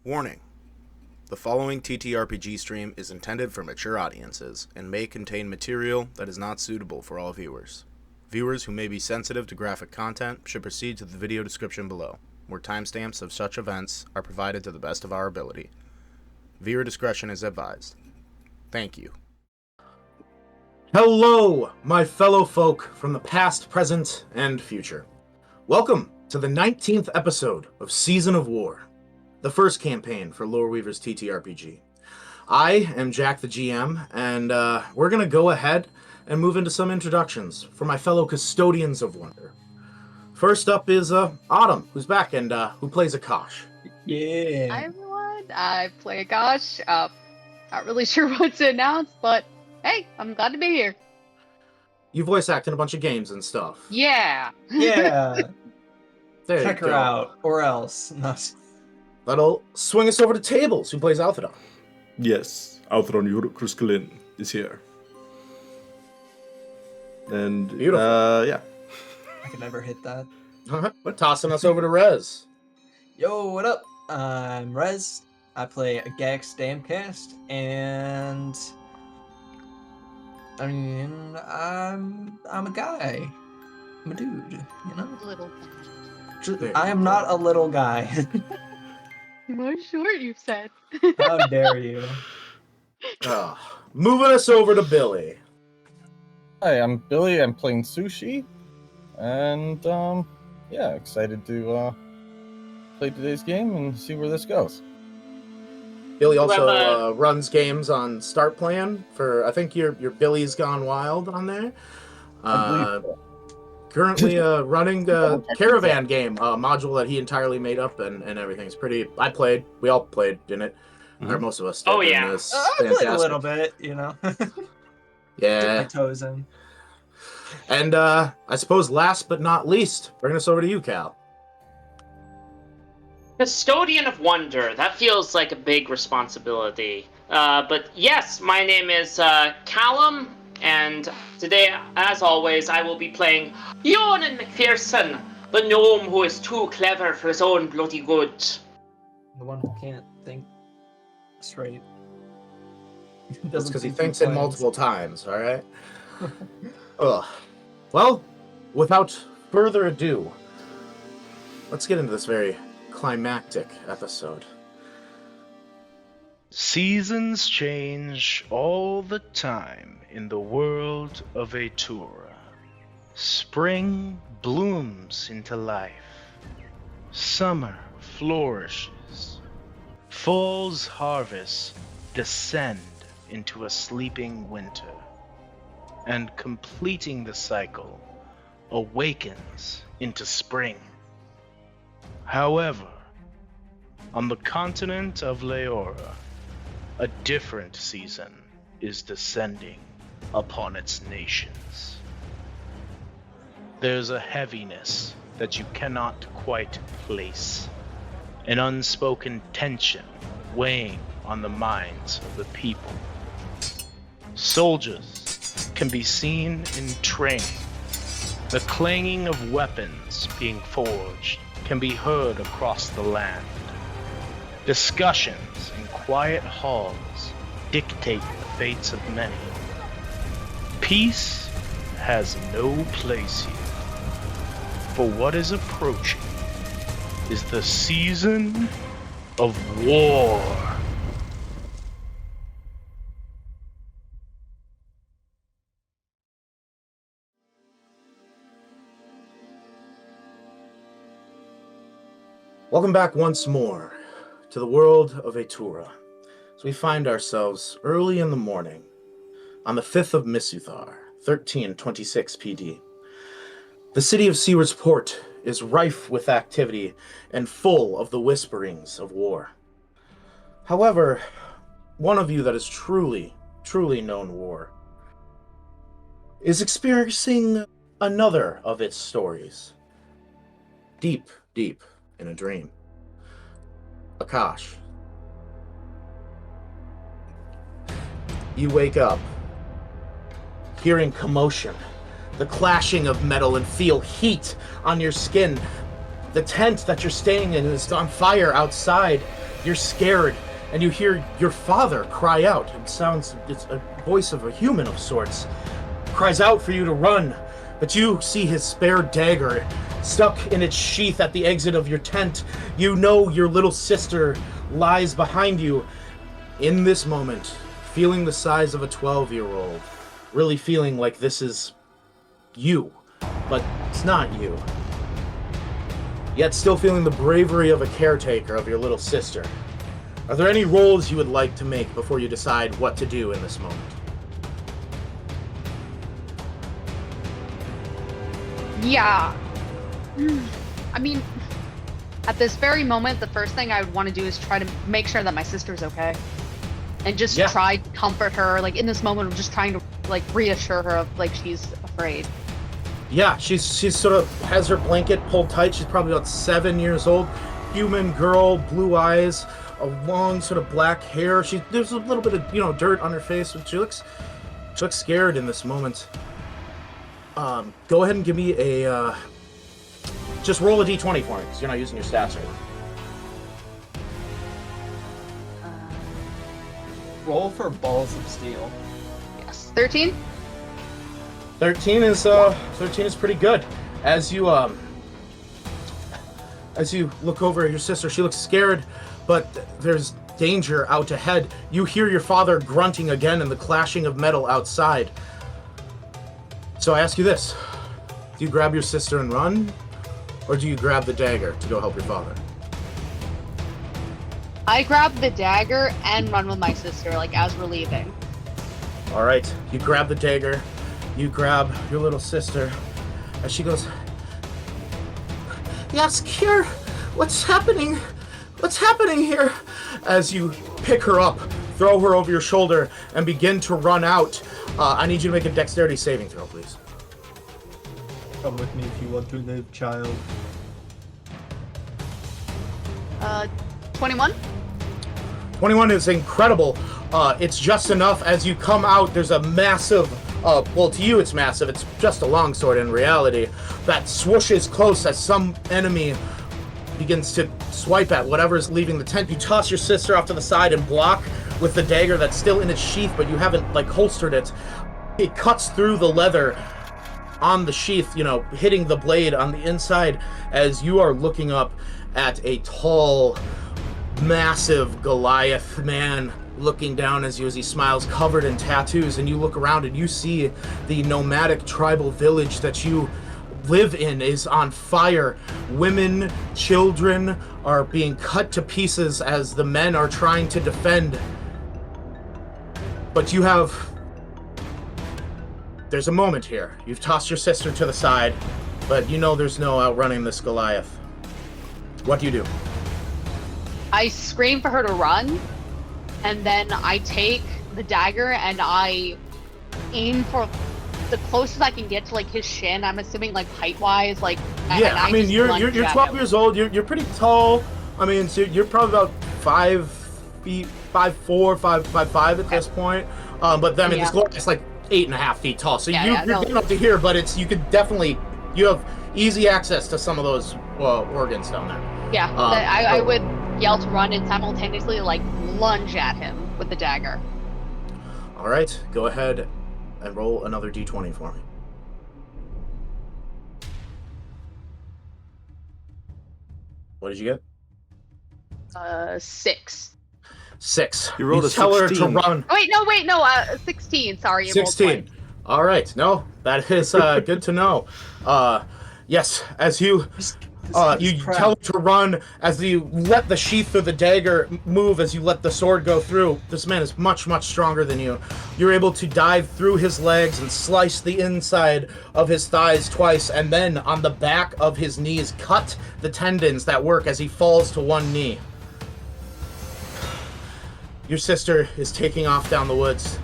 Warning. The following TTRPG stream is intended for mature audiences and may contain material that is not suitable for all viewers. Viewers who may be sensitive to graphic content should proceed to the video description below, where timestamps of such events are provided to the best of our ability. Viewer discretion is advised. Thank you. Hello, my fellow folk from the past, present, and future. Welcome to the 19th episode of Season of War, the first campaign for Lore Weavers TTRPG. I am Jack the GM, and we're going to go ahead and move into some introductions for my fellow custodians of wonder. First up is Autumn, who's back and who plays Akash. Yeah. Hi everyone, I play Akash. Not really sure what to announce, but hey, I'm glad to be here. You voice act in a bunch of games and stuff. Yeah. Yeah. There Check you her go. out, or else. Not. That'll swing us over to Tables, who plays Alphadon. Yes, Outhron Kruskelin is here. And, Beautiful. yeah. I can never hit that. We're tossing us over to Rez. Yo, what up? I'm Rez. I play a Gax Damcast, and I mean, I'm a guy. I'm a dude, you know? Little. I am not a little guy. More short, you've said. How dare you? Moving us over to Billy. Hi, I'm Billy. I'm playing Sushi, and yeah, excited to play today's game and see where this goes. Billy also runs games on Start Plan for, I think your Billy's Gone Wild on there. Currently running the Caravan game, a module that he entirely made up and everything. It's pretty. We all played in it. Or most of us did. Oh, yeah. I played a little bit, you know. Yeah. Dip my toes in. And I suppose last but not least, bringing us over to you, Cal. Custodian of Wonder. That feels like a big responsibility. But yes, my name is Callum, and today, as always, I will be playing Yonan McPherson, the gnome who is too clever for his own bloody good. The one who can't think straight. That's because he thinks in multiple times, all right? Ugh. Well, without further ado, let's get into this very climactic episode. Seasons change all the time in the world of Atura. Spring blooms into life. Summer flourishes. Fall's harvests descend into a sleeping winter. And completing the cycle awakens into spring. However, on the continent of Leora, a different season is descending upon its nations. There's a heaviness that you cannot quite place, an unspoken tension weighing on the minds of the people. Soldiers can be seen in training. The clanging of weapons being forged can be heard across the land. Discussions in quiet halls dictate the fates of many. Peace has no place here, for what is approaching is the season of war. Welcome back once more to the world of Atura. So we find ourselves early in the morning on the 5th of Misuthar, 1326 PD. The city of Seward's Port is rife with activity and full of the whisperings of war. However, one of you that has truly known war is experiencing another of its stories. Deep in a dream. Akash. You wake up, hearing commotion, the clashing of metal, and feel heat on your skin. The tent that you're staying in is on fire outside. You're scared, and you hear your father cry out. It's a voice of a human of sorts. Cries out for you to run, but you see his spare dagger stuck in its sheath at the exit of your tent. You know your little sister lies behind you. In this moment, feeling the size of a 12-year-old, really feeling like this is you, but it's not you. Yet still feeling the bravery of a caretaker of your little sister. Are there any rolls you would like to make before you decide what to do in this moment? Yeah. I mean, at this very moment, the first thing I would want to do is try to make sure that my sister's okay. And just try to comfort her. Like, in this moment, I'm just trying to, like, reassure her of, like, she's afraid. Yeah, she's sort of has her blanket pulled tight. She's probably about 7 years old. Human girl, blue eyes, a long sort of black hair. There's a little bit of, dirt on her face. She looks scared in this moment. Go ahead and give me a, just roll a d20 for me, because you're not using your stats right now. Roll for balls of steel. Yes. 13? 13 is pretty good. As you look over at your sister, she looks scared, but there's danger out ahead. You hear your father grunting again and the clashing of metal outside. So I ask you this. Do you grab your sister and run? Or do you grab the dagger to go help your father? I grab the dagger and run with my sister, like, as we're leaving. All right. You grab the dagger. You grab your little sister. As she goes, Jaskir, what's happening? What's happening here? As you pick her up, throw her over your shoulder, and begin to run out. I need you to make a dexterity saving throw, please. Come with me if you want to live, child. 21? 21 is incredible. It's just enough. As you come out, there's a massive, well, to you it's massive, it's just a longsword in reality, that swooshes close as some enemy begins to swipe at whatever's leaving the tent. You toss your sister off to the side and block with the dagger that's still in its sheath, but you haven't, like, holstered it. It cuts through the leather on the sheath, hitting the blade on the inside as you are looking up at a tall, massive Goliath man looking down as he smiles, covered in tattoos, and you look around and you see the nomadic tribal village that you live in is on fire. Women, children are being cut to pieces as the men are trying to defend. But there's a moment here. You've tossed your sister to the side, but there's no outrunning this Goliath. What do you do? I scream for her to run, and then I take the dagger and I aim for the closest I can get to, like, his shin. I'm assuming, like, height-wise, like. Yeah, I mean, you're 12 years old. You're pretty tall. I mean, so you're probably about 5 feet, 5'4", 5'5" at this point. But then, I mean, this Goliath's like 8.5 feet tall. So you're getting up to here, but you have easy access to some of those organs down there. Yeah, I would yell to run and simultaneously, like, lunge at him with the dagger. All right, go ahead and roll another d20 for me. What did you get? 6. 6. You rolled a tell 16. her to run. Oh, wait, no, 16. Sorry, 16. All right, no, that is good to know. Yes, as you tell her to run, as you let the sheath of the dagger move, as you let the sword go through. This man is much, much stronger than you. You're able to dive through his legs and slice the inside of his thighs twice, and then on the back of his knees, cut the tendons that work as he falls to one knee. Your sister is taking off down the woods.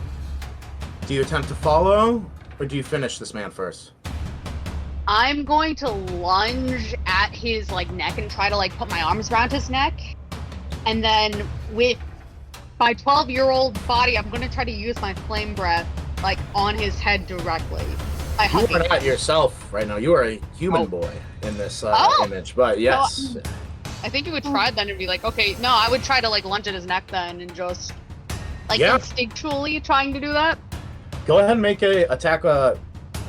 Do you attempt to follow, or do you finish this man first? I'm going to lunge at his, like, neck and try to, like, put my arms around his neck. And then with my 12-year-old body, I'm going to try to use my flame breath, like, on his head directly. You are not yourself right now. You are a human boy in this Oh! image. But yes, I think you would try then and be like, okay, no, I would try to like lunge at his neck then and just like Yeah. instinctually trying to do that. go ahead and make a attack. Go ahead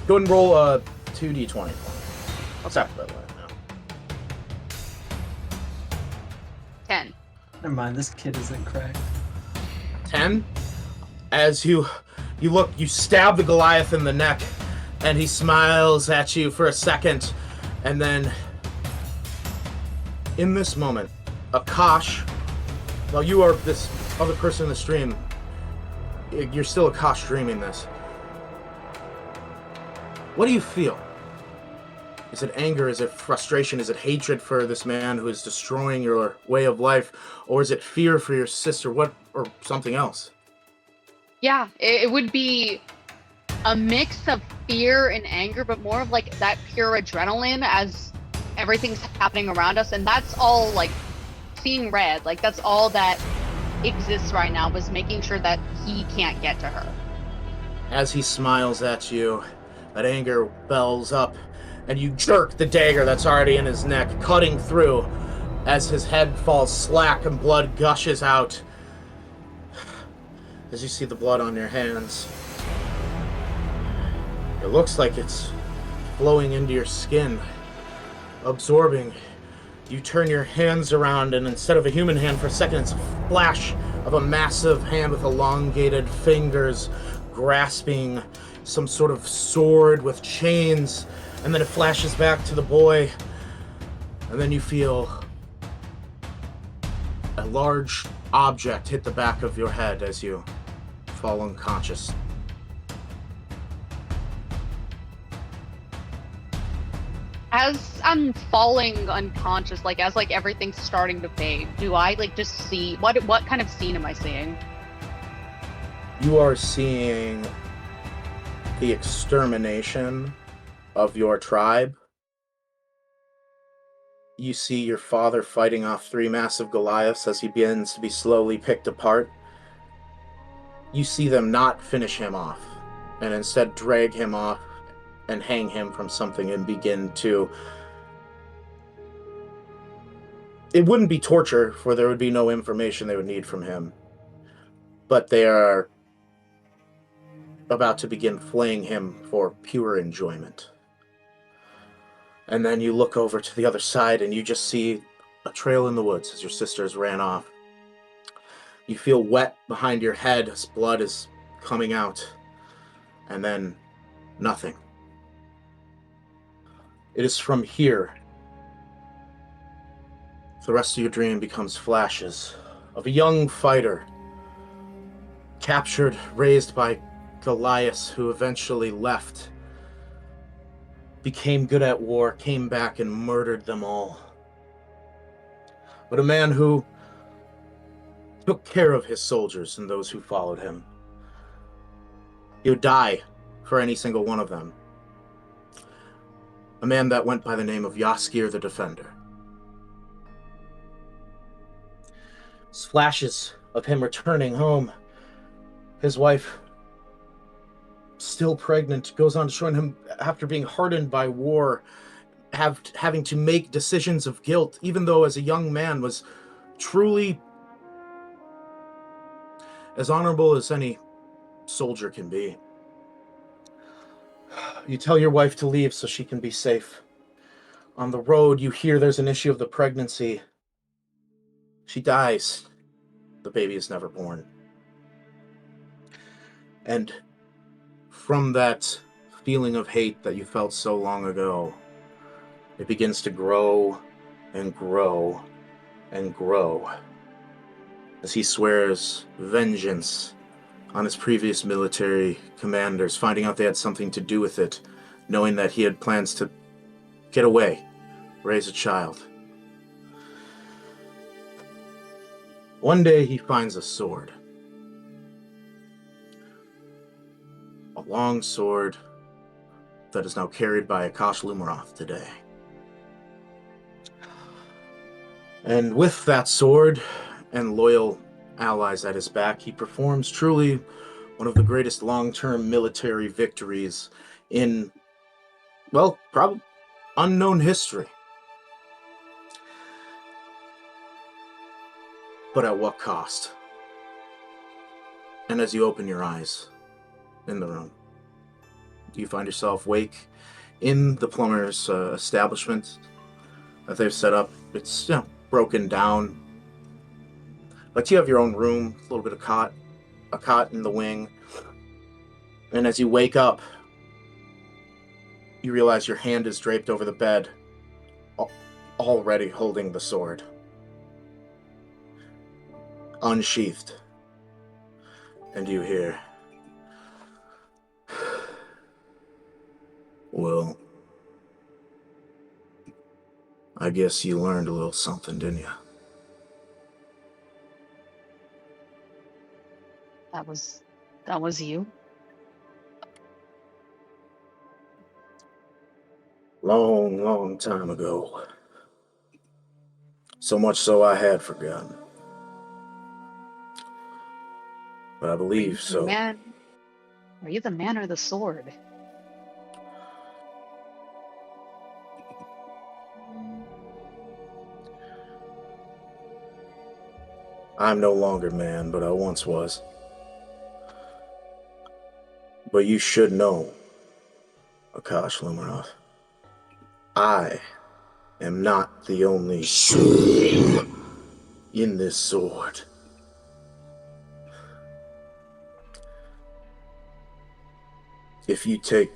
and roll a 2d20. What's that, by the way? No. 10. Never mind, this kid isn't cracked. 10. As you look, you stab the Goliath in the neck, and he smiles at you for a second, and then in this moment, Akash, while you are this other person in the stream, you're still Akash dreaming this. What do you feel? Is it anger? Is it frustration? Is it hatred for this man who is destroying your way of life? Or is it fear for your sister? What, or something else? Yeah, it would be a mix of fear and anger, but more of like that pure adrenaline as everything's happening around us. And that's all like seeing red. Like that's all that exists right now, was making sure that he can't get to her. As he smiles at you, that anger bells up, and you jerk the dagger that's already in his neck, cutting through as his head falls slack and blood gushes out. As you see the blood on your hands, it looks like it's flowing into your skin, absorbing. You turn your hands around, and instead of a human hand for a second, it's a flash of a massive hand with elongated fingers grasping some sort of sword with chains, and then it flashes back to the boy, and then you feel a large object hit the back of your head as you fall unconscious. As I'm falling unconscious, like as like everything's starting to fade, do I like just see what kind of scene am I seeing? You are seeing the extermination of your tribe. You see your father fighting off 3 massive Goliaths as he begins to be slowly picked apart. You see them not finish him off, and instead drag him off and hang him from something and begin to... It wouldn't be torture, for there would be no information they would need from him. But they are about to begin flaying him for pure enjoyment. And then you look over to the other side and you just see a trail in the woods as your sisters ran off. You feel wet behind your head as blood is coming out. And then nothing. It is from here the rest of your dream becomes flashes of a young fighter captured, raised by Goliaths, who eventually left, became good at war, came back and murdered them all. But a man who took care of his soldiers and those who followed him. He would die for any single one of them. A man that went by the name of Jaskir the Defender. Flashes of him returning home. His wife, still pregnant, goes on to show him after being hardened by war, having to make decisions of guilt, even though as a young man was truly as honorable as any soldier can be. You tell your wife to leave so she can be safe. On the road, you hear there's an issue of the pregnancy. She dies. The baby is never born. And from that feeling of hate that you felt so long ago, it begins to grow and grow and grow as he swears vengeance on his previous military commanders, finding out they had something to do with it, knowing that he had plans to get away, raise a child. One day he finds a sword. A long sword that is now carried by Akash Lumiroth today. And with that sword and loyal allies at his back, he performs truly one of the greatest long-term military victories in, well, unknown history. But at what cost? And as you open your eyes in the room, you find yourself awake in the Plumbers' establishment that they've set up. It's broken down, but you have your own room, a little bit of a cot in the wing. And as you wake up, you realize your hand is draped over the bed, already holding the sword, unsheathed. And you hear, well, I guess you learned a little something, didn't you? That was you? Long, long time ago. So much so I had forgotten. But I believe so. Man, are you the man or the sword? I'm no longer man, but I once was. But you should know, Akash Lumiroth, I am not the only soul in this sword. If you take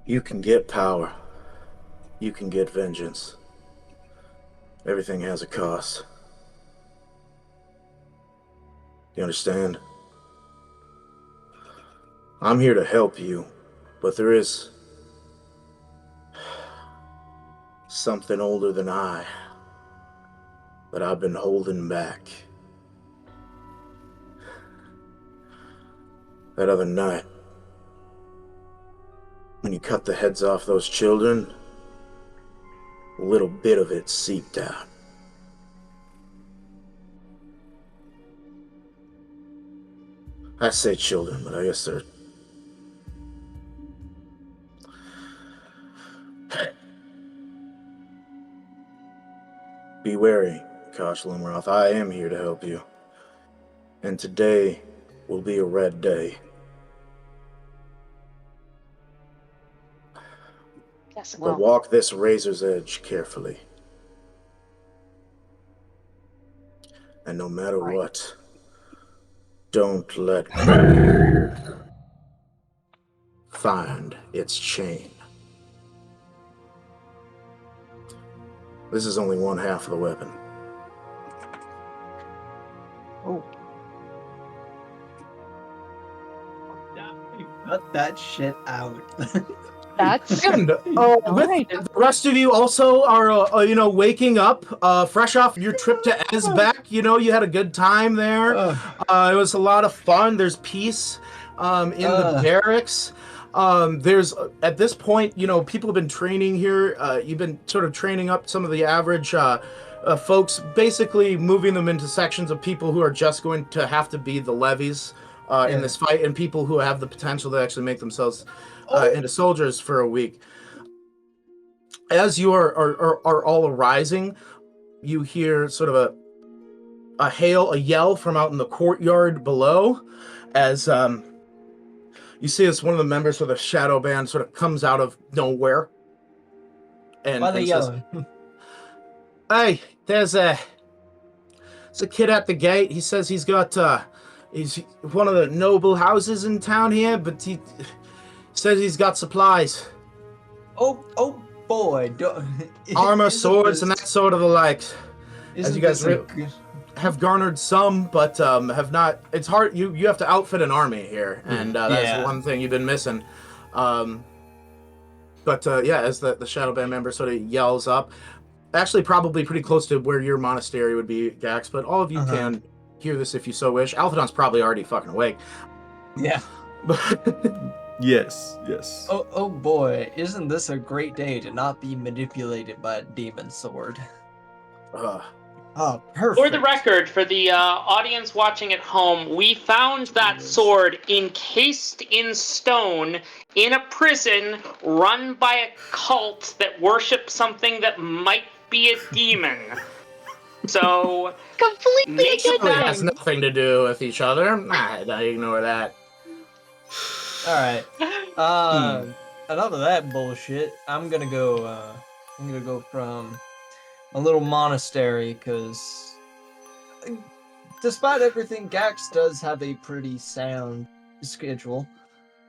you can get power. You can get vengeance. Everything has a cost. You understand? I'm here to help you, but there is something older than I that I've been holding back. That other night, when you cut the heads off those children, a little bit of it seeped out. I say children, but I guess they're... Be wary, Akash Lumiroth. I am here to help you. And today will be a red day. Yes, But well. walk this razor's edge carefully. And no matter what, don't let find its chain. This is only one half of the weapon. Oh. Cut that shit out. That's And right. the rest of you also are, waking up fresh off your trip to Esbeck. You had a good time there. It was a lot of fun. There's peace in the barracks. There's at this point, people have been training here. You've been sort of training up some of the average folks, basically moving them into sections of people who are just going to have to be the levies in this fight, and people who have the potential to actually make themselves into soldiers for a week. As you are all arising, you hear sort of a yell from out in the courtyard below, as you see as one of the members of the shadow band sort of comes out of nowhere. And, Why are they says, yelling? "Hey, there's a kid at the gate. He says he's got he's one of the noble houses in town here, but he says he's got supplies. Oh boy. Armor, swords, and that sort of the like. As you guys have garnered some, but have not. It's hard. You have to outfit an army here, and that's one thing you've been missing. As the Shadow Band member sort of yells up, actually probably pretty close to where your monastery would be, Gax, but all of you can hear this if you so wish. Alphadon's probably already fucking awake. Yeah. Yes. Oh boy, isn't this a great day to not be manipulated by a demon sword? Oh, perfect. For the record, for the audience watching at home, we found that sword encased in stone in a prison run by a cult that worships something that might be a demon. So, Completely make a good that It has thing. nothing to do with each other. Nah, I ignore that. All right. Enough of that bullshit. I'm gonna go from a little monastery because, despite everything, Gax does have a pretty sound schedule.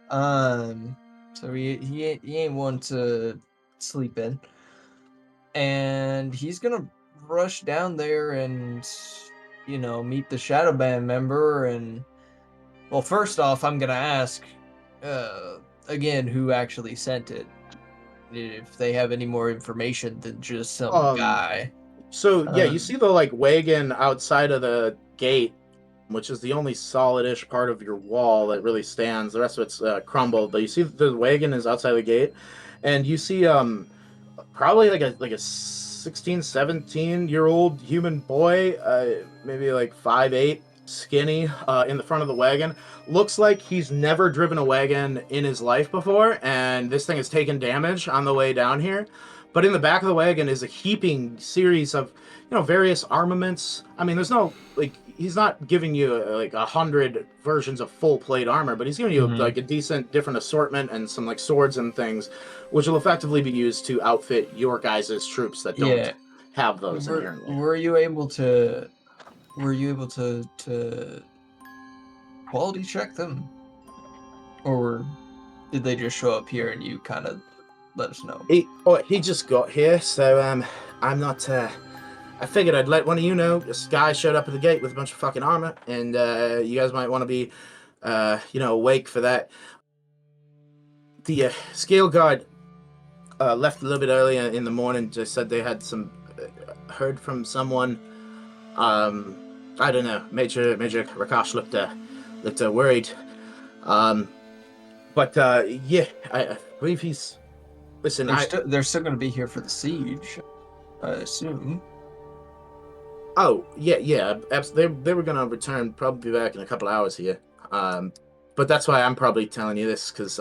So he ain't one to sleep in, and he's gonna rush down there and meet the Shadow Band member. And well, first off, I'm gonna ask again who actually sent it, if they have any more information than just some guy. So yeah, you see the wagon outside of the gate, which is the only solid-ish part of your wall that really stands. The rest of it's crumbled. But you see the wagon is outside the gate, and you see probably like a 16, 17-year-old human boy, maybe like 5'8", skinny, in the front of the wagon. Looks like he's never driven a wagon in his life before, and this thing has taken damage on the way down here. But in the back of the wagon is a heaping series of, various armaments. I mean, there's no, he's not giving you 100 versions of full plate armor, but he's giving you a decent different assortment and some swords and things, which will effectively be used to outfit your guys' troops that don't have those inherently. Were you able to quality check them, or did they just show up here and you kind of let us know? He just got here, so I'm not. I figured I'd let one of you know. This guy showed up at the gate with a bunch of fucking armor, and you guys might want to be, awake for that. The scale guard left a little bit earlier in the morning. Just said they had heard from someone. I don't know. Major Akash looked worried. But I believe he's. Listen, they're still going to be here for the siege, I assume. Oh, yeah. They were going to return, probably back in a couple hours here. But that's why I'm probably telling you this, because,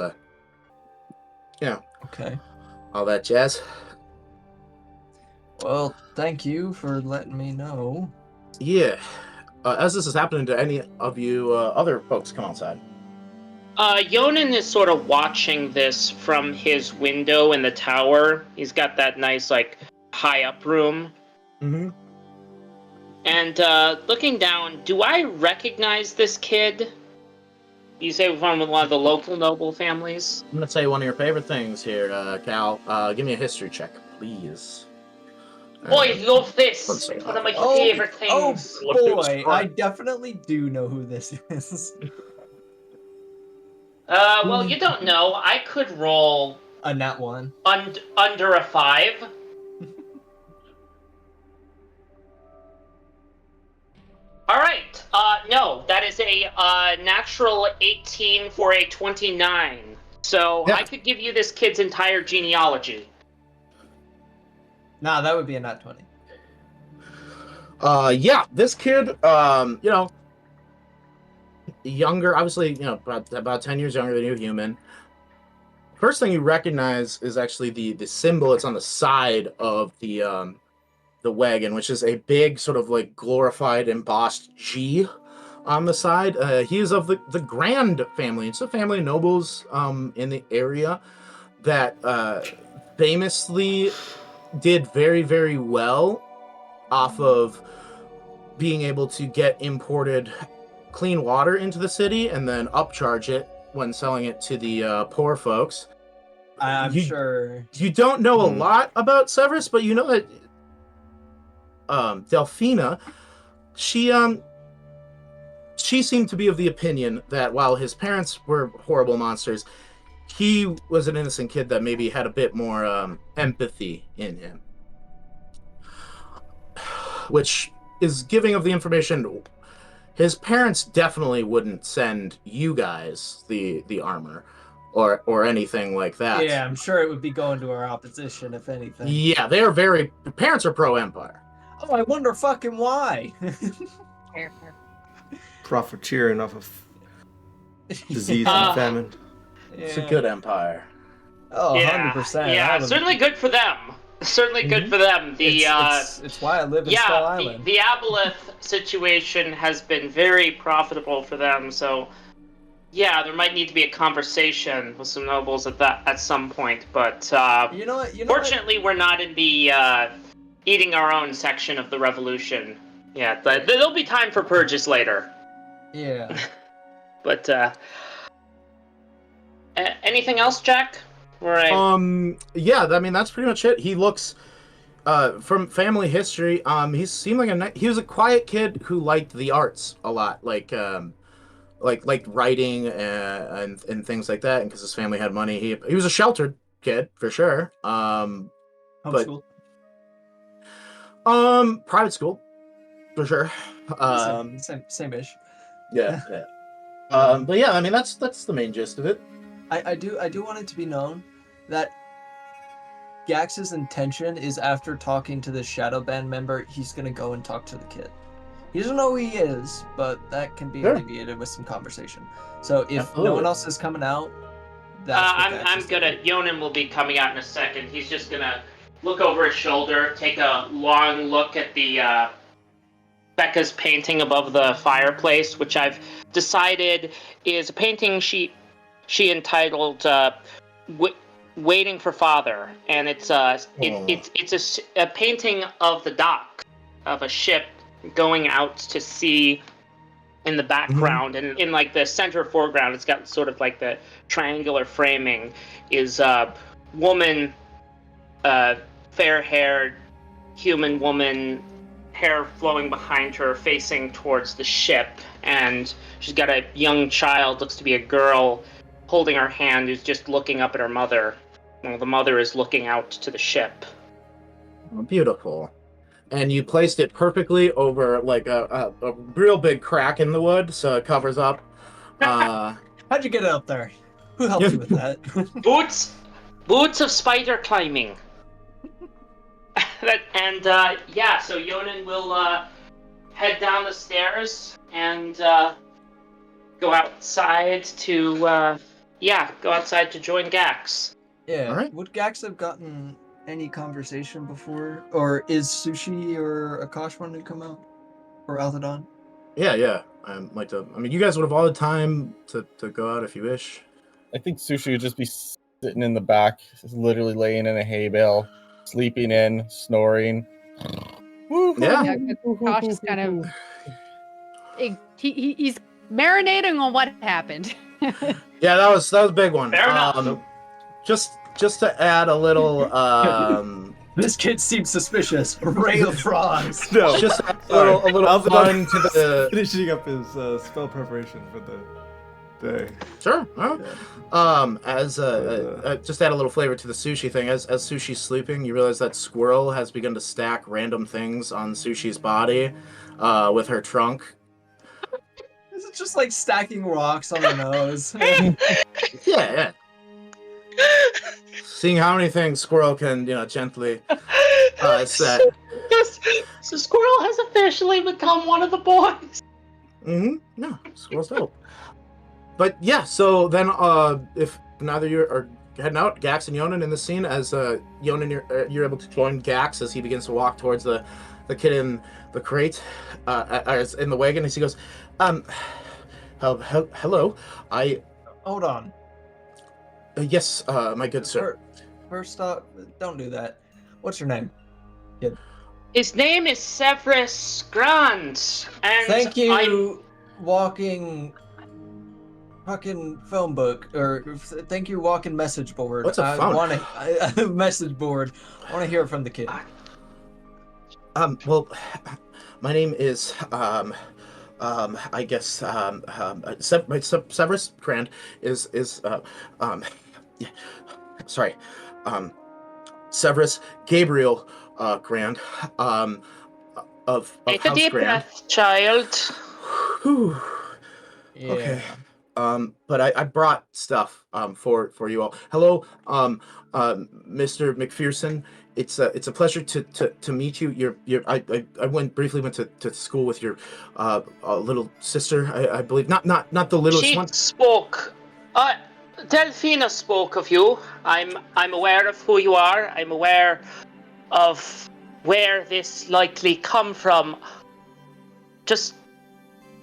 Okay. all that jazz. Well, thank you for letting me know. Yeah. As this is happening to any of you other folks come outside? Yonan is sort of watching this from his window in the tower. He's got that nice, high up room. Mm-hmm. And looking down, do I recognize this kid? You say from one of the local noble families? I'm going to tell you one of your favorite things here, Cal. Give me a history check, please. I love this! Let's see. One of my favorite things. Oh boy, I definitely do know who this is. Well, you don't know. I could roll A nat 1. under a 5. Alright, no, that is a natural 18 for a 29. So Yeah. I could give you this kid's entire genealogy. Nah, that would be a nat 20. Yeah, this kid, younger, obviously, about 10 years younger than you, human. First thing you recognize is actually the symbol. It's on the side of the wagon, which is a big sort of glorified embossed G on the side. He is of the Grand family. It's a family of nobles in the area that famously did very, very well off of being able to get imported clean water into the city and then upcharge it when selling it to the poor folks. I'm sure. You don't know a lot about Severus, but you know that Delphina, she seemed to be of the opinion that while his parents were horrible monsters, he was an innocent kid that maybe had a bit more empathy in him. Which is giving of the information. His parents definitely wouldn't send you guys the armor or anything like that. Yeah, I'm sure it would be going to our opposition, if anything. Yeah, parents are pro-Empire. Oh, I wonder fucking why. Fair, fair. Profiteering off of disease Uh, and famine. It's a good empire. Oh, Yeah, 100%. yeah, certainly good for them. Certainly good for them. The It's why I live in Skull Island. the Aboleth situation has been very profitable for them. So, yeah, there might need to be a conversation with some nobles at some point. But You know what? fortunately, we're not in the eating our own section of the revolution. Yeah, there'll be time for purges later. Yeah. But anything else, Jack? Right. Yeah, I mean that's pretty much it. He looks from family history, he seemed like he was a quiet kid who liked the arts a lot, like writing and things like that. And because his family had money, he was a sheltered kid for sure. Homeschool. Private school for sure. Same-ish. Yeah. But yeah, I mean that's the main gist of it. I do want it to be known that Gax's intention is, after talking to the Shadow Band member, he's gonna go and talk to the kid. He doesn't know who he is, but that can be alleviated with some conversation. So if no one else is coming out, that's what I'm gonna. Yonan will be coming out in a second. He's just gonna look over his shoulder, take a long look at the Becca's painting above the fireplace, which I've decided is a painting she entitled "Waiting for Father," and it's a painting of the dock of a ship going out to sea. In the background, and in like the center foreground, it's got sort of like the triangular framing, is a woman, fair-haired human woman, hair flowing behind her, facing towards the ship, and she's got a young child, looks to be a girl, holding her hand, who's just looking up at her mother, while the mother is looking out to the ship. Beautiful. And you placed it perfectly over like a real big crack in the wood, so it covers up. How'd you get it up there? Who helped you with that? Boots of spider climbing. Yeah, so Yonan will head down the stairs and go outside to join Gax. Yeah. All right. Would Gax have gotten any conversation before, or is Sushi or Akash wanting to come out, or Althadon? Yeah. I'd like to. I mean, you guys would have all the time to go out if you wish. I think Sushi would just be sitting in the back, just literally laying in a hay bale, sleeping in, snoring. Yeah. Akash is kind of he's marinating on what happened. Yeah, that was a big one. Fair enough. Just to add a little This kid seems suspicious. Ray of frogs. No, just a little fun to the finishing up his spell preparation for the day. sure. Just add a little flavor to the Sushi thing. As Sushi's sleeping, you realize that Squirrel has begun to stack random things on Sushi's body with her trunk. Is it just like stacking rocks on the nose? Yeah. Seeing how many things Squirrel can, gently set. So Squirrel has officially become one of the boys. No, Squirrel's dope. But yeah, so then if neither of you are heading out, Gax and Yonan in the scene, as Yonan, you're able to join Gax as he begins to walk towards the kid in the crate, in the wagon, as he goes, hello, Hold on. Yes, my good sir. First off, don't do that. What's your name? Kid. His name is Severus Grand, and Thank you, walking fucking phone book, or thank you, walking message board. What's a phone? A message board. I want to hear from the kid. Well, my name is I guess Severus Grand is yeah, sorry, Severus Gabriel Grand of Take a House deep Grand. breath, child. Whew. Yeah. Okay. But I brought stuff for you all. Hello, Mr. McPherson. It's a pleasure to meet you. I briefly went to school with your little sister. I believe not the littlest She one. spoke. Delphina spoke of you. I'm aware of who you are. I'm aware of where this likely come from.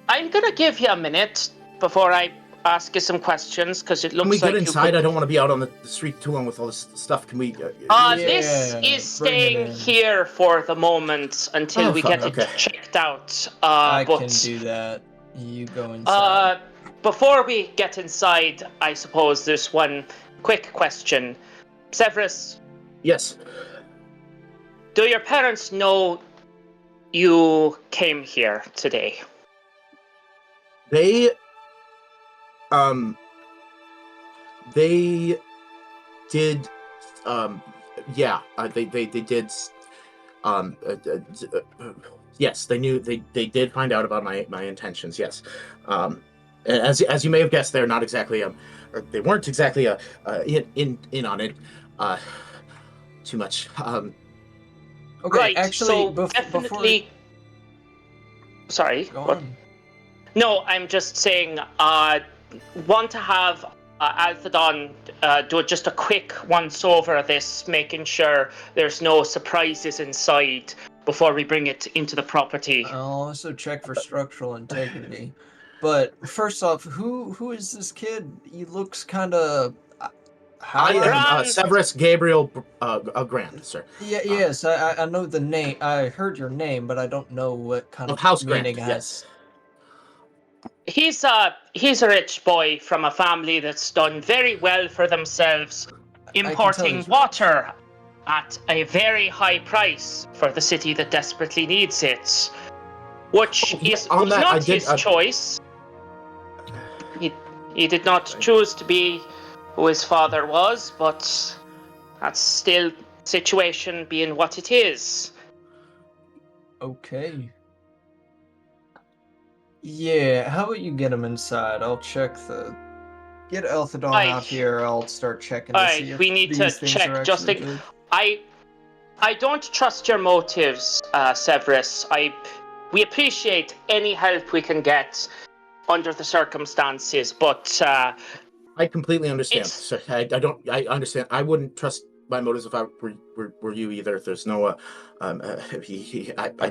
I'm gonna give you a minute before I ask you some questions, because it looks Can we like get inside? I don't want to be out on the street too long with all this stuff. Can we? This is bring it staying in. here for the moment until we get okay. it checked out. I But can do that. You go inside. before we get inside, I suppose there's one quick question. Severus, Yes. do your parents know you came here today? They did, yeah, they did, yes, they knew, they did find out about my intentions, yes. As you may have guessed, they're not exactly, or they weren't exactly, in on it, too much. Okay, Right, actually, so before... definitely... Sorry, Go what? on. No, I'm just saying, want to have Alphadon do just a quick once-over of this, making sure there's no surprises inside before we bring it into the property. I'll also check for structural integrity. But first off, who is this kid? He looks kind of... I am Grand. Severus Gabriel Grand, sir. Yes, I know the name. I heard your name, but I don't know what kind Of of House meaning Grand, it has. He's a rich boy from a family that's done very well for themselves, importing he's rich. water at a very high price for the city that desperately needs it, which was not his choice. He did not choose to be who his father was, but that's still situation being what it is. Okay. Yeah, how about you get him inside? I'll check the... Get Elthadon out here, I'll start checking to see if we need these to things check are just actually good. I don't trust your motives, Severus. We appreciate any help we can get under the circumstances, but I completely understand. So I understand. I wouldn't trust my motives if I were you either. There's no, I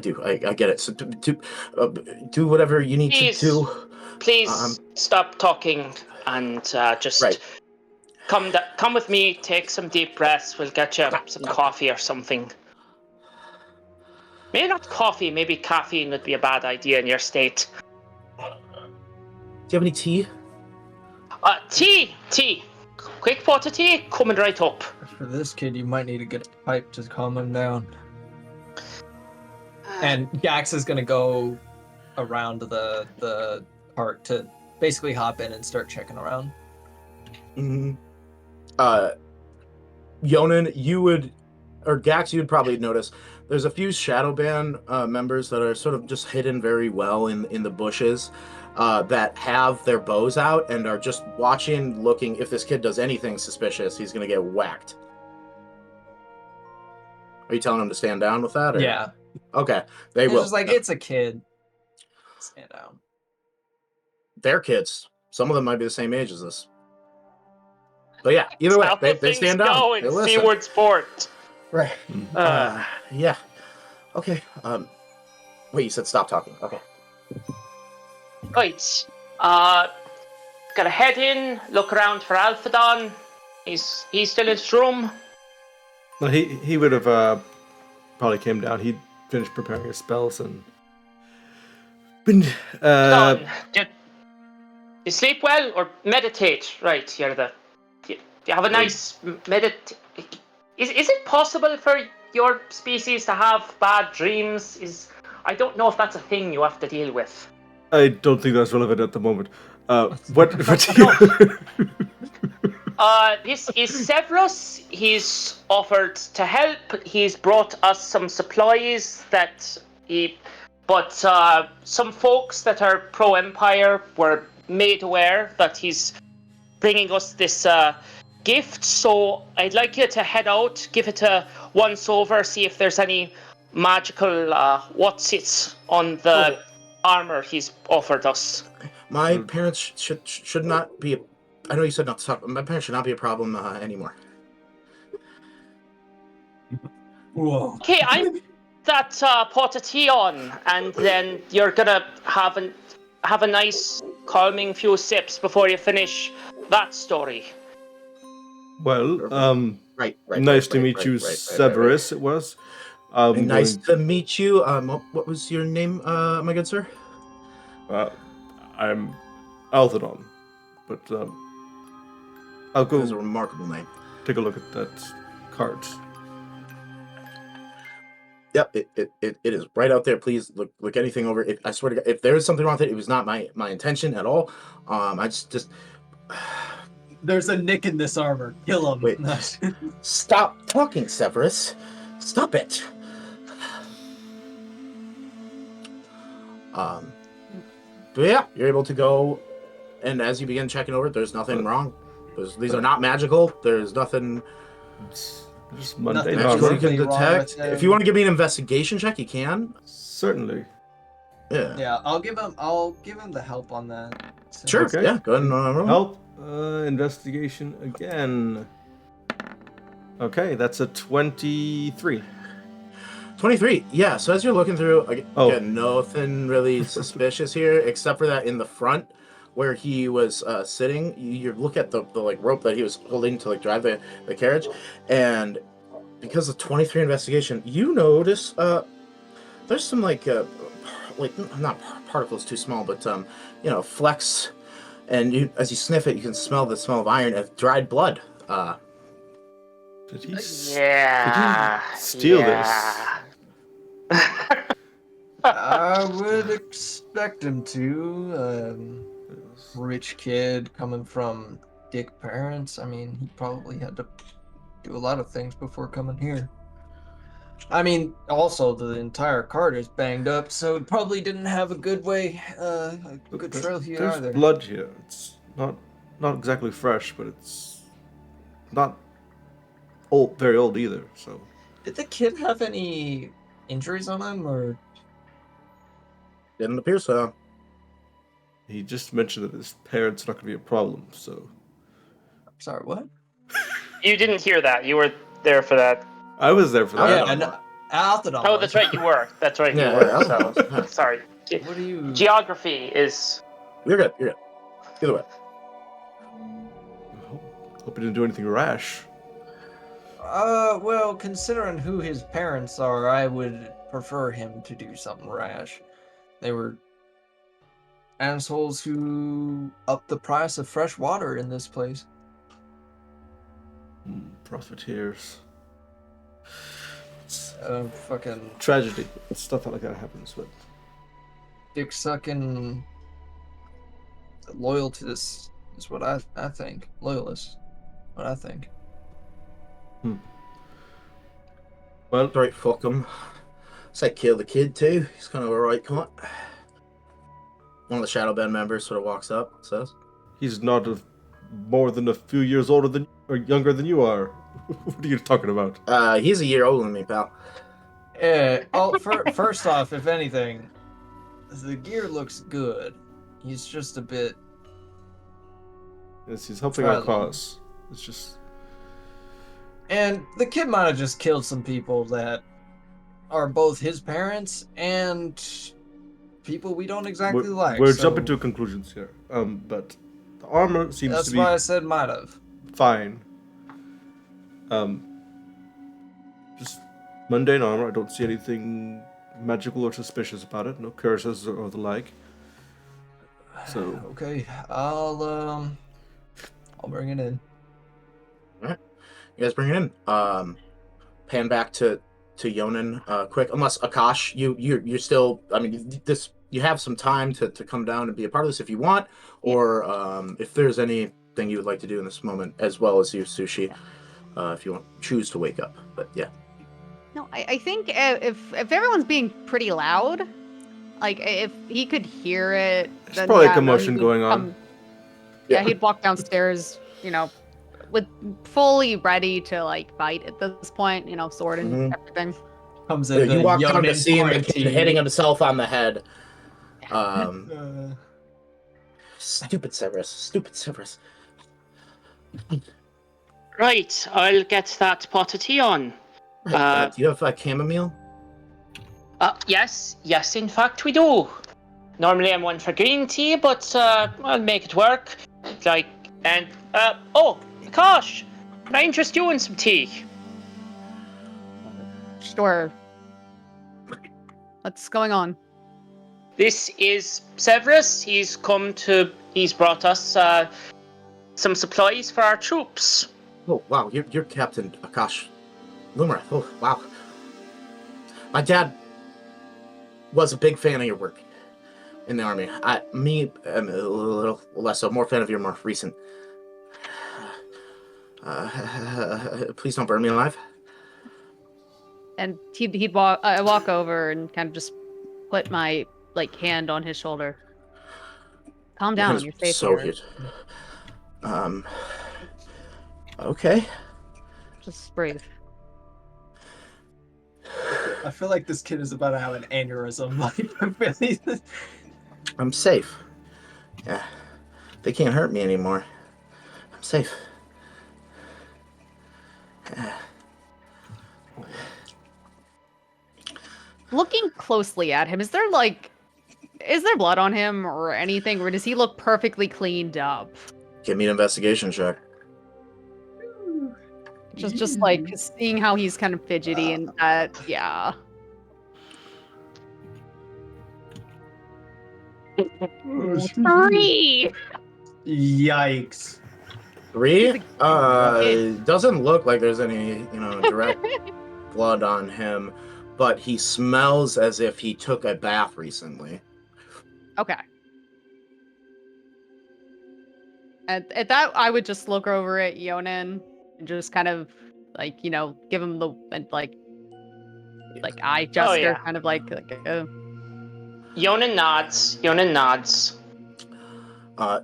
do. I get it. So do whatever you need to do. Please stop talking and just come with me. Take some deep breaths. We'll get you some coffee or something. Maybe not coffee. Maybe caffeine would be a bad idea in your state. Do you have any tea? Tea. Quick pot of tea coming right up. For this kid, you might need to get a pipe to calm him down. And Gax is gonna go around the cart to basically hop in and start checking around. Mm-hmm. Yonan, Gax, you'd probably notice there's a few Shadowban members that are sort of just hidden very well in the bushes, that have their bows out and are just watching, looking. If this kid does anything suspicious, he's gonna get whacked. Are you telling him to stand down with that? Or? Yeah. Okay, they will. Just like, it's a kid. Stand down. They're kids. Some of them might be the same age as us. But yeah, either way, they stand down. They listen. Seaward Sport. Right. Yeah. Okay. Wait, you said stop talking. Okay. Right. Gotta head in, look around for Alphadon. He's still in his room. Well, he would have probably came down. He'd finished preparing his spells and been. Do you sleep well or meditate? Right, do you have a nice Is it possible for your species to have bad dreams? I don't know if that's a thing you have to deal with. I don't think that's relevant at the moment. What do you... This is Severus. He's offered to help. He's brought us some supplies but some folks that are pro-Empire were made aware that he's bringing us this gift. So I'd like you to head out, give it a once over, see if there's any magical what's-its on the armor he's offered us. My parents should not be. I know you said not to talk, but my parents should not be a problem anymore. Whoa. Okay, I'm that pot of tea on, and then you're gonna have a nice calming few sips before you finish that story. Well, Right. nice to meet you, Severus. It was. Nice to meet you. What was your name, my good sir? I'm Althadon, but I'll go. That's a remarkable name. Take a look at that card. Yep, it is right out there. Please look anything over. I swear to God, if there is something wrong with it, it was not my intention at all. I just There's a nick in this armor. Kill him. Wait. Stop talking, Severus. Stop it. But yeah, you're able to go, and as you begin checking over it, there's nothing wrong. These are not magical. There's nothing It's just mundane magical armor. you can Nothing wrong detect. with them. If you want to give me an investigation check, you can. Certainly. Yeah. Yeah, I'll give him the help on that. So- Sure. Okay. Yeah. Go ahead and roll. Help. Investigation again. Okay, that's a 23. 23. Yeah. So as you're looking through, again, Oh. nothing really suspicious here, except for that in the front where he was sitting. You look at the like rope that he was holding to like drive the carriage, and because of 23 investigation, you notice there's some like not particles too small, but flecks, and as you sniff it, you can smell the smell of iron of dried blood. Did he Yeah. steal yeah. I would expect him to. Rich kid coming from dick parents. I mean, he probably had to do a lot of things before coming here. I mean, also the entire cart is banged up, so it probably didn't have a good way, a good trail here There's either. blood here. It's not exactly fresh, but it's not very old either. So Did the kid have any injuries on him, or? Didn't appear so. he just mentioned that his parents are not going to be a problem. So Sorry, what? You didn't hear that. You were there for that. I was there for Oh, that. yeah. and Althadon. Oh, that's right. You were. That's right. Yeah, You were. yeah, So, sorry. What do you? Geography is. You're good. You're good. Either way. Hope he didn't do anything rash. Well, considering who his parents are, I would prefer him to do something rash. They were assholes who upped the price of fresh water in this place. Profiteers. It's Fucking tragedy. Stuff like that happens, but dick sucking. Loyal to this is what I think. Loyalist. What I think. well, Right, fuck him. Say kill the kid too. He's kind of a right cunt. One of the Shadow Band members sort of walks up, says, he's not more than a few years older than or younger than you are. What are you talking about? He's a year older than me, pal. First off, if anything, the gear looks good. He's just a bit. Yes, he's helping our Frazzled. cause. It's just And the kid might have just killed some people that are both his parents and people we don't exactly like. we're so jumping to conclusions here. But the armor seems That's to be why I said might have. fine. Just mundane armor. I don't see anything magical or suspicious about it. No curses or the like. So Okay, I'll bring it in. You guys bring it in. Pan back to Yonan quick. Unless Akash, you're still. I mean, this you have some time to come down and be a part of this if you want, or if there's anything you would like to do in this moment, as well as you, Sushi, if you want choose to wake up. But yeah. No, I think if everyone's being pretty loud, like if he could hear it, there's then probably yeah, a no, he commotion would going on. come- Yeah, he'd walk downstairs, with fully ready to like fight at this point, sword and everything. Comes You into walk down to Yonin seeing the kid quarantine. hitting himself on the head. Uh, Stupid Severus. Stupid Severus. Right, I'll get that pot of tea on. Right, do you have chamomile? Yes, in fact we do. Normally I'm one for green tea, but I'll make it work. Akash, can I interest you in some tea? Sure. What's going on? This is Severus. He's brought us some supplies for our troops. Oh, wow, you're Captain Akash Lumiroth. Oh, wow. My dad was a big fan of your work in the army. I'm a little less so, more fan of your more recent. Please don't burn me alive. And he'd walk over and kind of just put my hand on his shoulder. Calm down, you're safe so here. Okay. Just breathe. I feel like this kid is about to have an aneurysm. Really. I'm safe. Yeah. They can't hurt me anymore. I'm safe. Yeah. Looking closely at him, is there blood on him or anything, or does he look perfectly cleaned up? Give me an investigation check. Just seeing how he's kind of fidgety and yeah. Three. Yikes. 3? It doesn't look like there's any, direct blood on him, but he smells as if he took a bath recently. Okay. At that, I would just look over at Yonin and just kind of give him the eye gesture, kind of Yonin nods.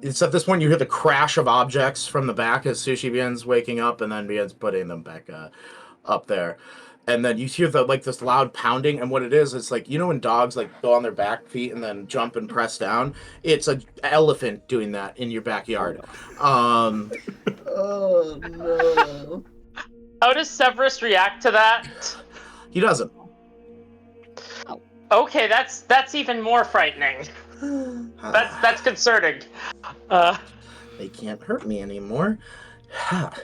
It's at this point you hear the crash of objects from the back as Sushi begins waking up and then begins putting them back up there. And then you hear this loud pounding, and what it is, it's when dogs go on their back feet and then jump and press down. It's an elephant doing that in your backyard. Oh no. How does Severus react to that? He doesn't. Okay, that's even more frightening. That's concerning. They can't hurt me anymore.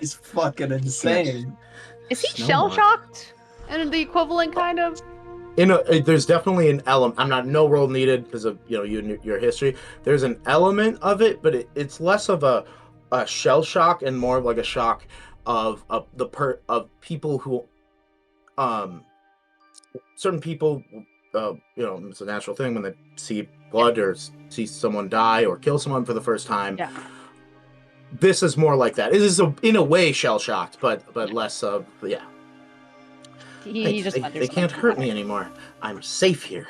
He's fucking insane. Is he shell-shocked? And the equivalent, kind of? There's definitely an element. No roll needed because of your history. There's an element of it, but it's less of a shell shock and more of a shock of people who certain people it's a natural thing when they see blood or see someone die or kill someone for the first time. Yeah. This is more like that. It is in a way shell shocked, but less of He just they can't hurt me anymore. I'm safe here.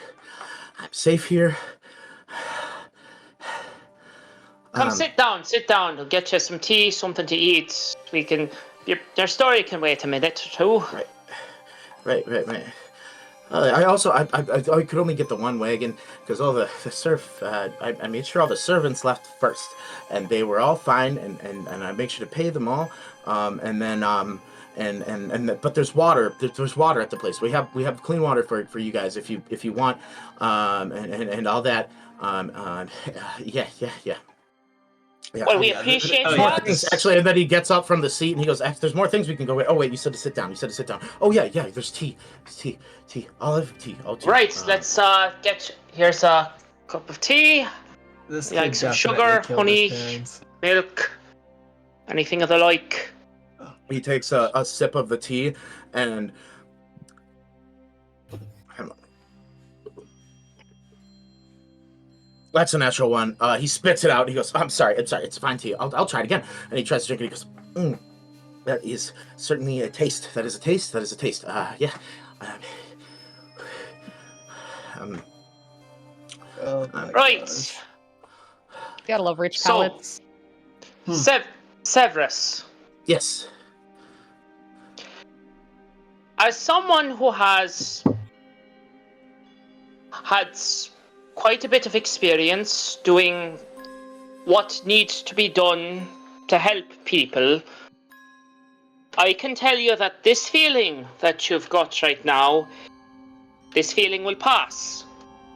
Come sit down. I'll get you some tea, something to eat. Your story can wait a minute or two. Right. I could only get the one wagon because all the serf. I made sure all the servants left first, and they were all fine, and I made sure to pay them all. But there's water. There's water at the place. We have clean water for you guys if you want, and all that. Yeah. Well, we appreciate that. Actually, and then he gets up from the seat and he goes, "There's more things we can go with." Oh wait, you said to sit down. Oh yeah. There's tea. Olive tea. All tea. Right. Let's here's a cup of tea. This like some sugar, honey, milk, anything of the like. He takes a sip of the tea and. That's a natural one. He spits it out. He goes, I'm sorry. It's fine tea. I'll try it again. And he tries to drink it. He goes, that is certainly a taste. That is a taste. Yeah. Right. You gotta love rich palates. Severus, Yes. as someone who has had quite a bit of experience doing what needs to be done to help people, I can tell you that this feeling that you've got right now, this feeling will pass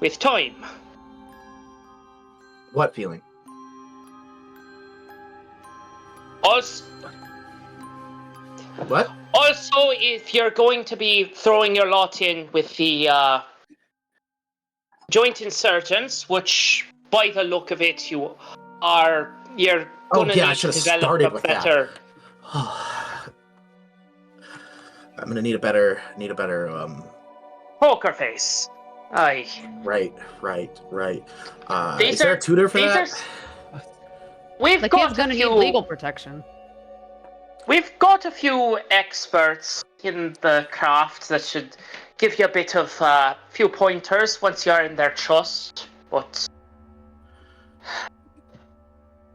with time. What feeling? Also, What? if you're going to be throwing your lot in with the joint insurgents, which by the look of it you're gonna I need should to have develop started a with better. that. I'm gonna need a better. Poker face. Aye. Right. These Is there a tutor for these that? We've The got kid's gonna a need few. legal protection. We've got a few experts in the craft that should give you a bit of few pointers once you're in their trust. But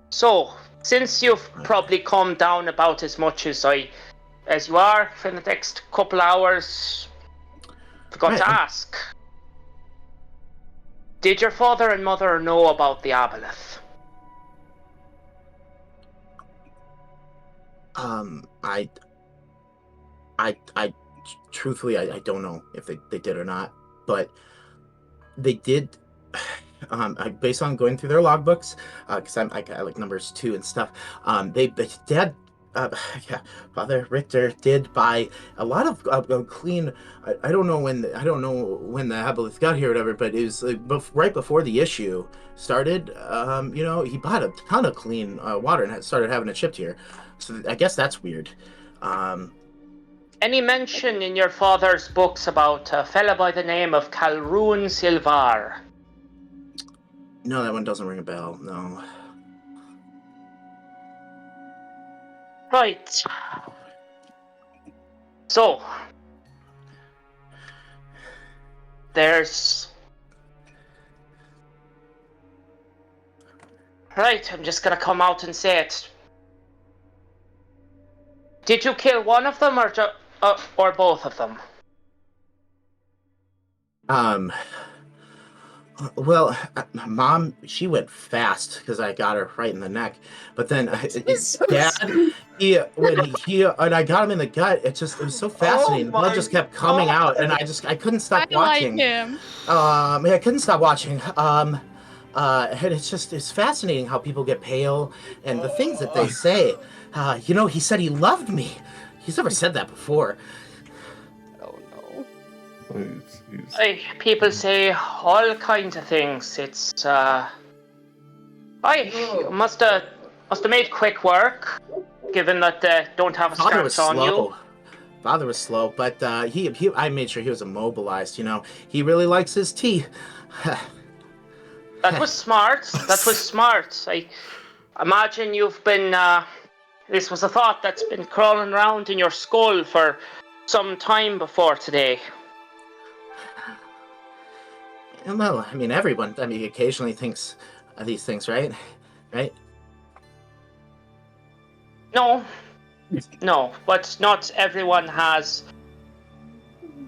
so, since you've probably calmed down about as much as you are for the next couple hours, forgot to ask. Did your father and mother know about the aboleth? I truthfully, I don't know if they did or not, but they did. Based on going through their logbooks, because I like numbers 2 and stuff. Dad, Father Richter did buy a lot of clean. I don't know when the aboleth got here or whatever, but it was right before the issue started. He bought a ton of clean water and started having it shipped here. So I guess that's weird. Any mention in your father's books about a fella by the name of Calroon Silvar? No, that one doesn't ring a bell. No. Right. So, there's... Right, I'm just gonna come out and say it. Did you kill one of them or both of them? Well, Mom, she went fast because I got her right in the neck. But then Dad, when I got him in the gut, it was so fascinating. Blood just kept coming out, and I couldn't stop watching. Like him. I couldn't stop watching. And it's fascinating how people get pale and the things that they say. He said he loved me. He's never said that before. Oh no. People say all kinds of things. It's must have made quick work, given that they don't have a scratch on you. Father was slow, but I made sure he was immobilized. He really likes his tea. That was smart. I imagine you've been. This was a thought that's been crawling around in your skull for some time before today. Well, everyone, occasionally thinks of these things, right? Right? No, but not everyone has.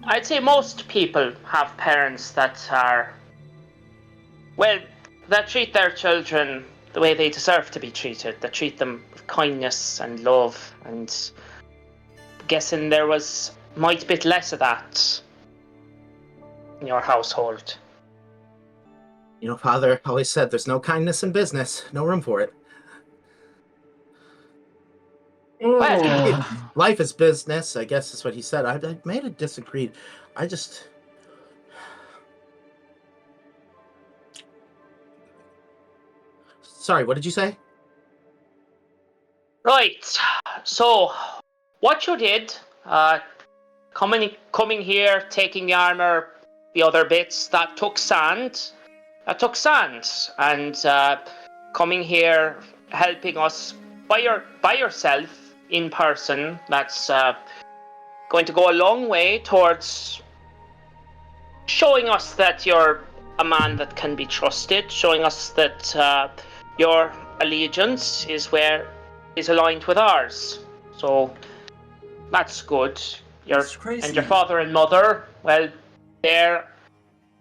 I'd say most people have parents that that treat their children the way they deserve to be treated, that treat them with kindness and love, and I'm guessing there might be less of that in your household. Father always said there's no kindness in business, no room for it. Well, life is business, I guess is what he said. I may have disagreed. Sorry, what did you say? Right. So, what you did, coming here, taking the armor, the other bits, that took sand, and coming here, helping us by yourself in person. That's going to go a long way towards showing us that you're a man that can be trusted, showing us that your allegiance is where is aligned with ours. So that's good. It's crazy. And your father and mother, well, their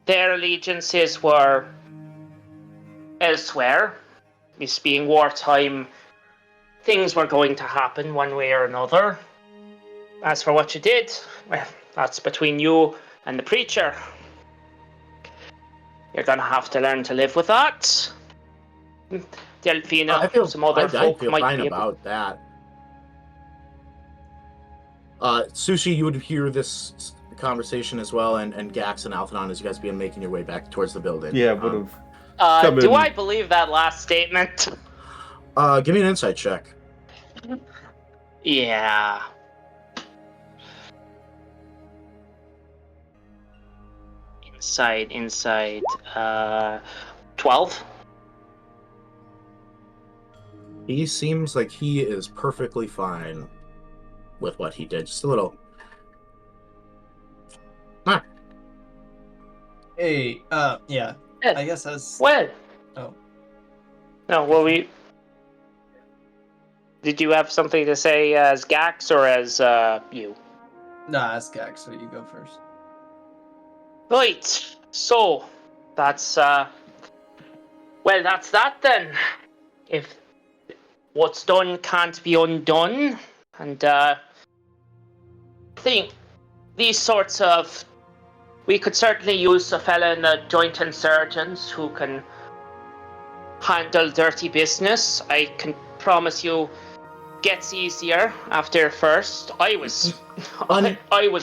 allegiances were elsewhere. This being wartime, things were going to happen one way or another. As for what you did, well, that's between you and the preacher. You're gonna have to learn to live with that. Delphina, some other folk feel might fine be able... about that. Sushi, you would hear this conversation as well, and Gax and Alphanon as you guys begin making your way back towards the building. Yeah, would have. Do I believe that last statement? Give me an insight check. Yeah. Inside. 12. He seems like he is perfectly fine with what he did. Just a little. Hey, yeah. Yeah. I guess that's... Well. Oh. No, well, Did you have something to say as Gax or as you? Nah, ask Gax, so you go first. Right. So, that's well, that's that then. If what's done can't be undone, and I think these sorts of... We could certainly use a fella in the Joint Insurgents who can handle dirty business. I can promise you, gets easier after first. I was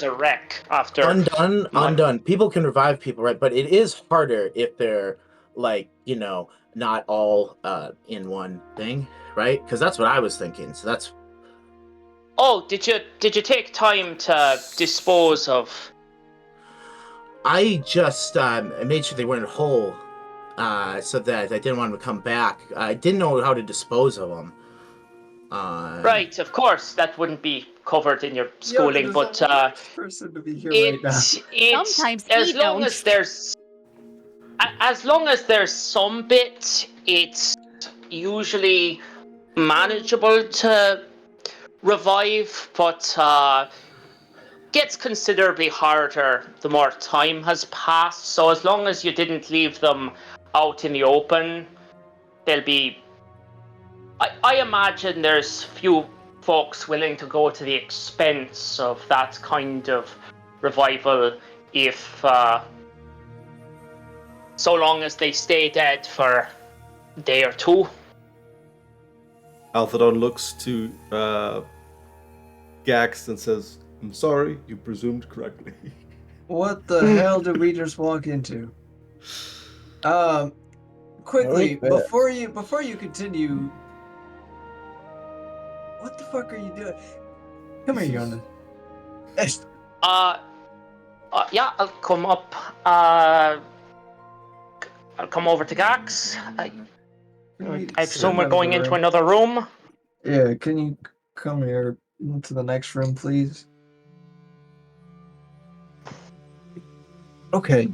a wreck after. Undone. People can revive people, right? But it is harder if they're like, not all in one thing, right? Because that's what I was thinking. So that's... Oh, did you take time to dispose of? I just made sure they weren't whole, so that I didn't want them to come back. I didn't know how to dispose of them. Right, of course, that wouldn't be covered in your schooling, but person to be here right now. Sometimes as long as there's some bit, it's usually manageable to revive, but gets considerably harder the more time has passed. So as long as you didn't leave them out in the open, they'll be... I imagine there's few folks willing to go to the expense of that kind of revival if so long as they stay dead for a day or two. Alphadon looks to Gax and says, "I'm sorry, you presumed correctly." What the hell did we just walk into? Quickly, before you continue, what the fuck are you doing? Come here, Yonan. Yeah, I'll come up. I'll come over to Gax. I presume we're going into another room. Yeah, can you come here into the next room, please? Okay.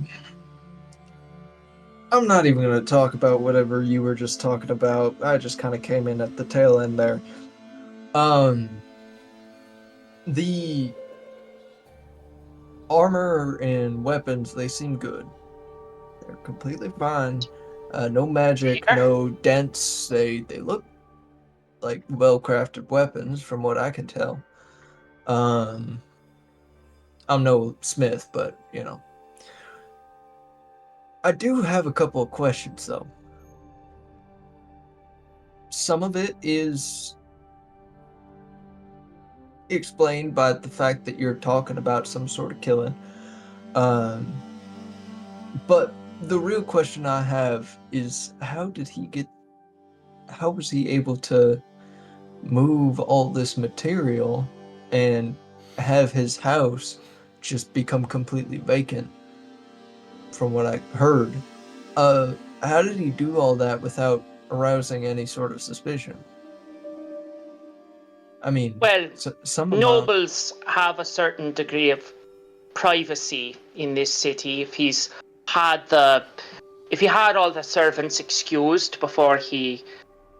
I'm not even going to talk about whatever you were just talking about. I just kind of came in at the tail end there. The armor and weapons, they seem good. They're completely fine. No magic, no dents. They look like well-crafted weapons from what I can tell. I'm no smith, but, I do have a couple of questions, though. Some of it is explained by the fact that you're talking about some sort of killing. But the real question I have is, how was he able to move all this material and have his house just become completely vacant? From what I heard, how did he do all that without arousing any sort of suspicion? I mean, well, some nobles have a certain degree of privacy in this city. If he had all the servants excused before he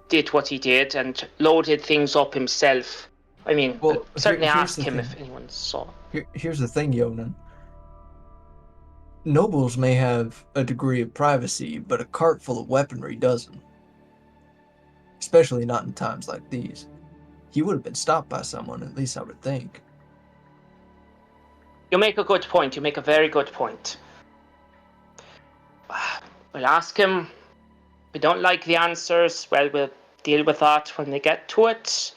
did what he did and loaded things up himself. I mean, Well, I'll certainly here's ask the him thing. if anyone saw. Here's the thing, Yonan. Nobles may have a degree of privacy, but a cart full of weaponry doesn't. Especially not in times like these. He would have been stopped by someone, at least I would think. You make a good point. You make a very good point. We'll ask him. If we don't like the answers, well, we'll deal with that when they get to it.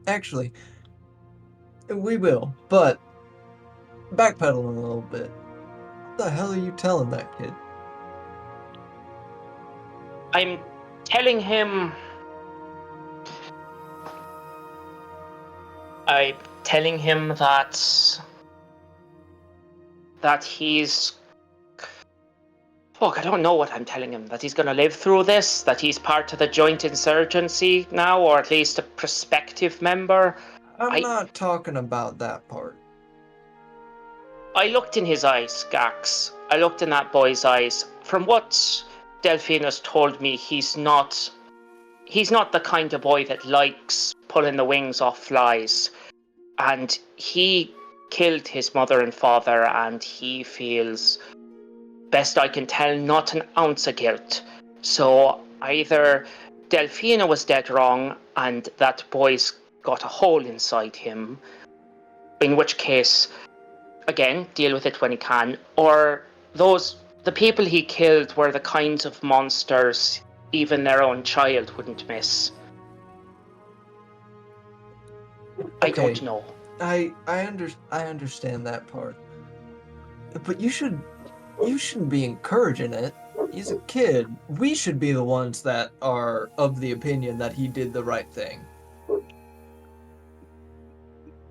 Actually, we will, but backpedaling a little bit. What the hell are you telling that kid? I'm telling him that he's... Fuck, I don't know what I'm telling him. That he's going to live through this, that he's part of the joint insurgency now, or at least a prospective member. I'm not talking about that part. I looked in his eyes, Gax. I looked in that boy's eyes. From what Delphinus told me, he's not the kind of boy that likes pulling the wings off flies. And he killed his mother and father, and he feels, best I can tell, not an ounce of guilt. So either Delphina was dead wrong, and that boy's got a hole inside him, in which case, again, deal with it when he can, or the people he killed were the kinds of monsters even their own child wouldn't miss. I don't know. I understand that part. But you shouldn't be encouraging it. He's a kid. We should be the ones that are of the opinion that he did the right thing.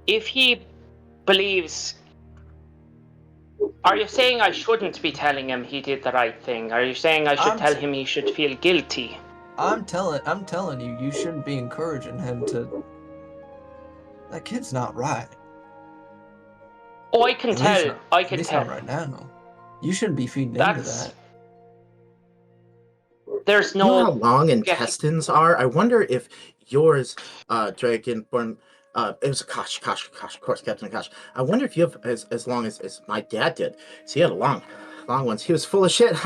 If he believes... Are you saying I shouldn't be telling him he did the right thing? Are you saying I should tell him he should feel guilty? I'm telling you, you shouldn't be encouraging him to... That kid's not right. Oh, I can tell. I can tell. Not right now. You shouldn't be feeding into that. There's no... You know how long intestines are? I wonder if yours, Dragonborn... it was Akash, of course, Captain Akash. I wonder if you have as long as my dad did. So he had a long ones. He was full of shit.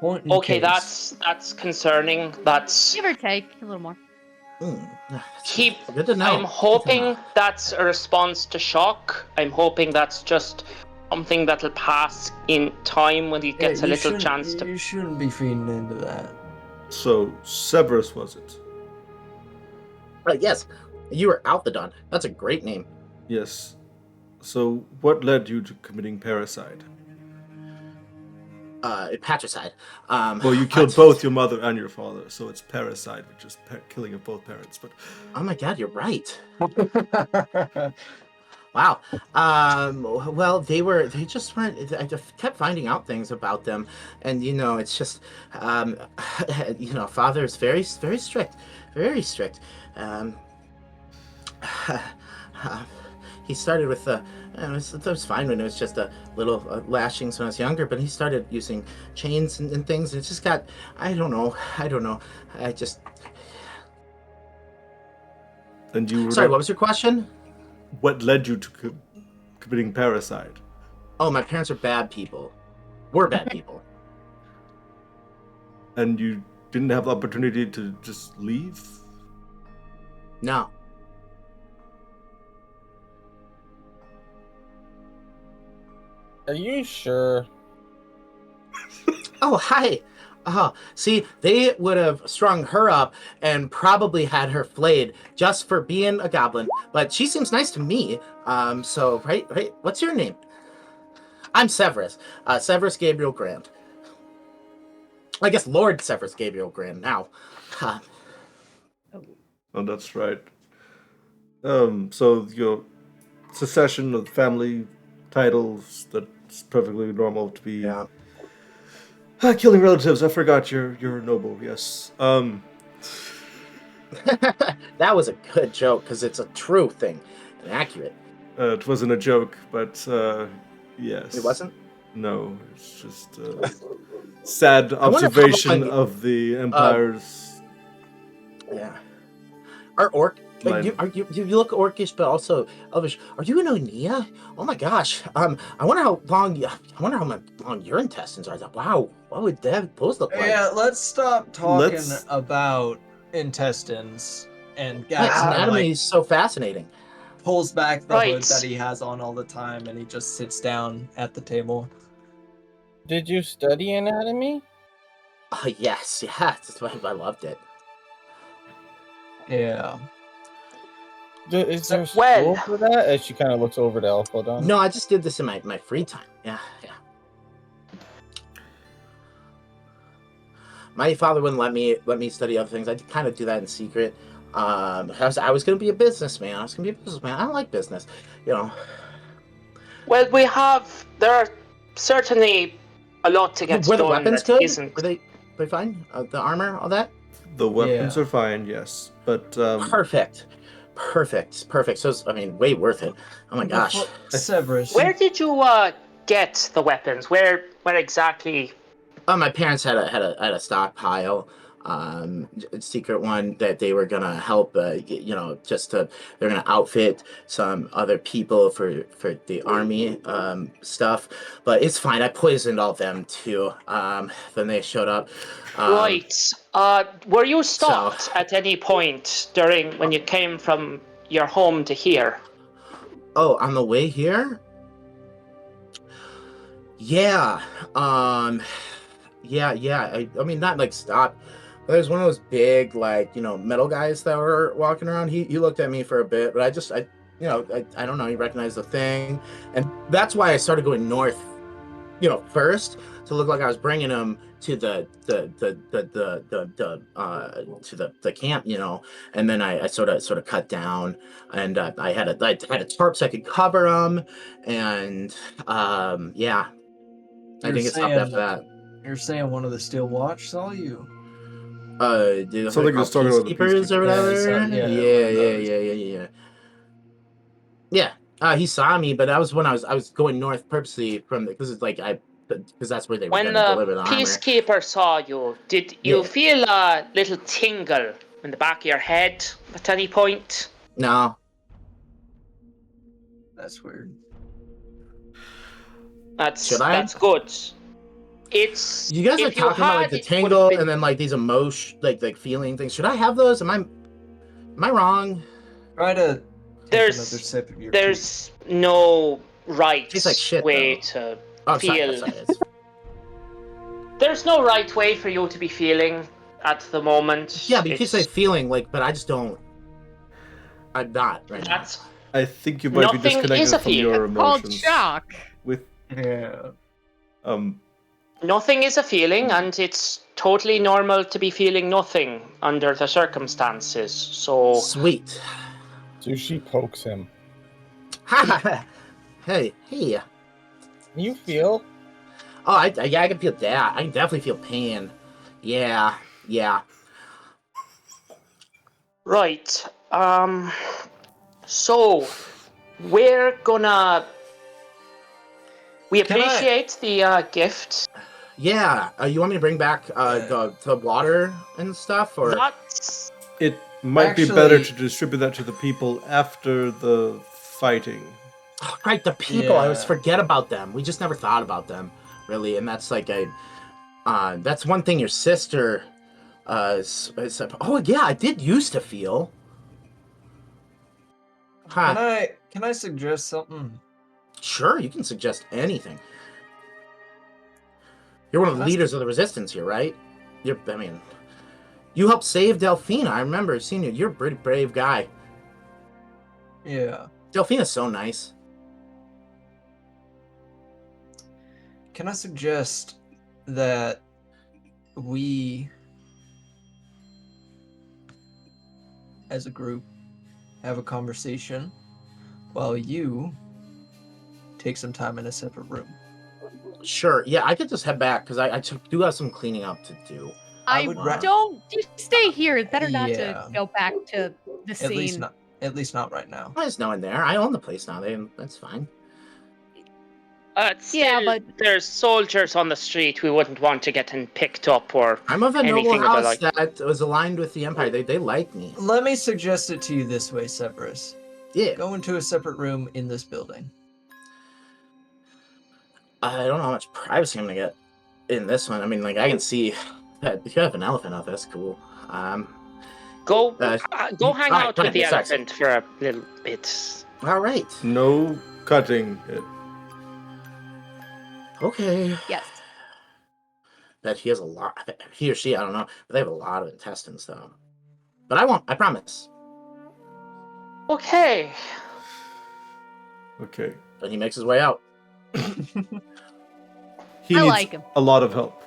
Okay, that's concerning. That's... Give or take a little more. Good to know. I'm hoping that's a response to shock. I'm hoping that's just something that'll pass in time when he gets a little chance to... You shouldn't be feeding into that. So, Severus was it? Yes, you were Althadon. That's a great name. Yes. So, what led you to committing parricide? Patricide. Well, you killed both your mother and your father, so it's parricide, which is killing of both parents. But oh my god, you're right. Wow. Well, they just weren't. I just kept finding out things about them, and it's just, father is very, very strict, very strict. He started with it was fine when it was just a little lashings when I was younger, but he started using chains and things, and it just got, I don't know. I just... And you... Sorry, what was your question? What led you to committing parricide? Oh, my parents are bad people. We're bad people. And you didn't have the opportunity to just leave? No. Are you sure? Oh, hi. See, they would have strung her up and probably had her flayed just for being a goblin. But she seems nice to me. So, right. What's your name? I'm Severus. Severus Gabriel Grand. I guess Lord Severus Gabriel Grand now. Oh, that's right. So your succession of family titles, that's perfectly normal to be... Yeah. Killing relatives, I forgot you're a noble, yes. That was a good joke, because it's a true thing, and accurate. It wasn't a joke, but yes. It wasn't? No, it's just... sad I wonder how observation long- of the Empire's Yeah. Are orc? line. You look orcish, but also elvish. Are you an Onia? Oh my gosh. I wonder how long. I wonder how long your intestines are. Wow. What would those look like? Yeah, let's stop talking Let's- about intestines. And Yeah, Gax kind of anatomy like is so fascinating. pulls back the Right. hood that he has on all the time, and he just sits down at the table. Did you study anatomy? Yes, that's why I loved it. Yeah. Is there school Well- for that? As she kind of looks over to Elphodon. No, I just did this in my free time. Yeah. My father wouldn't let me study other things. I kind of do that in secret. I was going to be a businessman. I don't like business, you know. Well, there are certainly a lot to get Were the done weapons that good? isn't. Were they fine? The armor, all that? The weapons Yeah. are fine, yes, but Perfect. So I mean, way worth it. Oh my gosh. Severus. Where did you get the weapons? Where exactly? My parents had a stockpile, secret one that they were gonna help. They're gonna outfit some other people for the army stuff. But it's fine. I poisoned all of them too. Then they showed up. Right. Were you stopped at any point when you came from your home to here? Oh, on the way here? Yeah. Yeah. I mean, not like stop. There's one of those big, like, metal guys that were walking around. He looked at me for a bit, but I don't know. He recognized the thing, and that's why I started going north. First to look like I was bringing him to the camp, and then I sort of cut down, and I had a tarp so I could cover him, and yeah, I didn't get stopped after that. You're saying one of the Steel Watch saw you? Dude, Something called was talking about the peacekeepers or peacekeepers. whatever. Yeah. He saw me, but that was when I was going north purposely because that's where they were When going to deliver the armor. peacekeeper saw you, did you feel a little tingle in the back of your head at any point? No. That's weird. That's good. It's You guys are if you talking about like had, the it tingle would've been- and then like these emotion like feeling things. Should I have those? Am I wrong? Try to take There's- another sip of your There's no right Tastes like shit, way though. to Oh, feel. sorry. It's- There's no right way for you to be feeling at the moment. Yeah, but you keep It's- saying feeling like, but I just don't. I'm not right now. That's I think you might be Nothing is disconnected a from your feeling. Called emotions. shock. With Yeah. nothing is a feeling, and it's totally normal to be feeling nothing under the circumstances. So Sweet. Sushi pokes him. Hey. You feel? Oh, I can feel that. I can definitely feel pain. Yeah. right, so we're gonna. We Can I- appreciate the gift. Yeah. You want me to bring back the water and stuff, or That's it might be better Actually- to distribute that to the people after the fighting. oh, right? The people. I always Yeah. forget about them. We just never thought about them, really. And that's like that's one thing your sister. Oh yeah, I did used to feel. Huh. Can I suggest something? Sure, you can suggest anything. You're one of the leaders of the resistance here, right? You helped save Delphina. I remember seeing you. You're a pretty brave guy. Yeah. Delphina's so nice. Can I suggest that we, as a group, have a conversation while you take some time in a separate room? Sure. Yeah, I could just head back because I do have some cleaning up to do. I would ra- Don't you stay here. It's better not Yeah. to go back to the At least scene. not. At least not right now. There's no one there. I own the place now. That's fine. Still, Yeah, but there's soldiers on the street we wouldn't want to get picked up or I'm of a noble anything of the house like. that was aligned with the Empire. They like me. Let me suggest it to you this way, Severus. Yeah. Go into a separate room in this building. I don't know how much privacy I'm gonna get in this one. I mean, like, I can see that if you have an elephant out, that's cool. Go Uh, hang alright, out with the fine, sorry. elephant for a little bit. All right. No cutting it. Okay. yes. That he has a lot. He or she, I don't know. But they have a lot of intestines, though. But I won't. I promise. Okay. Okay. But he makes his way out. He I needs like him. a lot of help.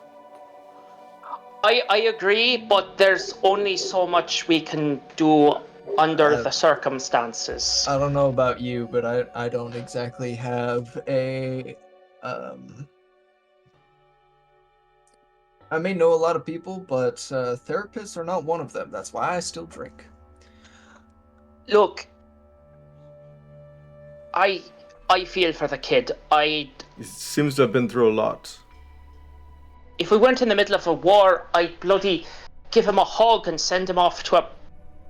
I agree, but there's only so much we can do under the circumstances. I don't know about you, but I don't exactly have a I may know a lot of people, but therapists are not one of them. That's why I still drink. Look, I feel for the kid. He seems to have been through a lot. If we weren't in the middle of a war, I'd bloody give him a hug and send him off to a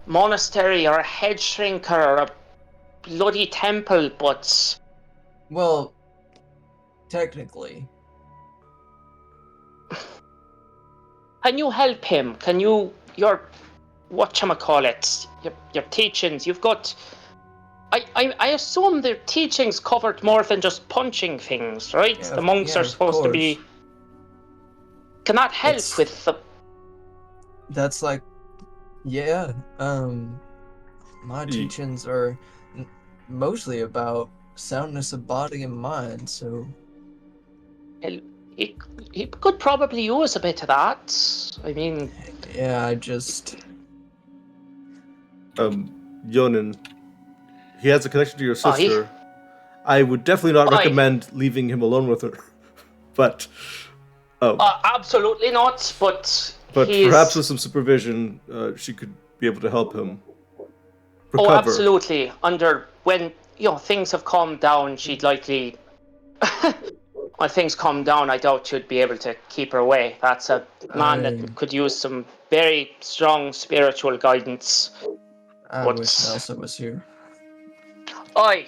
monastery or a head shrinker or a bloody temple, but... Well, technically. Can you help him? Can you... Your... whatchamacallit? Your teachings, you've got... I assume their teachings covered more than just punching things, right? Yeah, the monks yeah, are of supposed to be... course. Can that help It's- with the... That's like, yeah. My teachings are mostly about soundness of body and mind. So He could probably use a bit of that. I mean... yeah, I just Yonin, he has a connection to your Aye. sister. I would definitely not Aye. recommend leaving him alone with her. But absolutely not, but he's... perhaps with some supervision, she could be able to help him recover. Oh, absolutely. When, things have calmed down, she'd likely... when things calm down, I doubt she'd be able to keep her away. That's a man that could use some very strong spiritual guidance. I But- wish Nelson was here. Aye.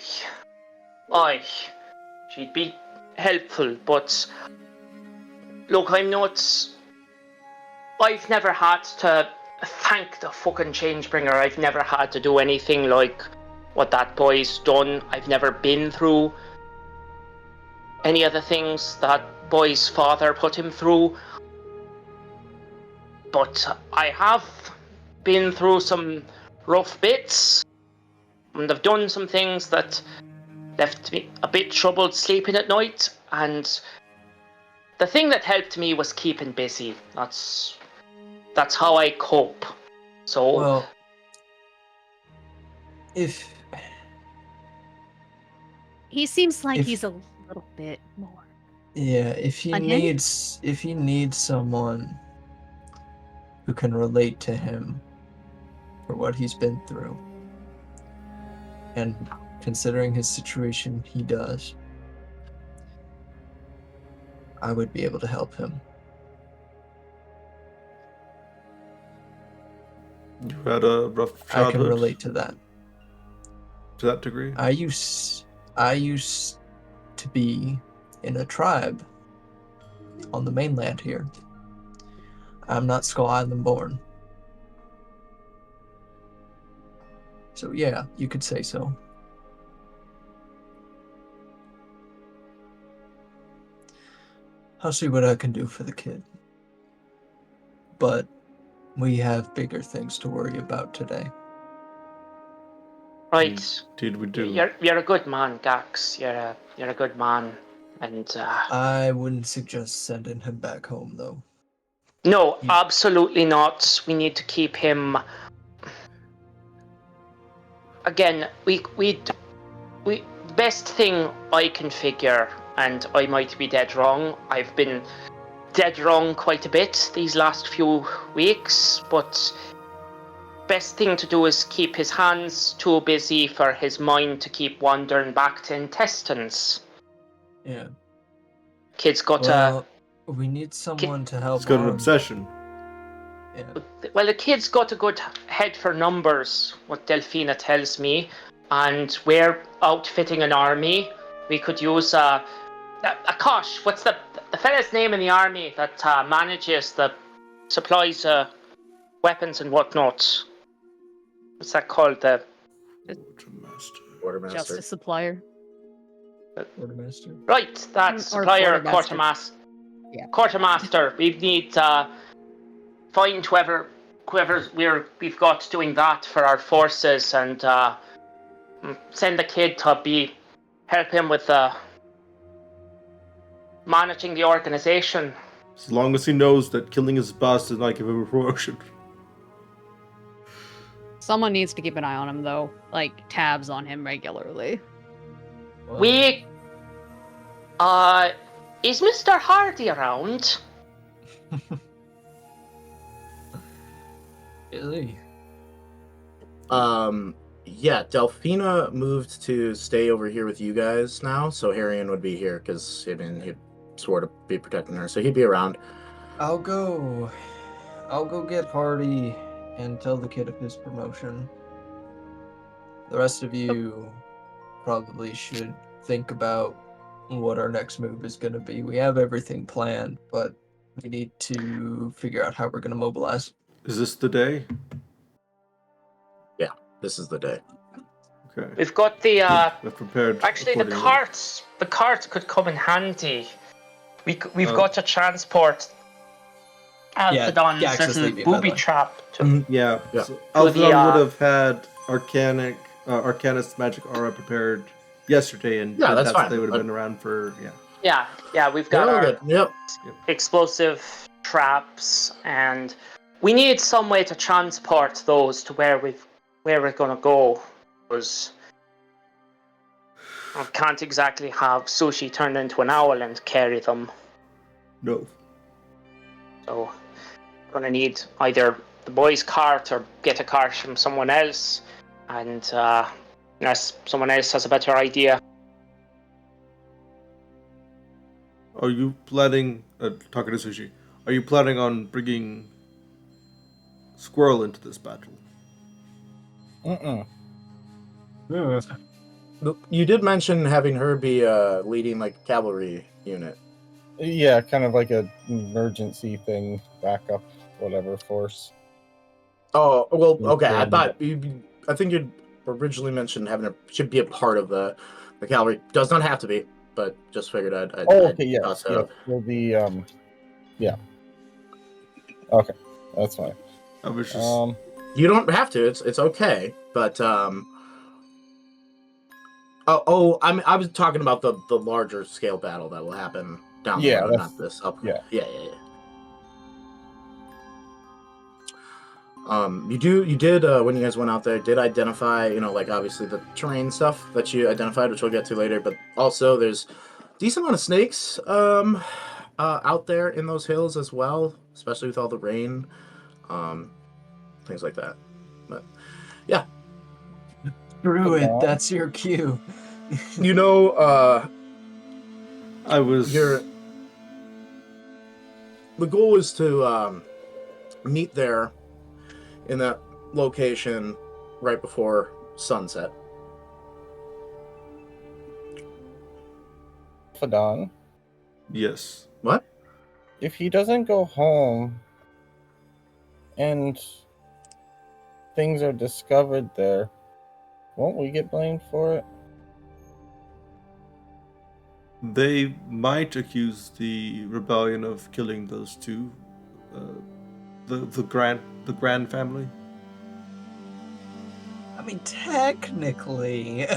She'd be helpful, but... Look, I've never had to thank the fucking Changebringer. I've never had to do anything like what that boy's done. I've never been through any of the things that boy's father put him through. But I have been through some rough bits, and I've done some things that left me a bit troubled sleeping at night, and the thing that helped me was keeping busy. That's how I cope. So Well, if He seems like If- he's a little bit more. if he Unhinged? needs someone who can relate to him for what he's been through, and considering his situation, he does, I would be able to help him. You had a rough I can childhood relate to that. to that degree. I used to be in a tribe on the mainland here. I'm not Skull Island born. So yeah, you could say so. I'll see what I can do for the kid. But we have bigger things to worry about today. right, Indeed, we do. you're a good man, Gax. You're a good man, and I wouldn't suggest sending him back home though. no, absolutely not. We need to keep him. Again, we best thing I can figure, and I might be dead wrong. I've been dead wrong quite a bit these last few weeks, but best thing to do is keep his hands too busy for his mind to keep wandering back to intestines. Yeah. Kid's got Well, we need someone to help. He's got an arm. obsession. Yeah. well, the kid's got a good head for numbers, what Delphina tells me, and we're outfitting an army. We could use Akash. What's the fella's name in the army that manages the supplies, weapons and whatnot? What's that called? The Quartermaster. Justice supplier. Quartermaster. right, that Or supplier, quartermaster. quartermaster. Yeah. Quartermaster. We need find whoever we've got doing that for our forces, and send the kid to help him with managing the organization. As long as he knows that killing his boss does not give him a promotion. Someone needs to keep an eye on him, though. Like, tabs on him regularly. Well, We is Mr. Hardy around? Really? Yeah, Delphina moved to stay over here with you guys now, so Harrion would be here because he swore to be protecting her, so he'd be around. I'll go get Hardy and tell the kid of his promotion. The rest of you probably should think about what our next move is going to be. We have everything planned, but we need to figure out how we're going to mobilize. Is this the day? Yeah, this is the day. Okay. We've got the We've prepared. actually the accordingly. carts. The carts could come in handy. We've Oh. got to transport Alphadon's Gax is little leaving, by the booby way. trap to Yeah. Yeah. So To the, Alphadon would have had Arcanist magic aura prepared yesterday, and Yeah, that's fine. they would have been around for yeah. We've They're got all our good. Yep. explosive traps, and we need some way to transport those to where we're gonna go. Because I can't exactly have Sushi turned into an owl and carry them. No. So we're gonna need either the boys' cart or get a cart from someone else, and unless someone else has a better idea. Are you planning? Talking to Sushi. Are you planning on bringing Squirrel into this battle? You did mention having her be leading like a cavalry unit. Yeah, kind of like a emergency thing, backup, whatever force. Oh well, okay. Okay. I think you'd originally mentioned having her should be a part of the cavalry. Does not have to be, but just figured I'd Okay, yes, toss that yes. out. Will be, yeah. Okay, that's fine. I was just. You don't have to. It's okay. But I was talking about the larger scale battle that will happen down the road, not this up. Yeah. Yeah. You did when you guys went out there, did identify, like obviously the terrain stuff that you identified, which we'll get to later, but also there's a decent amount of snakes out there in those hills as well, especially with all the rain, things like that. But yeah. Druid, that's your cue. I was. The goal is to meet there in that location right before sunset. Fadon, Yes. What? if he doesn't go home and things are discovered there, won't we get blamed for it? They might accuse the rebellion of killing those two, the Grand family. I mean, technically.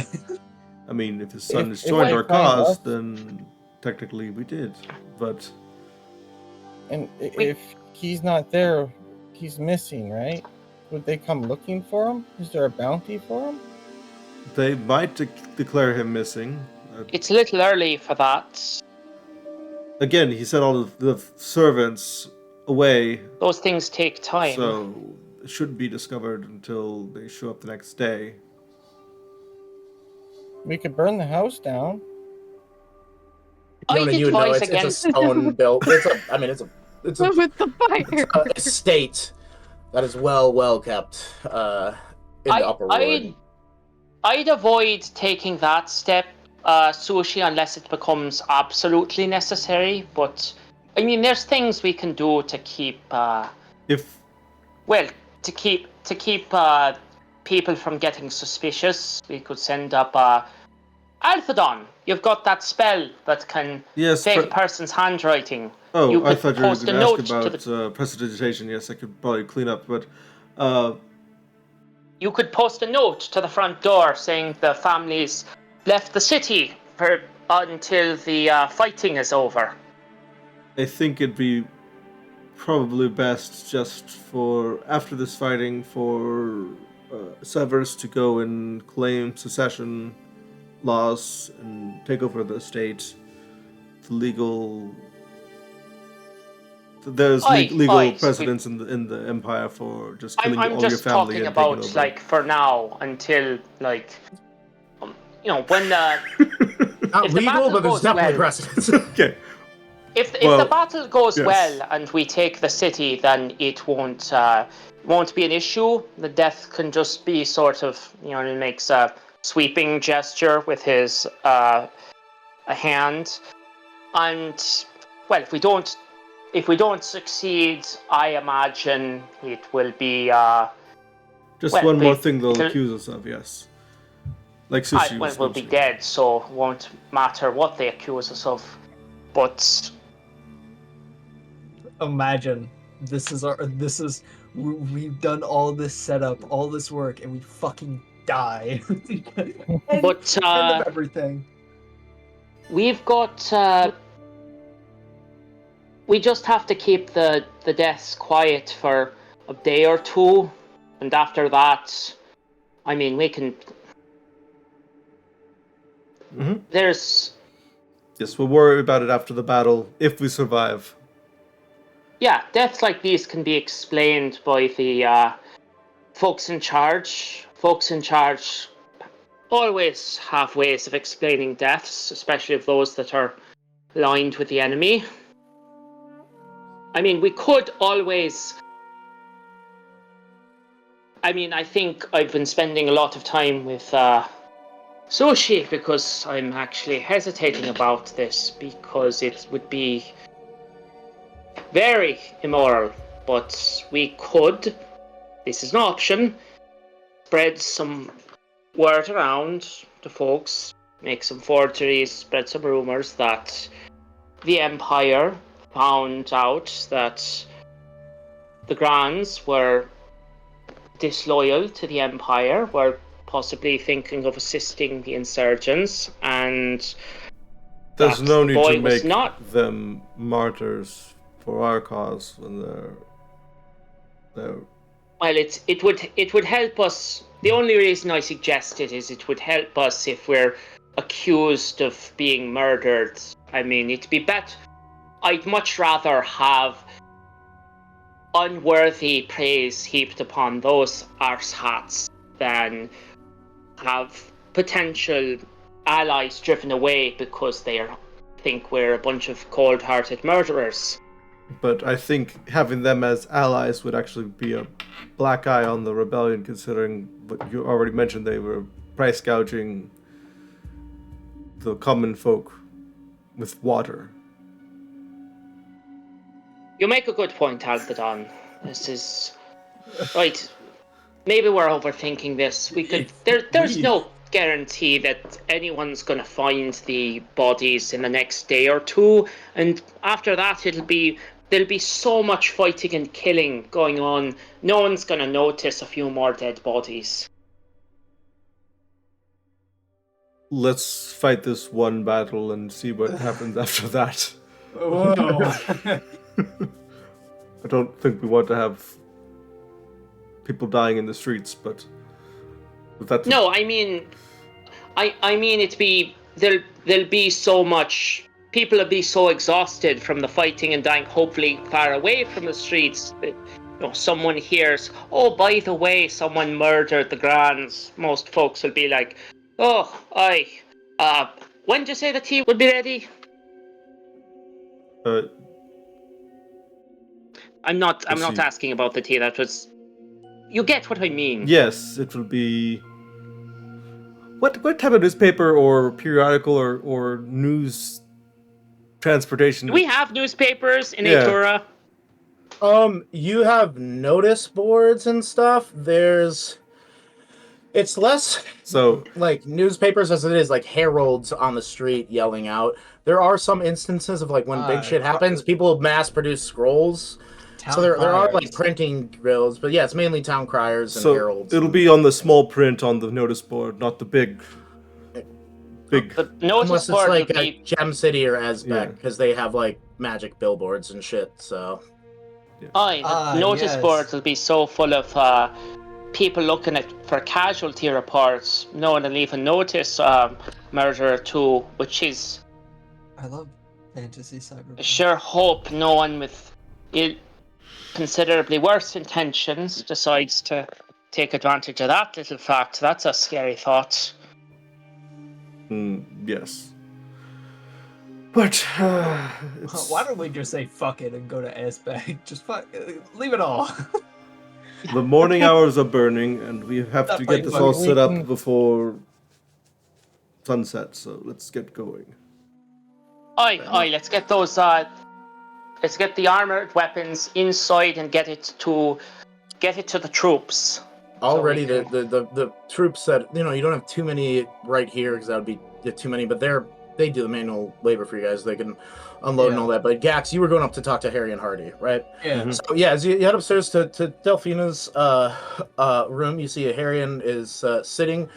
I mean, if his son has If joined they our find cause, us- then technically we did. But And if he's not there, he's missing, right? Would they come looking for him? Is there a bounty for him? they might declare him missing. It's a little early for that. Again, he sent all of the servants away, Those things take time. so it shouldn't be discovered until they show up the next day. We could burn the house down. I Yona, did you would know voice it's again. a stone built. It's a With the fire. estate that is well kept in the upper ward. I'd avoid taking that step, Sushi, unless it becomes absolutely necessary. But I mean, there's things we can do to keep, If to keep people from getting suspicious. We could send up Alphadon. You've got that spell that can yes, fake a person's handwriting. oh, You I could thought you were post going a to note ask to about the prestidigitation. Yes, I could probably clean up, but You could post a note to the front door saying the family's left the city until the fighting is over. I think it'd be probably best just for after this fighting for Severus to go and claim secession laws and take over the state. The legal. There's legal precedence in the empire for just killing I'm all just your family talking and taking about over. like for now until like when Not if the legal, battle but there's goes definitely well, precedence. Okay. if Well, the battle goes yes. well and we take the city, then it won't be an issue. The death can just be sort of he makes a sweeping gesture with his a hand, and well, if we don't succeed, I imagine it will be Just well, one more thing they'll it'll- accuse us of, yes. Like Sushi was we'll be mentioning. dead, so it won't matter what they accuse us of. But Imagine we've done all this setup, all this work, and we fucking die. But, end of everything. we've got we just have to keep the deaths quiet for a day or two, and after that, I mean, we can. Mhm. There's Yes, we'll worry about it after the battle if we survive. deaths like these can be explained by the folks in charge. Folks in charge always have ways of explaining deaths, especially of those that are aligned with the enemy. I mean, we could always. I mean, I think I've been spending a lot of time with Sushi because I'm actually hesitating about this because it would be very immoral. But we could, this is an option, spread some word around to folks, make some forgeries, spread some rumors that the Empire found out that the Grands were disloyal to the Empire, were possibly thinking of assisting the insurgents, and There's that no the need boy to was make not. them martyrs for our cause when they're Well, it would help us. The only reason I suggest it is it would help us if we're accused of being murdered. I mean, it'd be better. I'd much rather have unworthy praise heaped upon those arsehats than have potential allies driven away because they think we're a bunch of cold-hearted murderers. But I think having them as allies would actually be a black eye on the rebellion, considering what you already mentioned, they were price gouging the common folk with water. You make a good point, Althadon. This is right. Maybe we're overthinking this. We could. There's no guarantee that anyone's going to find the bodies in the next day or two, and after that, there'll be so much fighting and killing going on. No one's going to notice a few more dead bodies. Let's fight this one battle and see what happens after that. Whoa. I don't think we want to have people dying in the streets, but that's No, I mean there'll be so much. People will be so exhausted from the fighting and dying, hopefully far away from the streets. That, someone hears, oh, by the way, someone murdered the Grands. Most folks will be like, oh, when did you say the tea would be ready? I'm not Proceed. asking about the tea. That was. You get what I mean. Yes, it will be. What type of newspaper or periodical or news transportation? Do we have newspapers in Yeah. Atura? You have notice boards and stuff. It's less So like newspapers as it is like heralds on the street yelling out. There are some instances of like when big shit happens, people mass produce scrolls. So there are like printing drills, but yeah, it's mainly town criers and heralds. It'll be on the small print on the notice board, not the big. The notice Unless it's board like would a be. Gem City or Azbek, because they have like magic billboards and shit. So The notice boards will be so full of people looking for casualty reports. No one will even notice murder or two, which is. I love fantasy cyber. I sure hope no one with considerably worse intentions decides to take advantage of that little fact. That's a scary thought. Yes. But Why don't we just say fuck it and go to S-Bag? Just leave it all. the morning hours are burning, and we have Not to get this like all we set up can- before sunset. So let's get going. Oi, let's get those. Let's get the armored weapons inside and get it to the troops. already So the troops said, you don't have too many right here because that would be too many, but they do the manual labor for you guys. They can unload and all that. But Gax, you were going up to talk to Harry and Hardy, right? Yeah. So yeah, as you head upstairs to Delphina's room, you see Harrion is sitting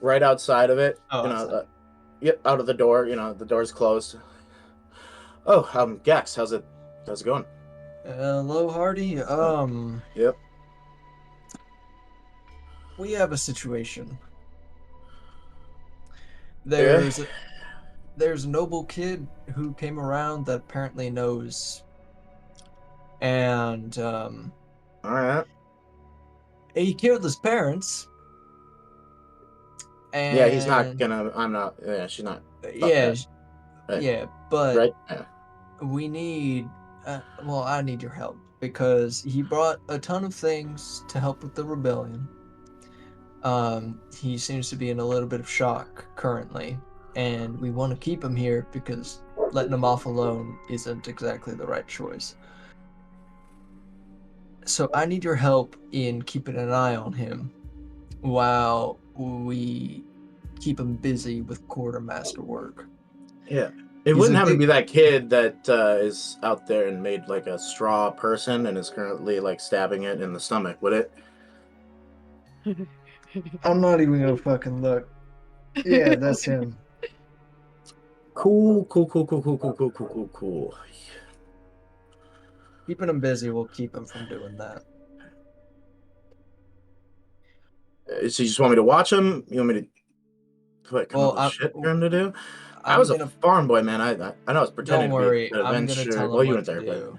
right outside of it. Yep, out of the door. The door's closed. Oh, Gax, how's it going? Hello, Hardy. Yep. We have a situation. There's a noble kid who came around that apparently knows, and All right. he killed his parents. And Yeah, he's not gonna. I'm not. Yeah, she's not. Yeah, Right. yeah, but Right. Yeah. we need. Well, I need your help because he brought a ton of things to help with the rebellion. He seems to be in a little bit of shock currently, and we want to keep him here because letting him off alone isn't exactly the right choice. So I need your help in keeping an eye on him while we keep him busy with quartermaster work. Yeah. It He's wouldn't a happen to big- be that kid that is out there and made like a straw person and is currently like stabbing it in the stomach, would it? I'm not even gonna fucking look. Yeah, that's him. Cool. Keeping him busy will keep him from doing that. So you just want me to watch him? You want me to come up with shit for him to do? I was a farm boy, man. I know I was pretending Don't worry, to be an I'm gonna adventurer. tell him Well, you what weren't to there, do.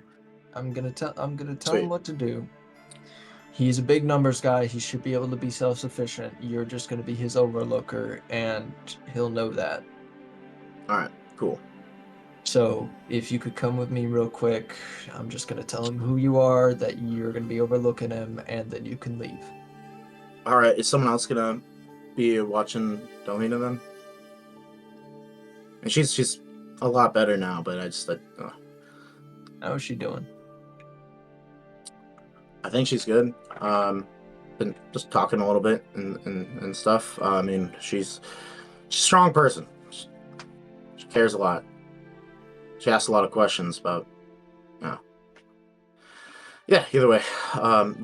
I'm gonna tell Sweet. him what to do. He's a big numbers guy. He should be able to be self-sufficient. You're just gonna be his overlooker, and he'll know that. All right, cool. So if you could come with me real quick, I'm just gonna tell him who you are, that you're gonna be overlooking him, and then you can leave. All right, is someone else gonna be watching Delmina then? And she's a lot better now, but I just like. How's she doing? I think she's good. Been just talking a little bit and stuff. I mean, she's a strong person. She cares a lot. She asks a lot of questions about. Yeah. Either way,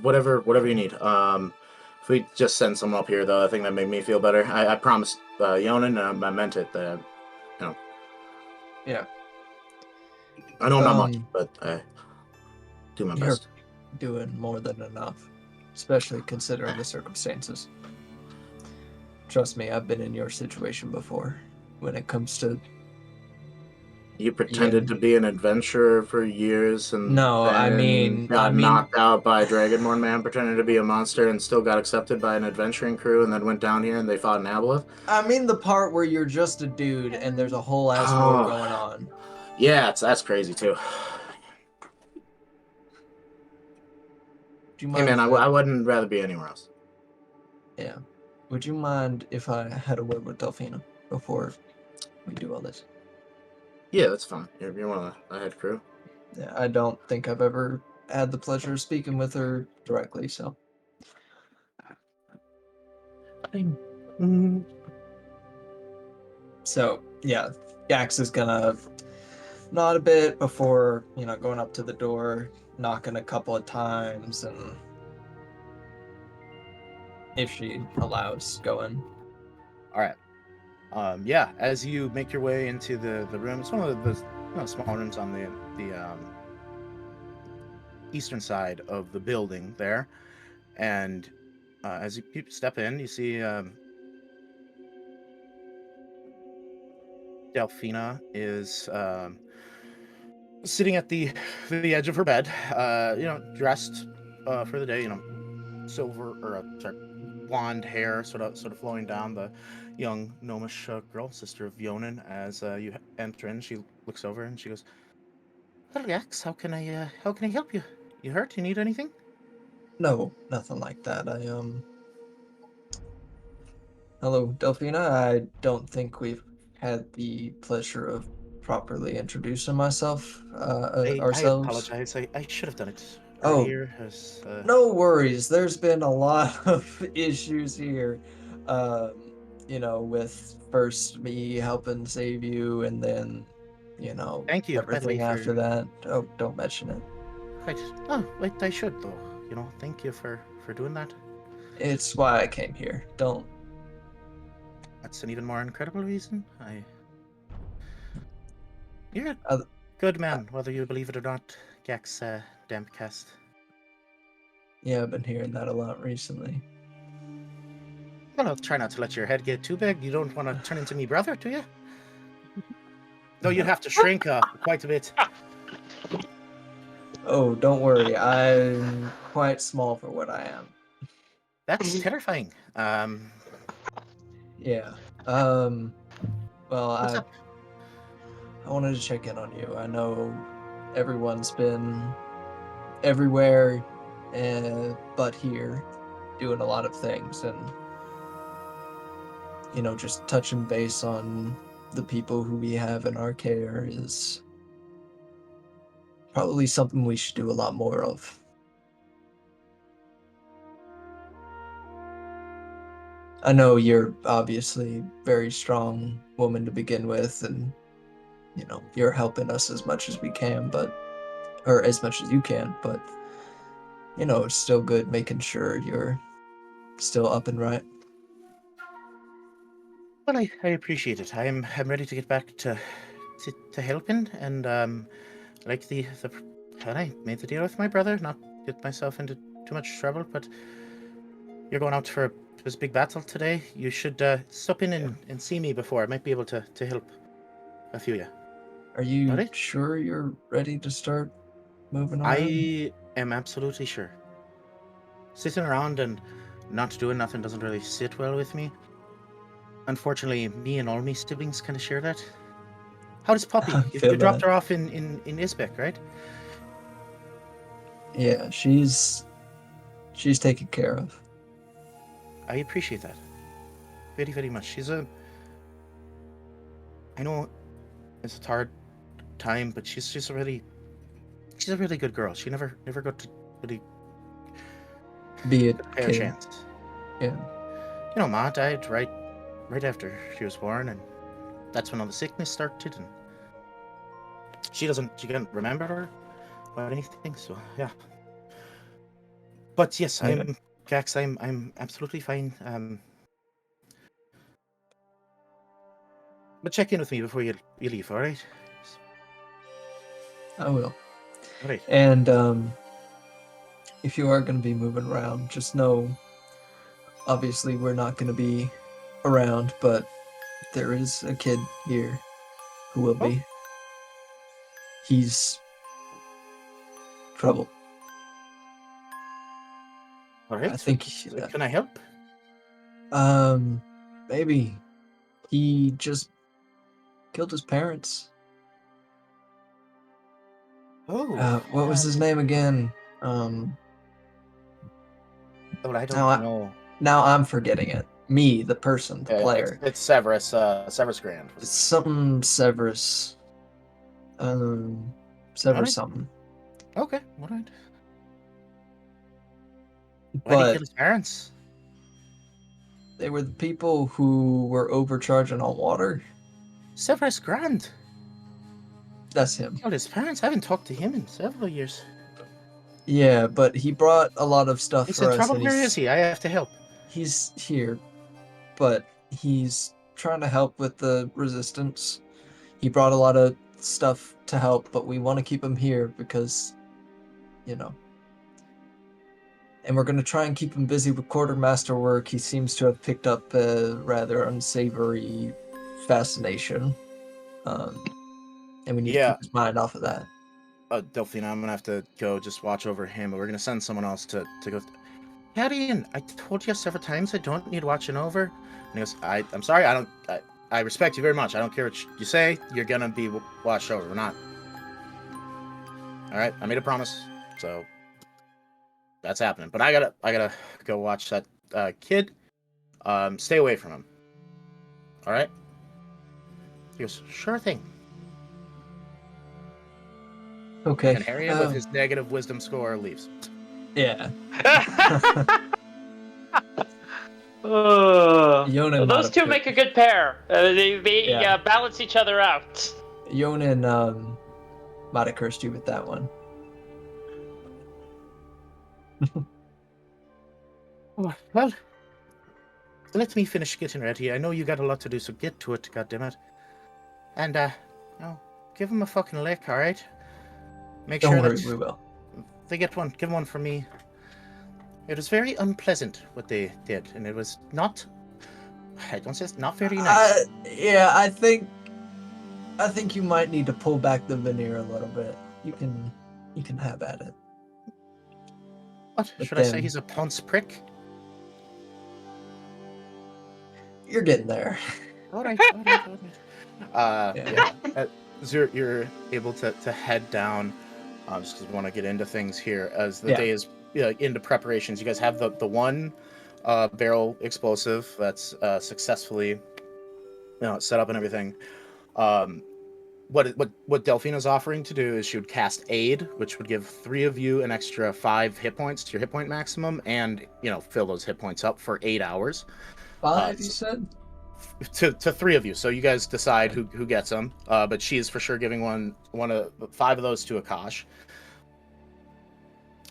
whatever you need. If we just send someone up here, though, I think that made me feel better. I promised Yonan, and I meant it. That Yeah. I know I'm not much, but I do my You're best. doing more than enough, especially considering the circumstances. Trust me, I've been in your situation before. When it comes to You pretended to be an adventurer for years, and No, I then mean- got knocked out by a Dragonborn man pretending to be a monster, and still got accepted by an adventuring crew, and then went down here and they fought in Aboleth. I mean the part where you're just a dude and there's a whole ass war going on. Yeah, that's crazy too. Do you Hey mind man, if I wouldn't rather be anywhere else. Yeah. Would you mind if I had a word with Delphina before we do all this? Yeah, that's fine. You're one of the head crew. Yeah, I don't think I've ever had the pleasure of speaking with her directly, so. So, yeah, Gax is gonna nod a bit before, going up to the door, knocking a couple of times, and if she allows, going. All right. Yeah, as you make your way into the room, it's one of the small rooms on the eastern side of the building there, and as you step in, you see Delphina is sitting at the edge of her bed, dressed for the day, silver or sorry, blonde hair sort of flowing down. The young gnomish girl, sister of Yonan. As you enter in, she looks over and she goes, "Well, Yax, how can I help you? You hurt? You need anything?" No, nothing like that. Hello, Delphina. I don't think we've had the pleasure of properly introducing I ourselves. apologize. I should have done it Oh, earlier. As no worries. There's been a lot of issues here. With first me helping save you and then, thank you, by the way, everything after for that. Oh, don't mention it. quite. Oh, wait, I should though. Thank you for doing that. It's why I came here. Don't. That's an even more incredible reason. You're a Uh, good man, whether you believe it or not, Gax Dampcast. yeah, I've been hearing that a lot recently. Well, I'll try not to let your head get too big. You don't want to turn into me brother, do you? No, you'd have to shrink quite a bit. Oh, don't worry. I'm quite small for what I am. That's terrifying. Yeah. Well, What's I up? wanted to check in on you. I know everyone's been everywhere, but here, doing a lot of things, and just touching base on the people who we have in our care is probably something we should do a lot more of. I know you're obviously a very strong woman to begin with, and you're helping us as much as we can, or as much as you can, but it's still good making sure you're still up and right. Well, I appreciate it. I'm ready to get back to helping, and like when I made the deal with my brother, not get myself into too much trouble. But you're going out for this big battle today. You should stop in and see me before. I might be able to help a few of you. Are you Alright? sure you're ready to start moving around? I am absolutely sure. Sitting around and not doing nothing doesn't really sit well with me. Unfortunately, me and all my siblings kind of share that. How does Poppy? I You feel dropped that. her off in Isbeck, right? Yeah, she's taken care of. I appreciate that very, very much. I know it's a hard time, but she's a really good girl. She never got to really Be a get a kid. chance. Yeah. Ma died right after she was born, and that's when all the sickness started, and she can't remember her or anything, so yeah. But yes, Yeah. Jax, I'm absolutely fine. But check in with me before you leave, alright? I will. Alright. And if you are going to be moving around, just know, obviously we're not going to be around, but there is a kid here who will be. He's trouble. Alright, I think can I help? maybe he just killed his parents. Oh, What was his name again? but I don't Now I- know. Now I'm forgetting it. Me, the person, the Yeah, player. it's Severus. Severus Grand. It's something Severus. Severus Alright. something. Okay, all right. Why did he But kill his parents? they were the people who were overcharging on water. Severus Grand That's him. killed his parents. I haven't talked to him in several years. Yeah, but he brought a lot of stuff He's for in us. trouble. And Where is he? I have to help. He's here, but he's trying to help with the resistance. He brought a lot of stuff to help, but we want to keep him here because, you know. And we're going to try and keep him busy with quartermaster work. He seems to have picked up a rather unsavory fascination. And we need to Yeah. keep his mind off of that. Delphina, I'm gonna have to go just watch over him, but we're gonna send someone else to go. Harrian, I told you several times I don't need watching over. And he goes, I'm sorry, I respect you very much. I don't care what you say. You're gonna be watched over. We're not. All right, I made a promise, so that's happening. But I gotta go watch that kid. Stay away from him. All right. He goes, sure thing. Okay. And Harrian, with his negative wisdom score, leaves. Yeah. Yonan might Those have two picked- make a good pair. They Yeah. balance each other out. Yonan might have cursed you with that one. Well, let me finish getting ready. I know you got a lot to do, so get to it, goddammit. And, give him a fucking lick, alright? Make Don't sure worry, that we will. they get one. Give one for me. It was very unpleasant what they did, and it was not... I don't say it's not very nice. Yeah, I think you might need to pull back the veneer a little bit. You can have at it. What? but Should I say then- he's a ponce prick? You're getting there. Alright. Yeah. So you're able to head down, just because we want to get into things here, as the day is into preparations. You guys have the one barrel explosive that's successfully set up and everything. What Delphina's offering to do is she would cast Aid, which would give 3 of you an extra 5 hit points to your hit point maximum, and fill those hit points up for 8 hours. 5, you said? To 3 of you, so you guys decide who gets them. But she is for sure giving one of 5 of those to Akash,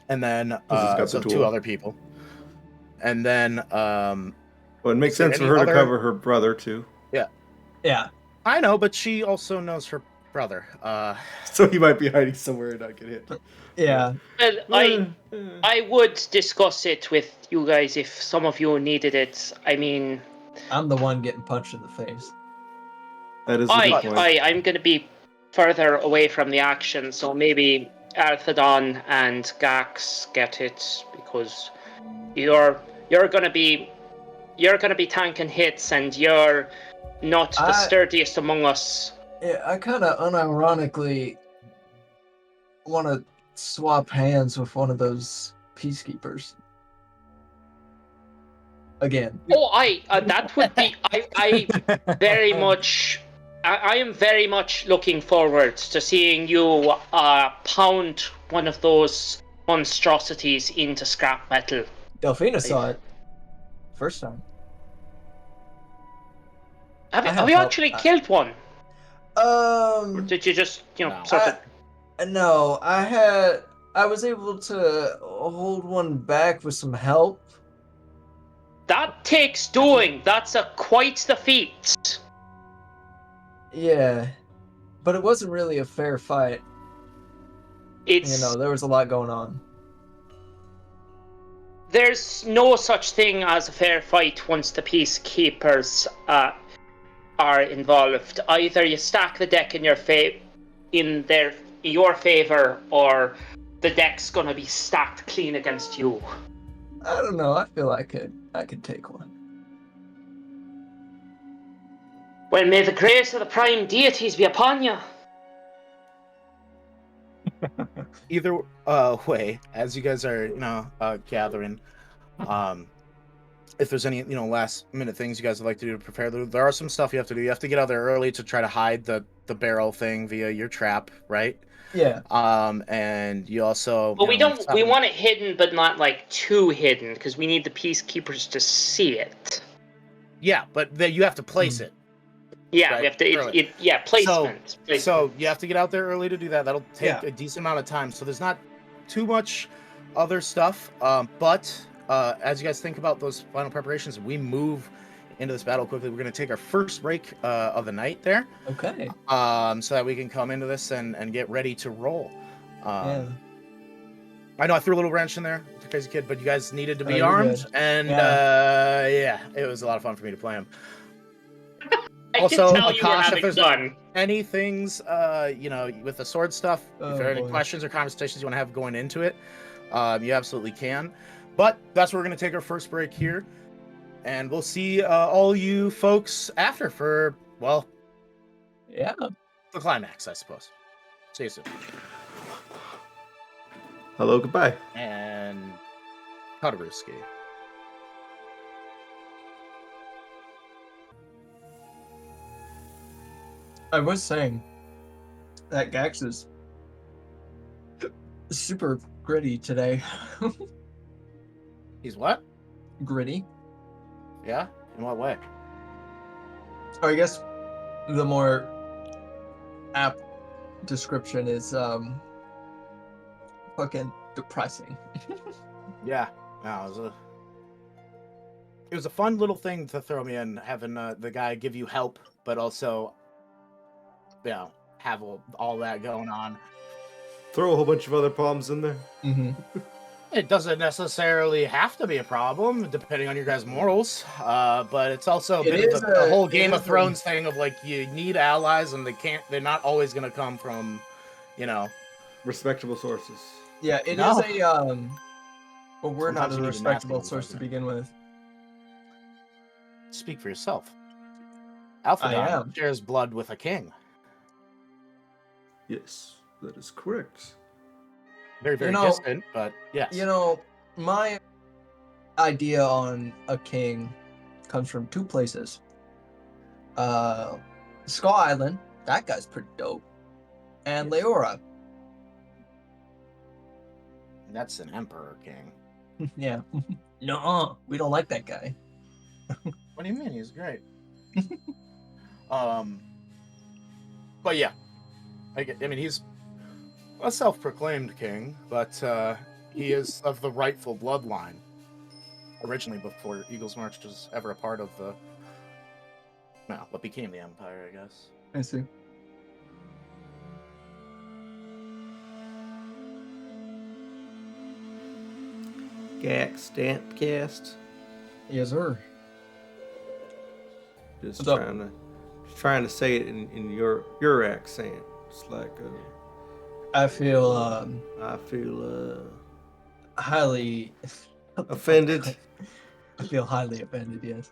and then got so the 2 tool. other people, and then Well, it makes Is there sense for any her other- to cover her brother too. Yeah. I know, but she also knows her brother. So he might be hiding somewhere and not get hit. Yeah. Well, I would discuss it with you guys if some of you needed it. I mean, I'm the one getting punched in the face. That is a good point. I'm going to be further away from the action, so maybe Arthadon and Gax get it because you're going to be tanking hits, and you're not the sturdiest among us. Yeah, I kind of unironically want to swap hands with one of those peacekeepers. Again. Oh, that would be. I very much. I am very much looking forward to seeing you pound one of those monstrosities into scrap metal. Delphina saw it. First time. Have you actually killed one? Or did you just, No. sort of... No, I was able to hold one back with some help. That takes doing. That's quite the feat. Yeah. But it wasn't really a fair fight. It's... there was a lot going on. There's no such thing as a fair fight once the peacekeepers are involved. Either you stack the deck in your favor, or the deck's gonna be stacked clean against you. I don't know. I feel like I could take one. Well, may the grace of the prime deities be upon you. Either way, as you guys are, gathering, if there's any, last minute things you guys would like to do to prepare, there are some stuff you have to do. You have to get out there early to try to hide the barrel thing via your trap, right? Yeah. And you also. Well, we want it hidden, but not like too hidden, because we need the peacekeepers to see it. Yeah, but then you have to place it. Yeah, right? we have to. Placement. So you have to get out there early to do that. That'll take a decent amount of time. So there's not too much other stuff. But as you guys think about those final preparations, we move into this battle quickly. We're going to take our first break of the night there. Okay. So that we can come into this and get ready to roll. Yeah. I know I threw a little wrench in there, Crazy Kid, but you guys needed to be you're armed, good. and it was a lot of fun for me to play him. Also, Also, you were Akash, if having there's fun. any things, with the sword stuff, if there are any boy. questions or conversations you want to have going into it, you absolutely can. But that's where we're going to take our first break here, and we'll see all you folks after for, Yeah. the climax, I suppose. See you soon. Hello, goodbye. And Kataruski. I was saying that Gax is super gritty today. He's what? Gritty. Yeah? In what way? Or I guess the more apt description is fucking depressing. Yeah. No, it was a fun little thing to throw me in, having the guy give you help, but also, have all that going on. Throw a whole bunch of other problems in there. Mm-hmm. It doesn't necessarily have to be a problem, depending on your guys' morals. But it's also a bit of the whole Game of Thrones thing of like you need allies, and they're not always going to come from, respectable sources. Yeah, it No. is a well, we're Sometimes not you a need a respectable nasty source to argument. begin with. Speak for yourself. I Alphadon am. shares blood with a king. Yes, that is correct. Very, very You know- distant, but yes. My idea on a king comes from two places. Skull Island, that guy's pretty dope. And Leora. That's an emperor king. Yeah. No, we don't like that guy. What do you mean? He's great. But yeah, I mean, he's a self-proclaimed king, but he is of the rightful bloodline. Originally, before Eagle's March was ever a part of what became the Empire, I guess. I see. Gax stamp cast. Yes, sir. Just What's up? trying to say it in your accent. It's like I feel I feel highly offended. I feel highly offended, yes.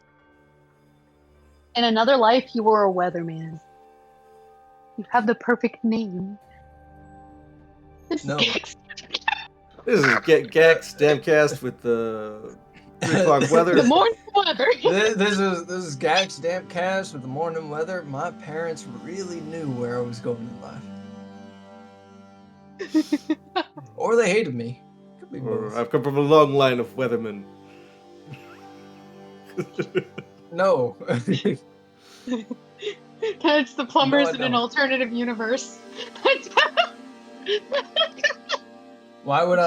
In another life, you were a weatherman. You have the perfect name. No. This is Gax Damcast with the 3 o'clock weather. The morning weather. This is Gax Damp Cast with the morning weather. My parents really knew where I was going in life. Or they hated me. Could be both. I've come from a long line of weathermen. No. It's the Plumbers No, I in an don't. alternative universe. Why would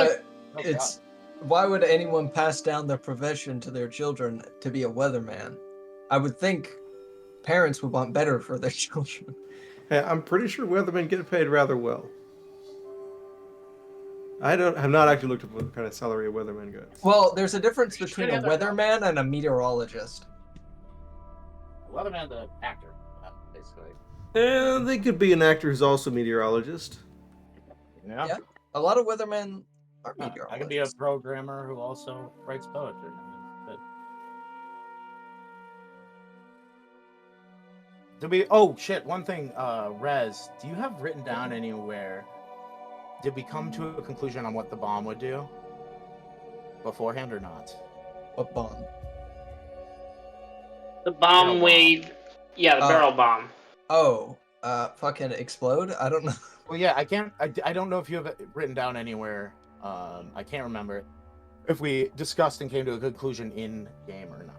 It's why would anyone pass down their profession to their children to be a weatherman? I would think parents would want better for their children. Hey, I'm pretty sure weathermen get paid rather well. I have not actually looked up what kind of salary a weatherman gets. Well, there's a difference between a weatherman and a meteorologist. Weatherman's an actor, basically. And they could be an actor who's also a meteorologist. Yeah. Yeah. A lot of weathermen are I meteorologists. can be a programmer who also writes poetry. Oh shit! One thing, Rez, do you have written down anywhere did we come to a conclusion on what the bomb would do beforehand or not? What bomb? The bomb Barrel wave. Yeah, the barrel bomb. Oh, fucking explode? I don't know. Well, yeah, I don't know if you have it written down anywhere. I can't remember if we discussed and came to a conclusion in game or not.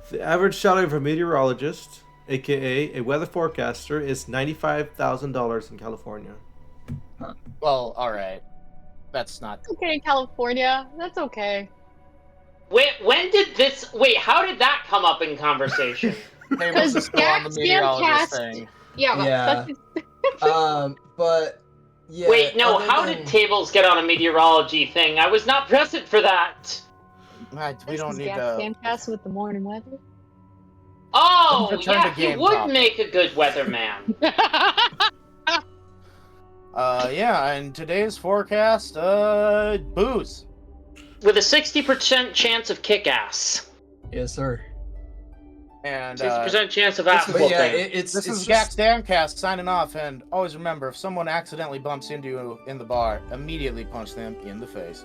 The average salary of a meteorologist, aka a weather forecaster, is $95,000 in California. Well, all right, that's not. Okay, California. That's okay. Wait, how did that come up in conversation? Tables is still on the meteorologist thing. Yeah. Yeah. But yeah. Wait, no, other how than- did tables get on a meteorology thing? I was not present for that. We don't need to. Scamcast with the morning weather. Oh, Return yeah, to he game would topic. make a good weatherman. Yeah, and today's forecast, booze. With a 60% chance of kick-ass. Yes, sir. And 60% chance of this ass is- But whooping. yeah, it's this is just- Gax Damcast signing off, and always remember, if someone accidentally bumps into you in the bar, immediately punch them in the face.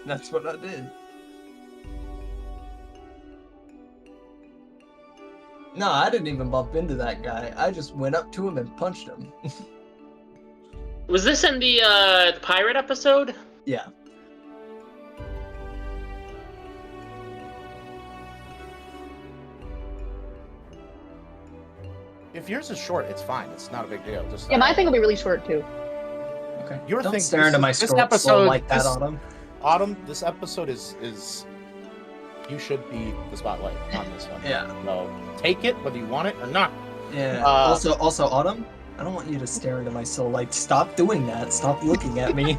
That's what I did. No, I didn't even bump into that guy. I just went up to him and punched him. Was this in the pirate episode? Yeah. If yours is short, it's fine. It's not a big deal. Just Yeah, my thing will be really short too. Okay. Your Don't thing- stare this into is- my this soul episode- like that, this- Autumn. Autumn, this episode is you should be the spotlight on this one. Yeah. So take it whether you want it or not. Yeah. Uh, also, Autumn, I don't want you to stare into my soul. Like, stop doing that. Stop looking at me.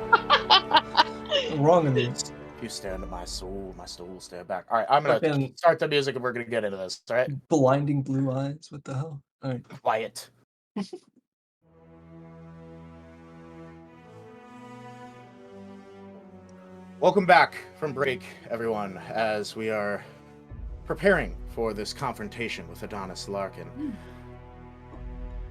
What's wrong with you? If you stare into my soul will stare back. All right, I'm gonna Fucking- start the music and we're gonna get into this. All right, Blinding blue eyes. What the hell? All right. quiet. Welcome back from break, everyone, as we are preparing for this confrontation with Adonis Larkin.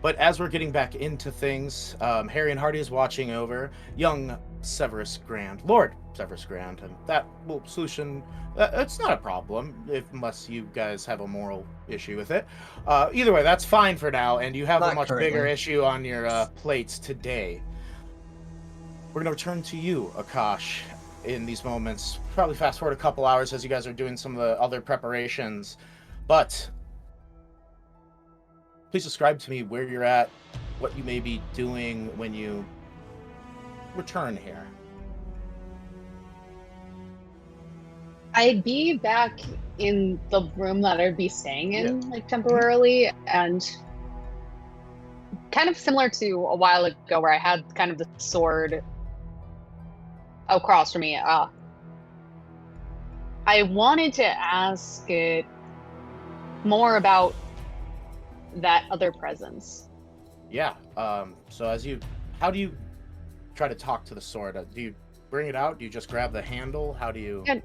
But as we're getting back into things, Harry and Hardy is watching over young Severus Grand, Lord Severus Grand, and that will solution. It's not a problem unless you guys have a moral issue with it. Either way, that's fine for now, and you have a Not much currently. bigger issue on your plates today. We're going to return to you, Akash, in these moments. Probably fast forward a couple hours as you guys are doing some of the other preparations. But please describe to me where you're at, what you may be doing when you return here. I'd be back in the room that I'd be staying in, like temporarily, and kind of similar to a while ago where I had kind of the sword across from me. I wanted to ask it more about that other presence. Yeah. So how do you try to talk to the sword? Do you bring it out? Do you just grab the handle? How do you? Yeah.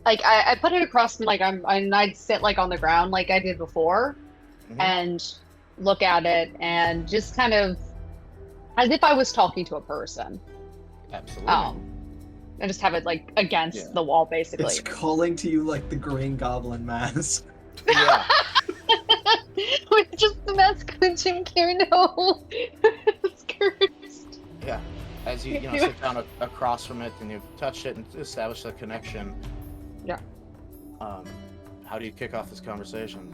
Like I put it across, like I'd sit like on the ground like I did before, Mhm. and look at it and just kind of as if I was talking to a person. Absolutely. And just have it like against Yeah. the wall, basically. It's calling to you like the Green Goblin mask. Yeah. With just the mask of Jim Carno. It's cursed. Yeah. As you sit down across from it and you've touched it and established a connection. Yeah. How do you kick off this conversation?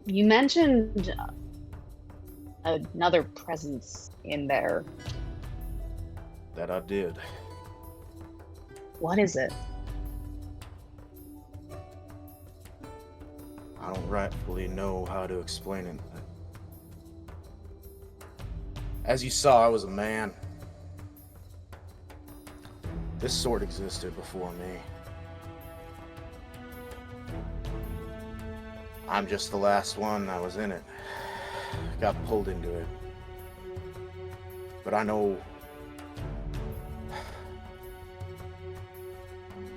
You mentioned another presence in there. That I did. What is it? I don't rightfully know how to explain it. As you saw, I was a man. This sword existed before me. I'm just the last one that was in it. Got pulled into it. But I know...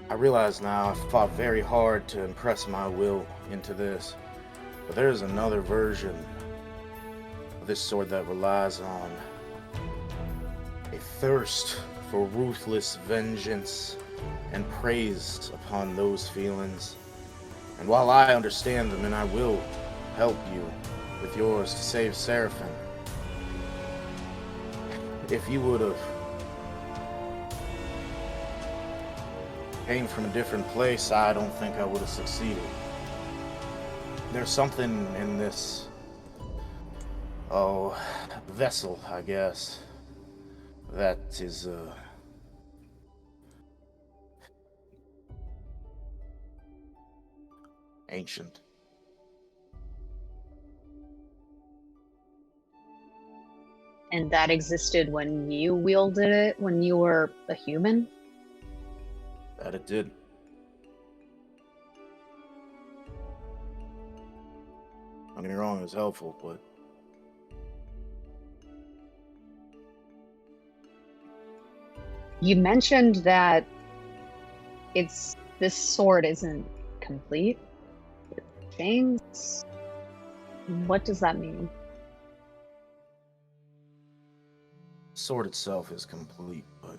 I realize now I fought very hard to impress my will into this. But there's another version this sword that relies on a thirst for ruthless vengeance and preys upon those feelings. And while I understand them, and I will help you with yours to save Seraphim, if you would have came from a different place, I don't think I would have succeeded. There's something in this, vessel, I guess, that is, ancient. And that existed when you wielded it, when you were a human? That it did. Don't get me wrong, it was helpful, but You mentioned that this sword isn't complete. Chains? What does that mean? the sword itself is complete, but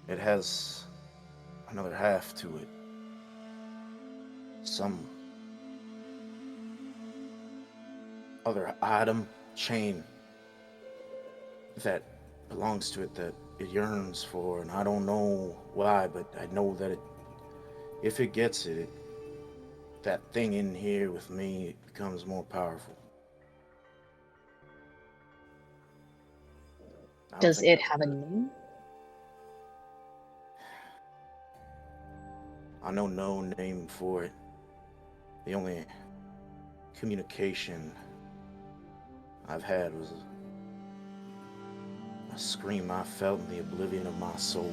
it has another half to it. Some other item, chain, that belongs to it that it yearns for, and I don't know why, but I know that if it gets it, that thing in here with me, it becomes more powerful. Does it have a name? I know no name for it. The only communication I've had was a scream I felt in the oblivion of my soul.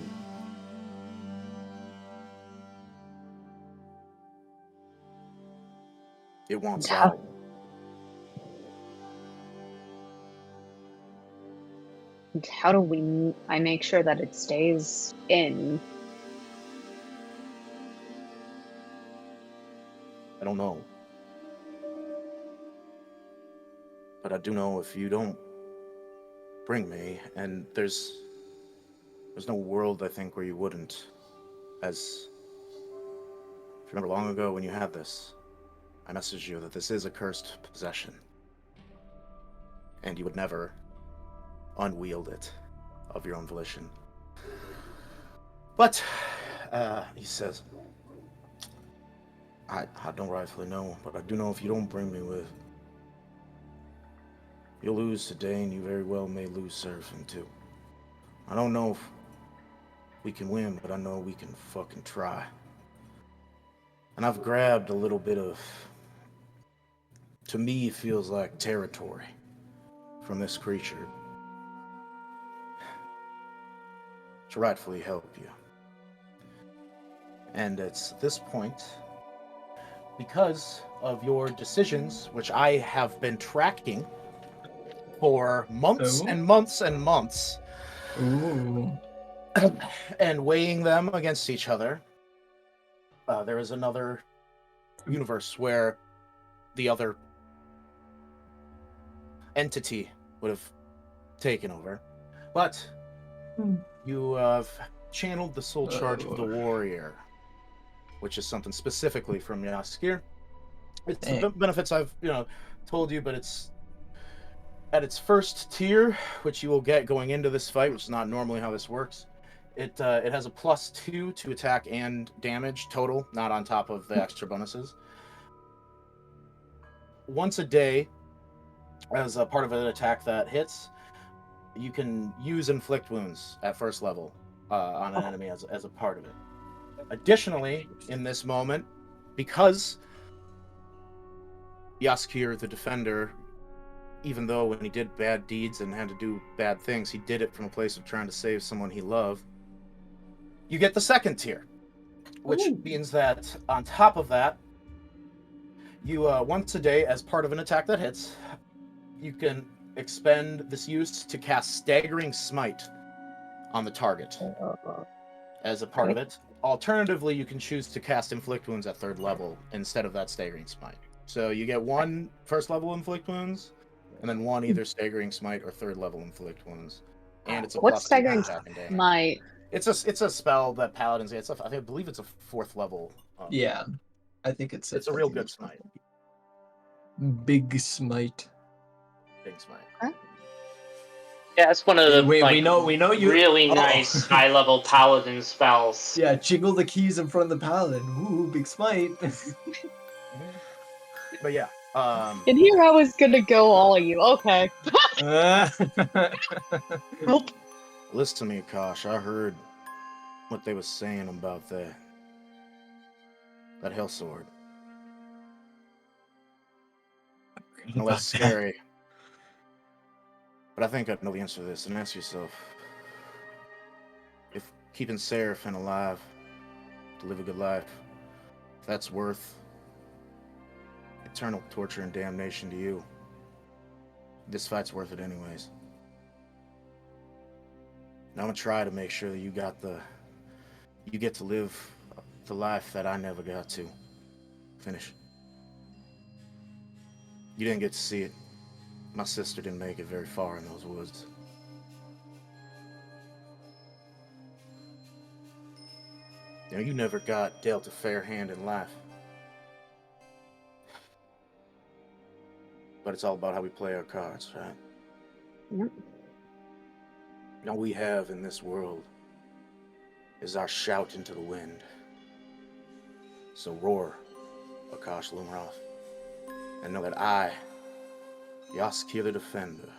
It wants out. And how do I make sure that it stays in? I don't know. But I do know if you don't bring me, and there's no world, I think, where you wouldn't. If you remember long ago when you had this, I messaged you that this is a cursed possession. And you would never unwield it of your own volition. But, he says, I don't rightfully know, but I do know if you don't bring me with, you'll lose today, and you very well may lose Seraphim too. I don't know if we can win, but I know we can fucking try. And I've grabbed a little bit of, to me, it feels like territory from this creature to rightfully help you. And it's this point, because of your decisions, which I have been tracking for months and months and months, and weighing them against each other, there is another universe where the other entity would have taken over. But you have channeled the soul charge of the warrior, which is something specifically from Jaskir. It's the benefits I've told you, but it's at its first tier, which you will get going into this fight, which is not normally how this works. It has a +2 to attack and damage total, not on top of the extra bonuses. Once a day, as a part of an attack that hits, you can use inflict wounds at first level on an enemy as a part of it. Additionally, in this moment, because Jaskir the Defender, even though when he did bad deeds and had to do bad things, he did it from a place of trying to save someone he loved, you get the second tier, which means that on top of that, you once a day, as part of an attack that hits, you can expend this use to cast Staggering Smite on the target as a part of it. Alternatively, you can choose to cast Inflict Wounds at 3rd level instead of that Staggering Smite. So you get 1 first level Inflict Wounds, and then 1 either staggering smite or 3rd level inflict wounds. And it's a What's +2 staggering attacking damage. smite? It's a spell that paladins. I believe it's a 4th level. Yeah, I think it's a real good smite. Big smite. Big smite. Huh? Yeah, it's one of the we know you really Oh. nice high-level paladin spells. Yeah, jiggle the keys in front of the paladin. Ooh, big smite. But yeah, And here I was gonna go all of you. Okay. Nope. listen to me, Akash. I heard what they was saying about that hell sword. No, that's scary. But I think I know the answer to this. And ask yourself, if keeping Seraphim alive to live a good life, if that's worth eternal torture and damnation to you, this fight's worth it anyways. And I'm gonna try to make sure that you get to live the life that I never got to finish. You didn't get to see it. My sister didn't make it very far in those woods. You know, you never got dealt a fair hand in life. But it's all about how we play our cards, right? Yep. All we have in this world is our shout into the wind. So roar, Akash Lumiroth, and know that I, Jaskir the Defender,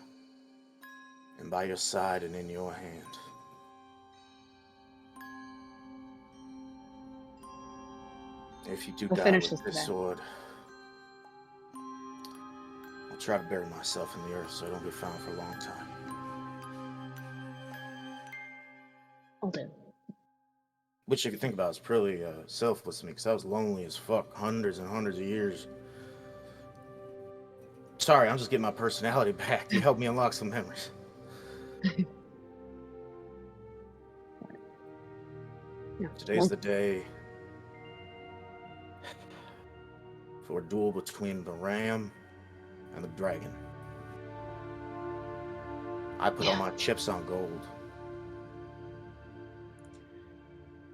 am by your side and in your hand. If you do We'll die finish with this this today. sword, I'll try to bury myself in the earth so I don't get found for a long time. I'll do. Which, if you think about it, is pretty selfless to me, because I was lonely as fuck hundreds and hundreds of years. Sorry, I'm just getting my personality back. You helped me unlock some memories. No. Today's the day for a duel between the ram and the dragon. I put all my chips on gold.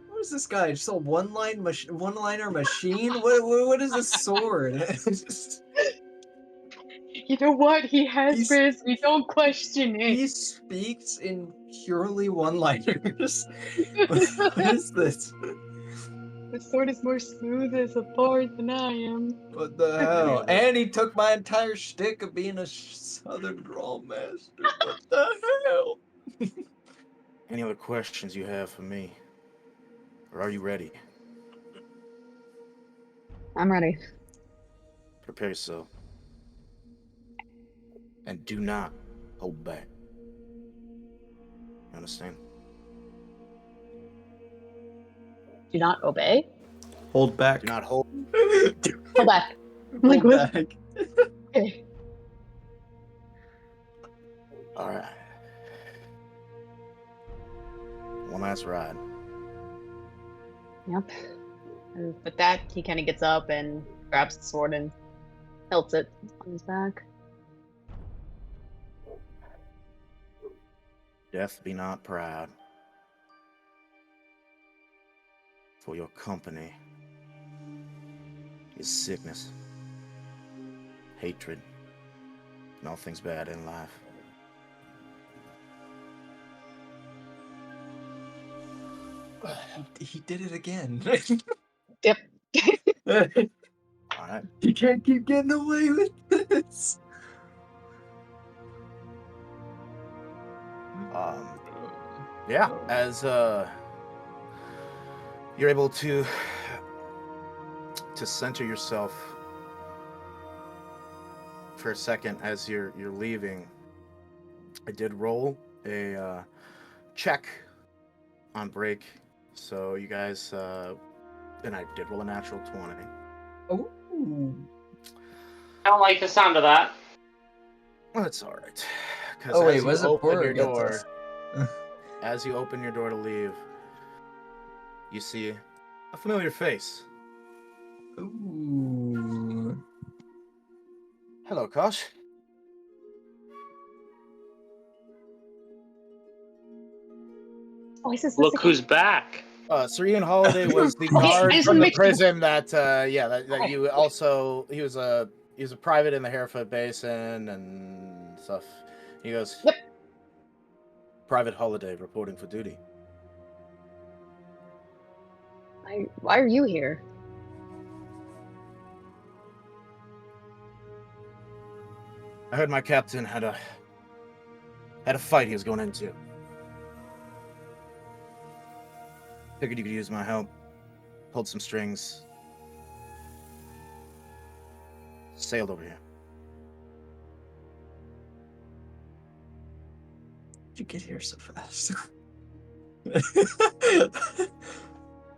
What is this guy? Just a one-liner machine? What is this sword? You know what? He has He's- this. We don't question it. He speaks in purely one-liners. What is this? The sword is more smooth as a board than I am. What the hell? And he took my entire shtick of being a southern drawl master. What the hell? Any other questions you have for me? Or are you ready? I'm ready. Prepare yourself. And do not hold back. You understand? Do not obey. Hold back. Do not hold. Hold back. I'm like, Hold what? back. Okay. All right. One last ride. Yep. And with that, he kind of gets up and grabs the sword and hilts it on his back. Death be not proud, for your company is sickness, hatred, and all things bad in life. He did it again. Yep. All right. You can't keep getting away with this. Yeah, as you're able to center yourself for a second as you're leaving. I did roll a check on break, so you guys and I did roll a natural 20. Ooh. I don't like the sound of that. Well, it's all right. Oh wait, was it poor your against door, us? as you open your door to leave, you see a familiar face. Ooh. Hello, Kosh. voice is this Look again? who's back. Serene Holiday was the Okay, I guard just from wanna the make sure- prison that Okay. you also he was a private in the Harefoot Basin and stuff. He goes, Yep. Private Holiday reporting for duty. Why are you here? I heard my captain had a fight he was going into. Figured you could use my help. Pulled some strings. Sailed over here. How'd you get here so fast?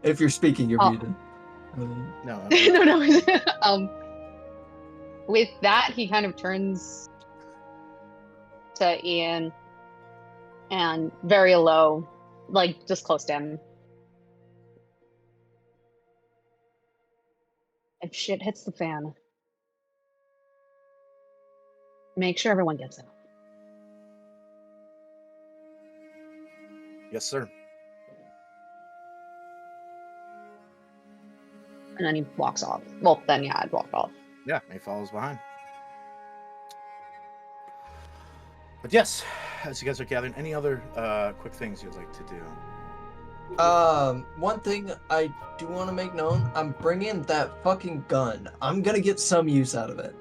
If you're speaking, you're Oh. muted. No. No. With that, he kind of turns to Ian and very low, like just close to him. If shit hits the fan, make sure everyone gets out. Yes, sir. And then he walks off. Well, then yeah, I'd walk off. Yeah, he follows behind. But yes, as you guys are gathering, any other quick things you'd like to do? One thing I do want to make known, I'm bringing that fucking gun. I'm gonna get some use out of it.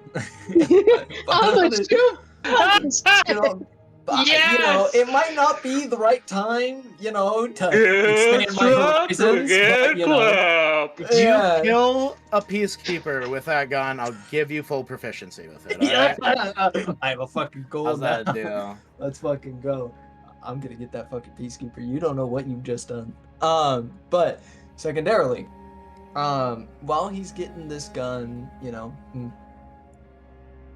How much too? You know, Yes! you know, it might not be the right time, you know, to Good expand my clap, horizons, but, good you know, clap. If you yeah. kill a peacekeeper with that gun, I'll give you full proficiency with it. All right? I have a fucking goal How's now. that deal? Let's fucking go. I'm gonna get that fucking peacekeeper. You don't know what you've just done. But secondarily, while he's getting this gun, you know,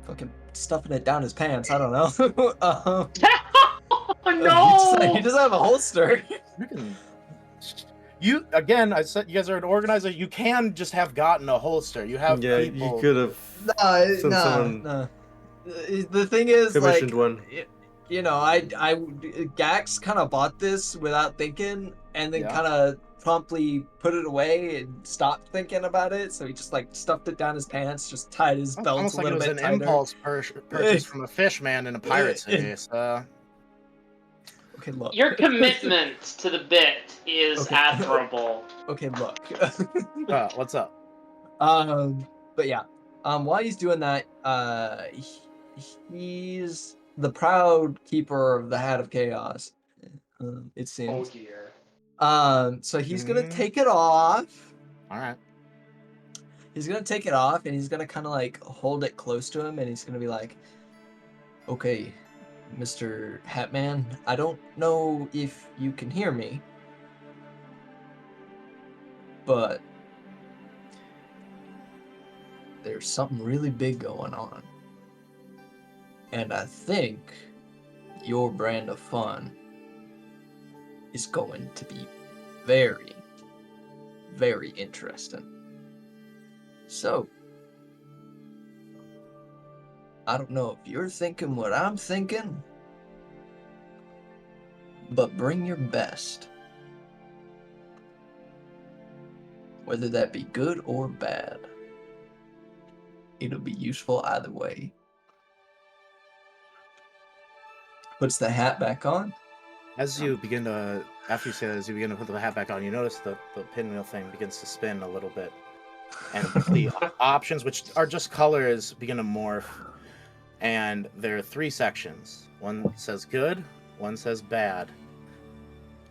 fucking stuffing it down his pants. I don't know. Oh He no! doesn't have a holster. You again, I said you guys are an organizer. You can just have gotten a holster. You have Yeah, people. you could have No. someone The thing is, like, commissioned one. you know, Gax kind of bought this without thinking, and then Yeah. kind of promptly put it away and stopped thinking about it. So he just like stuffed it down his pants, just tied his belt Almost a like it little was bit an tighter. impulse purchase from a fish man in a pirate city. So. Okay, look. Your commitment to the bit is Okay. admirable. Okay, look. What's up? But yeah. While he's doing that, he's the proud keeper of the Hat of Chaos. It seems. dear. So he's gonna take it off. All right. He's gonna take it off, and he's gonna kind of like hold it close to him, and he's gonna be like, "Okay, Mr. Hatman, I don't know if you can hear me, but there's something really big going on, and I think your brand of fun is going to be very, very interesting. So, I don't know if you're thinking what I'm thinking, but bring your best. Whether that be good or bad, it'll be useful either way." Puts the hat back on. As you begin to, after you say that, as you begin to put the hat back on, you notice the pinwheel thing begins to spin a little bit. And the options, which are just colors, begin to morph. And there are 3 sections. One says good, one says bad,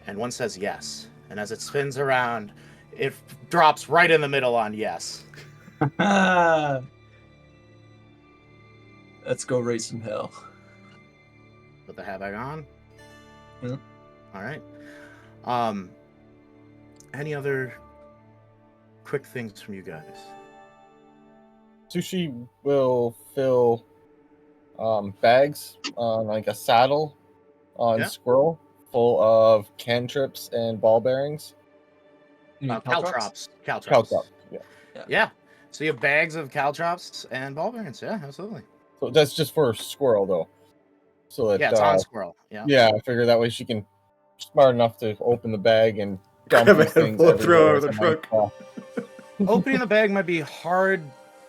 and one says yes. And as it spins around, it drops right in the middle on yes. Let's go raise some hell. Put the hat back on. Yeah. All right. Any other quick things from you guys? Sushi will fill bags on like a saddle on Yeah. Squirrel full of cantrips and ball bearings. Caltrops. Caltrop, yeah. Yeah. So you have bags of caltrops and ball bearings. Yeah, absolutely. So that's just for Squirrel though. So that Yeah, it's on Squirrel. Yeah. yeah, I figure that way she can smart enough to open the bag and dump Grab a these things handful, throw everywhere over the as I might truck. Opening the bag might be hard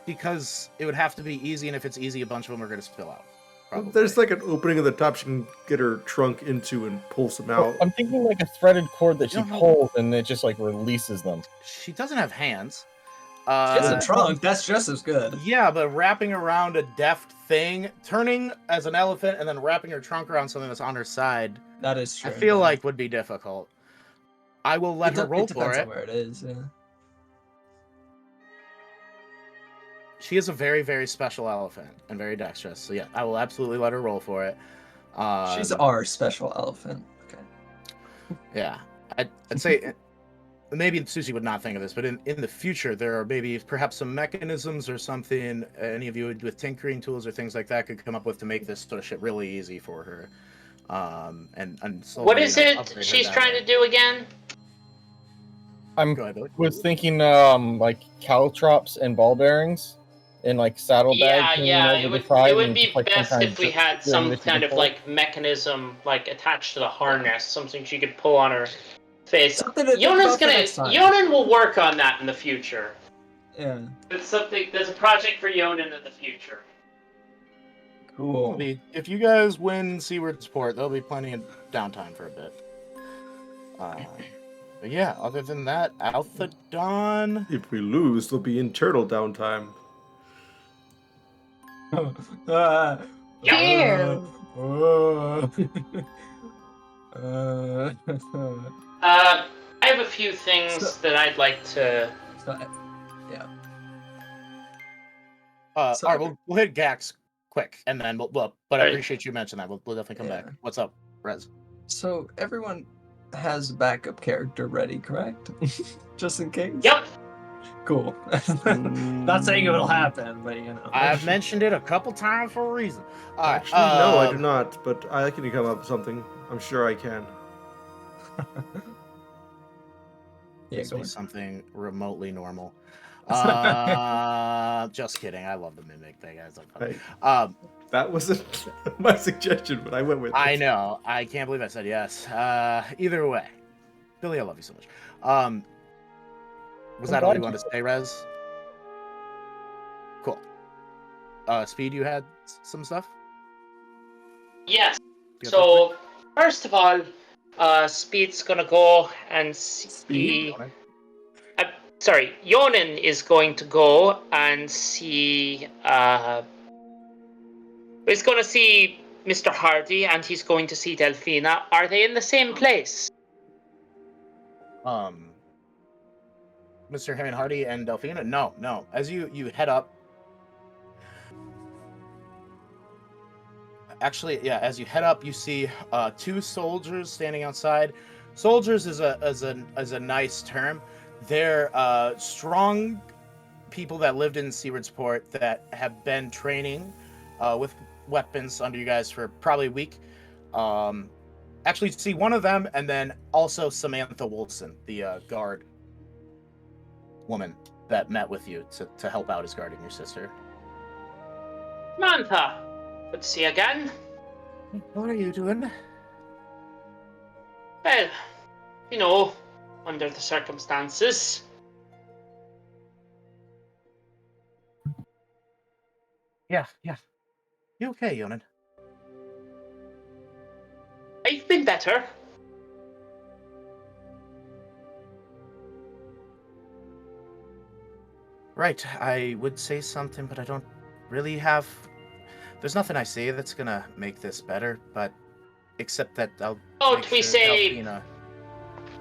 because it would have to be easy, and if it's easy, a bunch of them are going to spill out. Probably. There's like an opening at the top she can get her trunk into and pull some out. I'm thinking like a threaded cord that she You don't know. pulls and it just like releases them. She doesn't have hands. It's a trunk. That's just as good. Yeah, but wrapping around a deft thing, turning as an elephant, and then wrapping her trunk around something that's on her side, That is true. I feel like would be difficult. I will let her roll it for depends it. on where it is. Yeah. She is a very, very special elephant and very dexterous. So yeah, I will absolutely let her roll for it. She's our special elephant. Okay. Yeah, I'd say maybe Sushi would not think of this, but in the future there are maybe perhaps some mechanisms or something any of you with tinkering tools or things like that could come up with to make this sort of shit really easy for her. And slowly, What is it upgrade her she's that trying way. to do again? Go ahead, Billy. Was thinking like caltrops and ball bearings in like saddlebags. Yeah. It would be best if we had some that she kind could of pull. like mechanism like attached to the harness, something she could pull on her face. Something to think about for next time. Yonan will work on that in the future. Yeah. There's a project for Yonan in the future. Cool. If you guys win Seaward Sport, there'll be plenty of downtime for a bit. But yeah, other than that, out the dawn. If we lose, they'll be in turtle downtime. Ew. I have a few things that I'd like to. All right, we'll hit Gax quick, and then but I Right. appreciate you mentioning that. We'll definitely come back. What's up, Rez? So everyone has a backup character ready, correct? Just in case. Yep. Cool. Not saying it'll happen, but you know. I've mentioned it a couple times for a reason. All right, Actually, no, I do not, but I can come up with something. I'm sure I can. Yeah, This go be on. something remotely normal. Just kidding. I love the mimic thing. Guys. Hey, Um, that wasn't my suggestion, but I went with it. I know. I can't believe I said yes. Either way, Billy, I love you so much. Was that all you wanted to say, Rez? Cool. Speed, you had some stuff? Yes. You got So first of all, Speed's gonna go and see. Speed? Sorry, Yonan is going to go and see. He's going to see Mr. Hardy, and he's going to see Delphina. Are they in the same place? Mr. Harry Hardy and Delphina? No. As you head up. Actually, yeah, as you head up, you see two soldiers standing outside. Soldiers is a nice term. They're strong people that lived in Seawardsport that have been training with weapons under you guys for probably a week. Actually, you see one of them, and then also Samantha Wilson, the guard woman that met with you to help out as guarding your sister. Samantha, good to see you again. What are you doing? Well, you know, under the circumstances. Yeah. You okay, Yonan? I've been better. Right, I would say something, but I don't really have... There's nothing I say that's gonna make this better, but... Except that I'll... How make about we sure say... Delphina...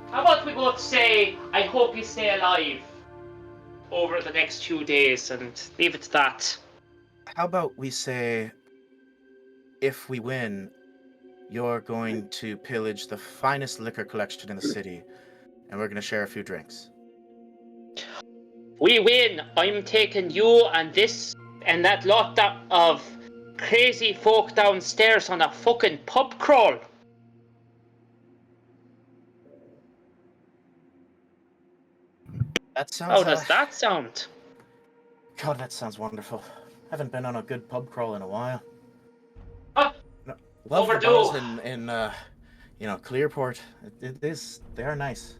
How about we both say, I hope you stay alive over the next 2 days, and leave it to that. How about we say... If we win, you're going to pillage the finest liquor collection in the city, and we're gonna share a few drinks. We win, I'm taking you and this and that lot of crazy folk downstairs on a fucking pub crawl. That sounds... How does that sound? God, that sounds wonderful. Haven't been on a good pub crawl in a while. Ah, Love the overdue. bars in Clearport, it is, they are nice.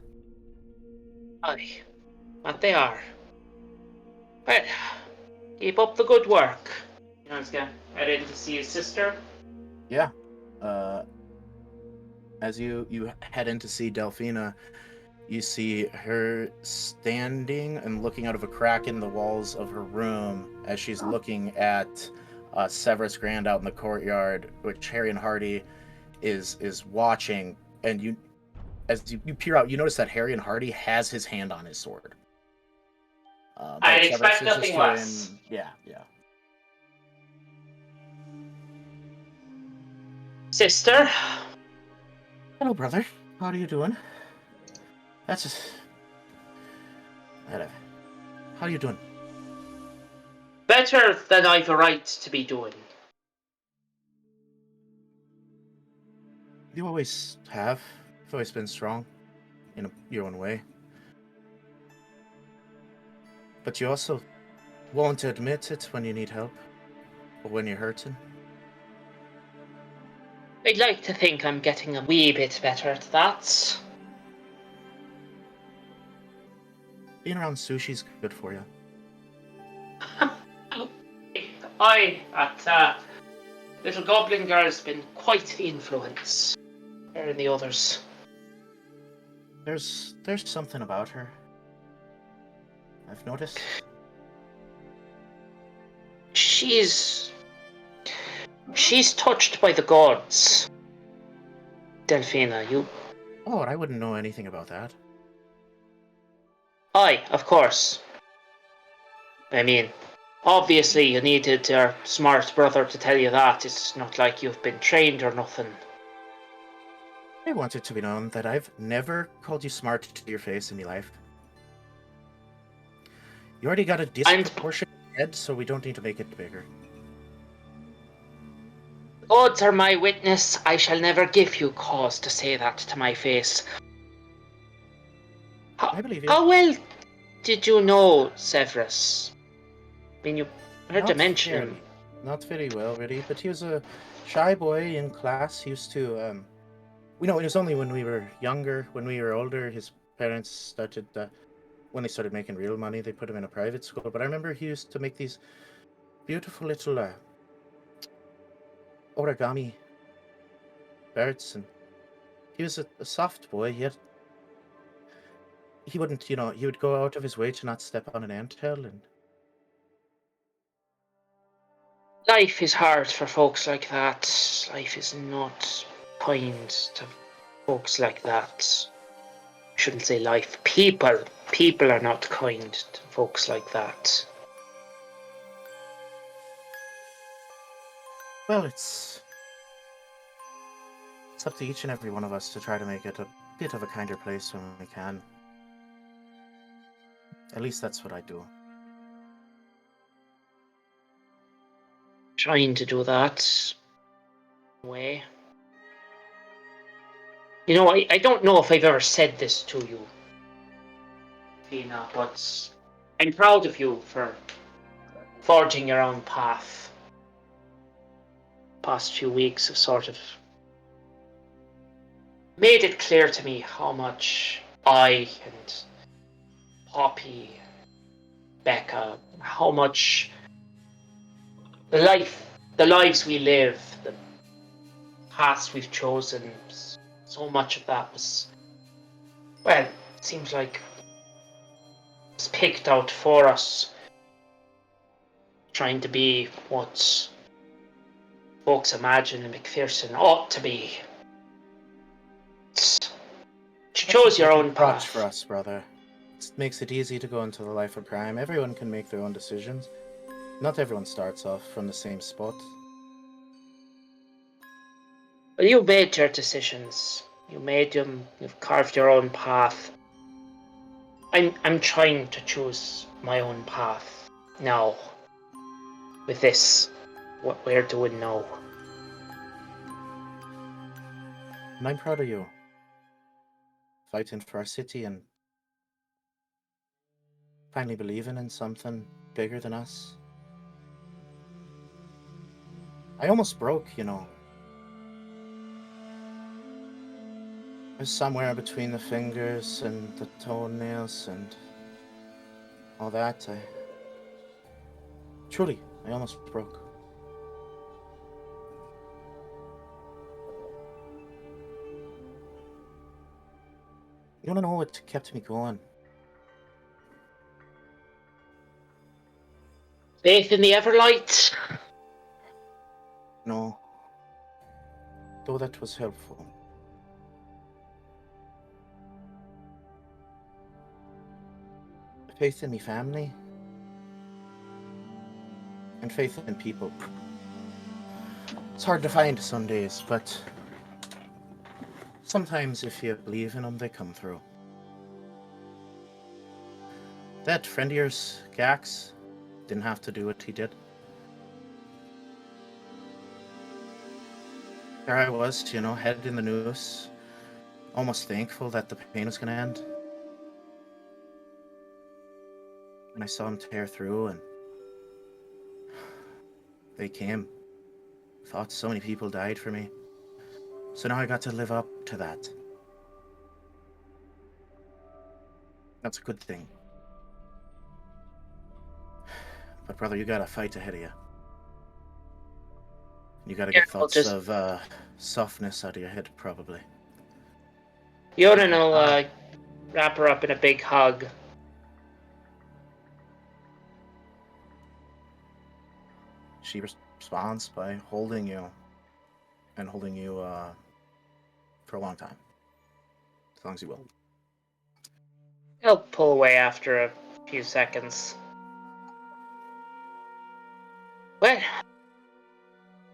Aye, but they are. Well, keep up the good work. He's gonna head in to see his sister. Yeah. As you head in to see Delphina, you see her standing and looking out of a crack in the walls of her room as she's looking at Severus Grand out in the courtyard, which Harry and Hardy is watching. And as you peer out, you notice that Harry and Hardy has his hand on his sword. I'd expect nothing less. Yeah. Sister? Hello, brother. How are you doing? That's just... How are you doing? Better than I've a right to be doing. You always have. You've always been strong. In your own way. But you also won't admit it when you need help. Or when you're hurting. I'd like to think I'm getting a wee bit better at that. Being around sushi's good for you. That little goblin girl's been quite the influence. Her and the others. There's something about her. I've noticed. She's touched by the gods. Delphina, you... Oh, I wouldn't know anything about that. Aye, of course. I mean, obviously you needed your smart brother to tell you that. It's not like you've been trained or nothing. I want it to be known that I've never called you smart to your face in my life. You already got a disproportionate head, so we don't need to make it bigger. Gods are my witness. I shall never give you cause to say that to my face. I believe you. How well did you know Severus? I mean, you heard to mention him. Not very well, really, but he was a shy boy in class. He used to, it was only when we were younger, when we were older, his parents started, when they started making real money, they put him in a private school. But I remember he used to make these beautiful little origami birds, and he was a soft boy, yet he wouldn't, he would go out of his way to not step on an anthill, and... Life is hard for folks like that. Life is not kind to folks like that. I shouldn't say life. People are not kind to folks like that. Well, it's up to each and every one of us to try to make it a bit of a kinder place when we can. At least that's what I do. Trying to do that way. I don't know if I've ever said this to you, Fina, but I'm proud of you for forging your own path. Past few weeks have sort of made it clear to me how much I and Poppy, Becca, how much the lives we live, the paths we've chosen, so much of that was, well, it seems like it was picked out for us, trying to be what folks imagine McPherson ought to be. You chose your own path. For us, brother. It makes it easy to go into the life of crime. Everyone can make their own decisions. Not everyone starts off from the same spot. Well, you made your decisions. You made them. You've carved your own path. I'm trying to choose my own path now. With this, what we're doing now. And I'm proud of you. Fighting for our city and finally believing in something bigger than us. I almost broke, somewhere between the fingers and the toenails and all that. I almost broke. You wanna know what kept me going? Faith in the Everlight. No. Though that was helpful. Faith in me family. And faith in people. It's hard to find some days, but sometimes if you believe in them, they come through. That friend of yours, Gax, didn't have to do what he did. There I was, head in the noose, almost thankful that the pain was going to end. And I saw him tear through, and they came. Thought so many people died for me. So now I got to live up to that. That's a good thing. But brother, you got a fight ahead of you. You gotta get thoughts of softness out of your head, probably. Yoden will wrap her up in a big hug. She responds by holding you. And holding you for a long time. As long as you will. He'll pull away after a few seconds. Well,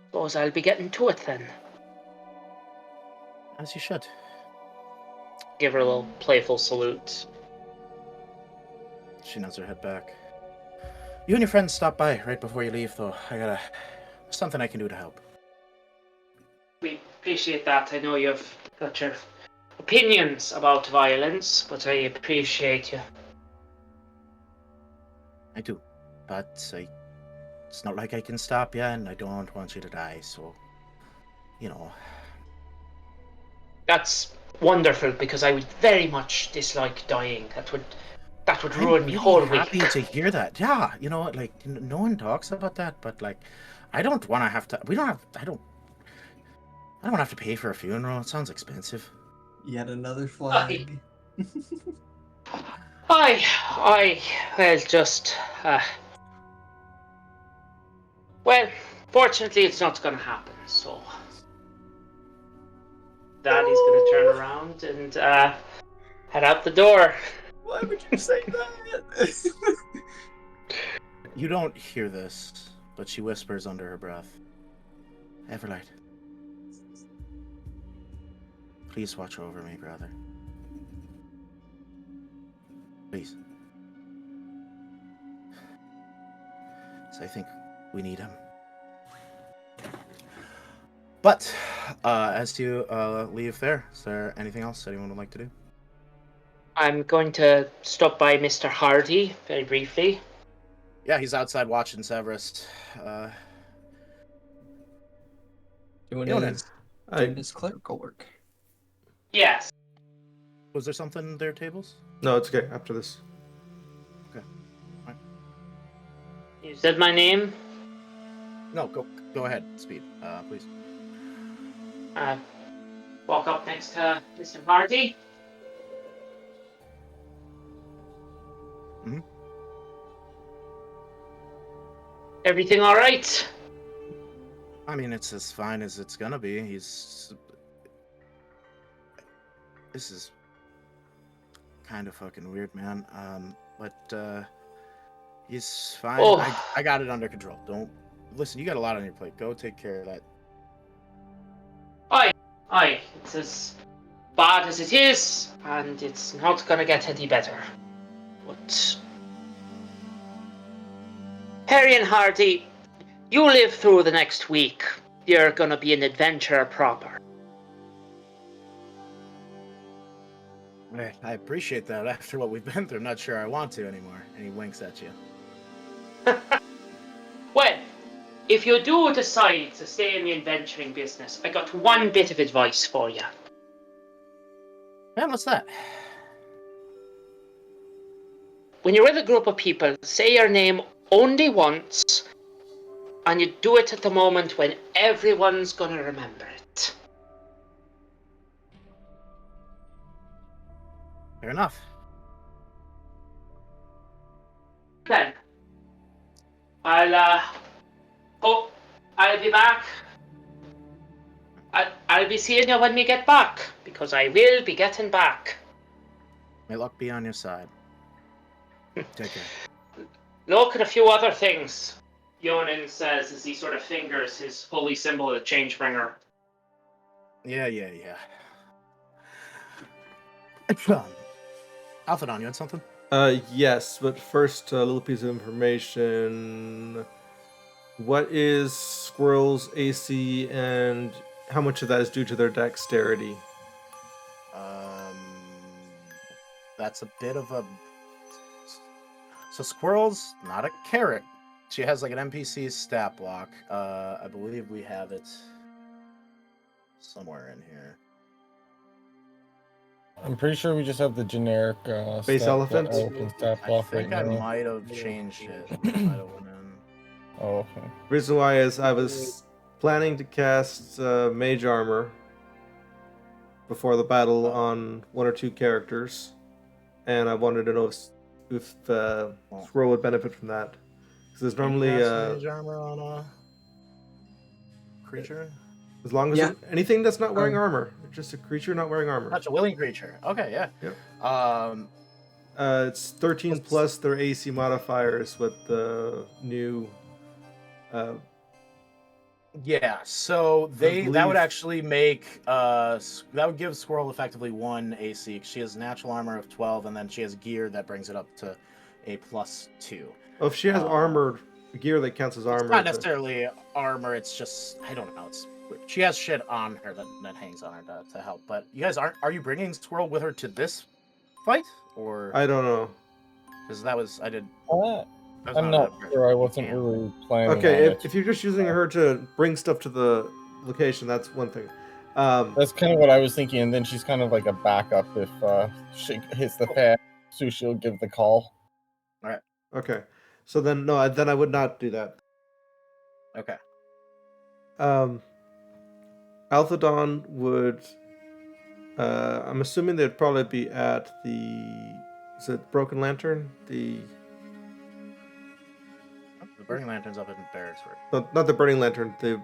suppose I'll be getting to it then. As you should. Give her a little playful salute. She nods her head back. You and your friends stop by right before you leave, though. Something I can do to help. We appreciate that. I know you've got your opinions about violence, but I appreciate you. I do. But it's not like I can stop you, and I don't want you to die, so... That's wonderful, because I would very much dislike dying. That would ruin me whole week. I'm happy to hear that. Yeah, no one talks about that, but I don't want to have to. I don't have to pay for a funeral. It sounds expensive. Yet another flag. Well, fortunately, it's not going to happen. So, Daddy's going to turn around and head out the door. Why would you say that? You don't hear this, but she whispers under her breath, "Everlight, please watch over me, brother. Please. So I think we need him." But as you leave there, is there anything else anyone would like to do? I'm going to stop by Mr. Hardy very briefly. Yeah, he's outside watching Severus. Doing his clerical work. Yes. Was there something in their tables? No, it's okay. After this. Okay. Right. You said my name? No, go ahead, Speed, please. Walk up next to Mr. Hardy. Mm-hmm. Everything all right? I mean, it's as fine as it's gonna be. This is kind of fucking weird, man. But he's fine. Oh. I got it under control. Don't listen. You got a lot on your plate. Go take care of that. Aye. It's as bad as it is, and it's not gonna get any better. But Harry and Hardy, you live through the next week. You're gonna be an adventurer proper. I appreciate that. After what we've been through, I'm not sure I want to anymore. And he winks at you. Well, if you do decide to stay in the adventuring business, I got one bit of advice for you. Man, what's that? When you're with a group of people, say your name only once, and you do it at the moment when everyone's gonna remember it. Fair enough. Then, I'll be back. I'll be seeing you when we get back, because I will be getting back. May luck be on your side. Take care. Look at a few other things, Yonin says as he sort of fingers his holy symbol of the Changebringer. Yeah. Alphadon, you had something? Yes, but first, a little piece of information. What is Squirrel's AC, and how much of that is due to their dexterity? That's a bit of a... So Squirrel's not a carrot. She has like an NPC stat block. I believe we have it somewhere in here. I'm pretty sure we just have the generic Base elephant? stat I block think right I now. might have changed it. Might have went in. Oh, okay. Reason why is I was planning to cast Mage Armor before the battle on one or two characters, and I wanted to know if Squirrel would benefit from that. Because there's normally Mage armor on a creature. as long as anything that's not wearing Um, armor, just a creature not wearing armor. That's a willing creature. Okay, yeah. Yep. It's 13 plus their AC modifiers with the new. Yeah, so that believe- would actually make that would give Squirrel effectively 1 AC. She has natural armor of 12, and then she has gear that brings it up to a +2. Oh, if she has armored gear that counts as armor. It's not necessarily armor. It's just I don't know. It's she has shit on her that hangs on her to help. But you guys are you bringing Squirrel with her to this fight, or I don't know. because that was I did. I'm not sure. I wasn't really planning Okay, on it. if you're just using her to bring stuff to the location, that's one thing. That's kind of what I was thinking, and then she's kind of like a backup if she hits the fan. So she'll give the call. Okay, so then no, then I would not do that. Okay. Alphadon would. I'm assuming they'd probably be at the. Is it Broken Lantern? The Burning Lantern's up in Barracks. not the Burning Lantern. The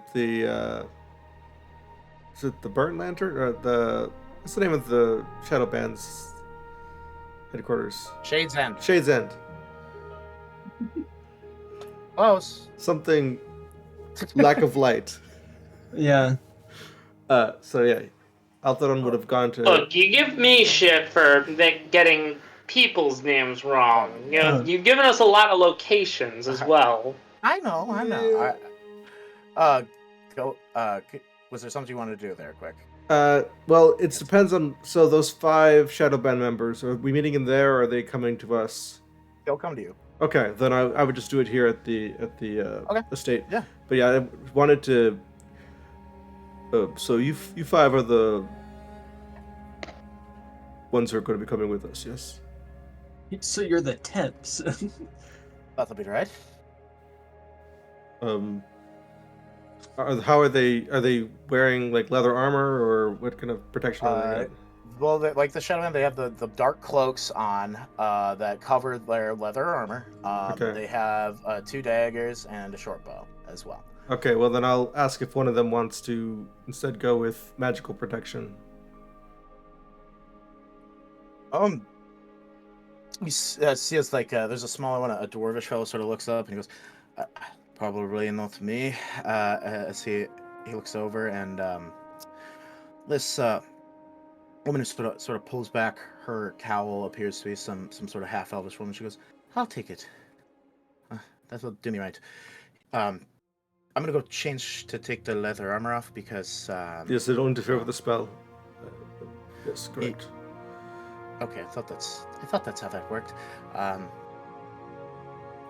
is it the Burnt Lantern or the what's the name of the Shadow Band's headquarters? Shade's End. Shade's End. Close. Something lack of light. Yeah. So yeah, Althadon would have gone to. Look, you give me shit for getting people's names wrong. You know, you've given us a lot of locations as well. I know. Go. Was there something you wanted to do there, quick? Well, it depends on. So those 5 Shadowband members, are we meeting them there, or are they coming to us? They'll come to you. Okay, then I would just do it here at the estate. Yeah. But yeah, I wanted to. So you 5 are the ones who are going to be coming with us. Yes. So you're the temps. That'll be right. How are they? Are they wearing like leather armor, or what kind of protection are they got? Well, like the Shadowman, they have the dark cloaks on that cover their leather armor. Okay. They have 2 daggers and a short bow as well. Okay, well then I'll ask if one of them wants to instead go with magical protection. You see, it's like there's a smaller one. A dwarvish fellow sort of looks up and he goes, "Probably not me." As he looks over, and this woman who sort of pulls back her cowl appears to be some sort of half elvish woman. She goes, "I'll take it. That will do me right. I'm gonna go change to take the leather armor off because Yes, they don't interfere with the spell. Yes, correct. Okay, I thought that's how that worked.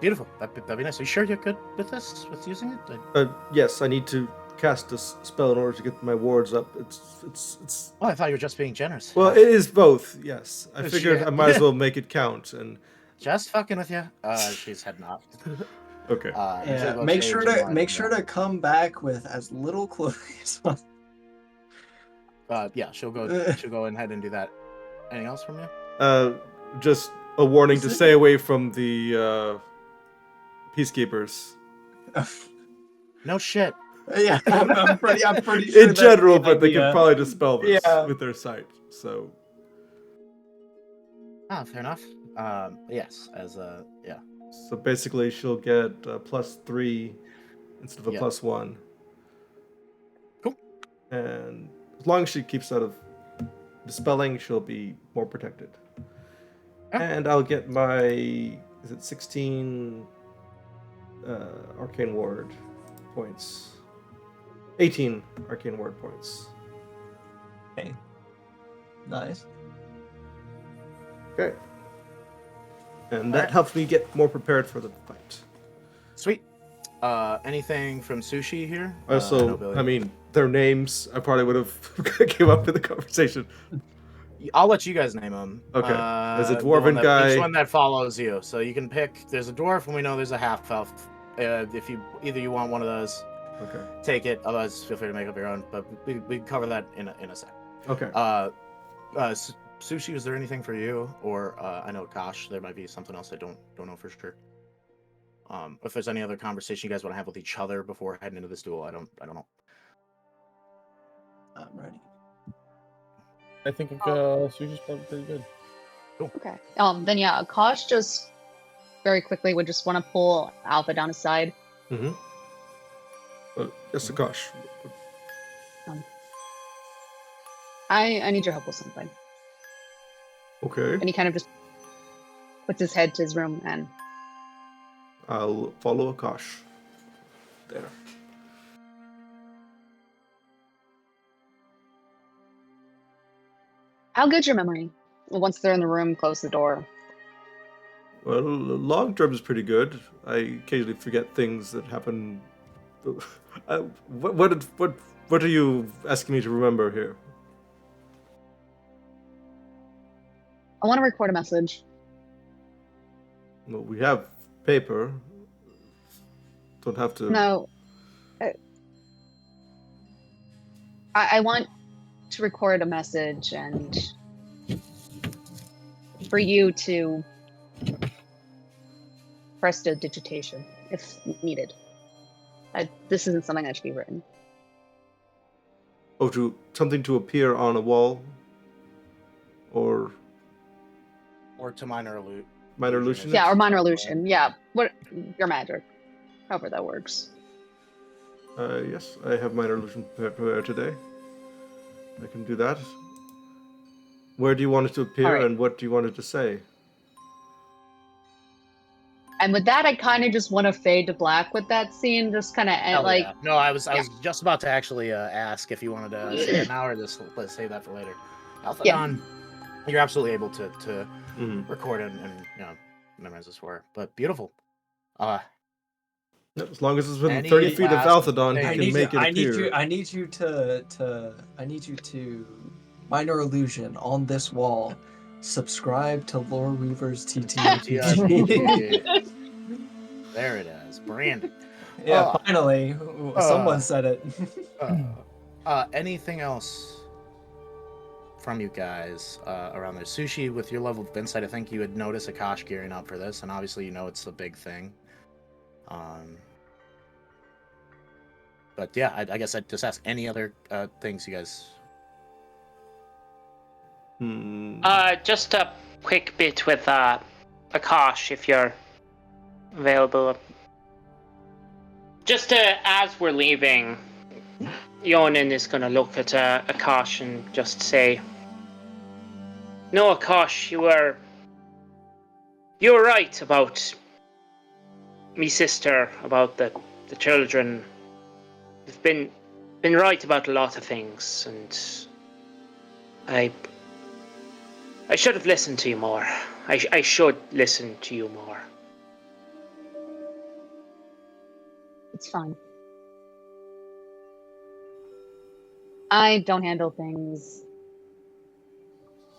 Beautiful. That'd be nice. Are you sure you're good with this? With using it? Yes, I need to cast a spell in order to get my wards up. It's. Oh, I thought you were just being generous. Well, it is both. Yes, I figured Yeah. I might as well make it count. And Just fucking with you. She's heading off. okay. Yeah, make sure to come back with as little clothing as possible. Yeah, she'll go ahead and do that. Anything else from you? Just a warning to stay away from the peacekeepers. No shit. Yeah, I'm pretty sure. In general, but they could probably dispel this Yeah. with their sight. So. Ah, fair enough. Yes, yeah. So basically, she'll get +3 instead of a Yeah. +1. Cool. And as long as she keeps out of dispelling, she'll be more protected. Yeah. And I'll get my 16 arcane ward points. 18 arcane ward points. Okay. Nice. Okay. And that helps me get more prepared for the fight. Sweet. Anything from Sushi here? Also, no, Billy. I mean, their names, I probably would have came up in the conversation. I'll let you guys name them. Okay. There's a the dwarven one that- guy. Each one that follows you. So you can pick. There's a dwarf, and we know there's a half elf. If you want one of those, Okay. take it. Otherwise, feel free to make up your own. But we can cover that in a sec. Okay. Sushi, is there anything for you? Or I know Akash, there might be something else I don't know for sure. If there's any other conversation you guys want to have with each other before heading into this duel, I don't know. I'm ready. I think Sushi's probably pretty good. Okay. Then yeah, Akash just very quickly would just want to pull Alpha down his side. Mm-hmm. Yes, Akash. I need your help with something. Okay. And he kind of just puts his head to his room and I'll follow Akash. There. how good's your memory? Once they're in the room, close the door. Well, long term is pretty good. I occasionally forget things that happen. What are you asking me to remember here? I want to record a message. Well, we have paper. Don't have to. No. I want to record a message and for you to prestidigitation if needed. This isn't something that should be written. Oh, something to appear on a wall, or to minor illusion. Yeah, or minor illusion. Yeah, what your magic, however that works. Yes, I have minor illusion prepared today. I can do that. Where do you want it to appear, All right. and what do you want it to say? And with that, I kind of just want to fade to black with that scene, just kind of like. Yeah. No, I was just about to actually ask if you wanted to say it now or just let's save that for later. Alphadon, you're absolutely able to Mm-hmm. record and memorize this for. But beautiful. As long as it's within Any 30 feet of last Alphadon, thing? you can make it appear. I need you to minor illusion on this wall. Subscribe to Lore Weavers TTRPG. There it is. Branding. Yeah, finally, someone said it. Anything else from you guys around there? Sushi, with your level of insight, I think you would notice Akash gearing up for this, and obviously you know it's the big thing. But yeah, I guess I'd just ask any other things you guys. Just a quick bit with Akash, if you're available. Just as we're leaving, Yonin is going to look at Akash and just say, "No, Akash, you were right about me sister, about the children. You've been right about a lot of things, and I should have listened to you more. I should listen to you more." It's fine. I don't handle things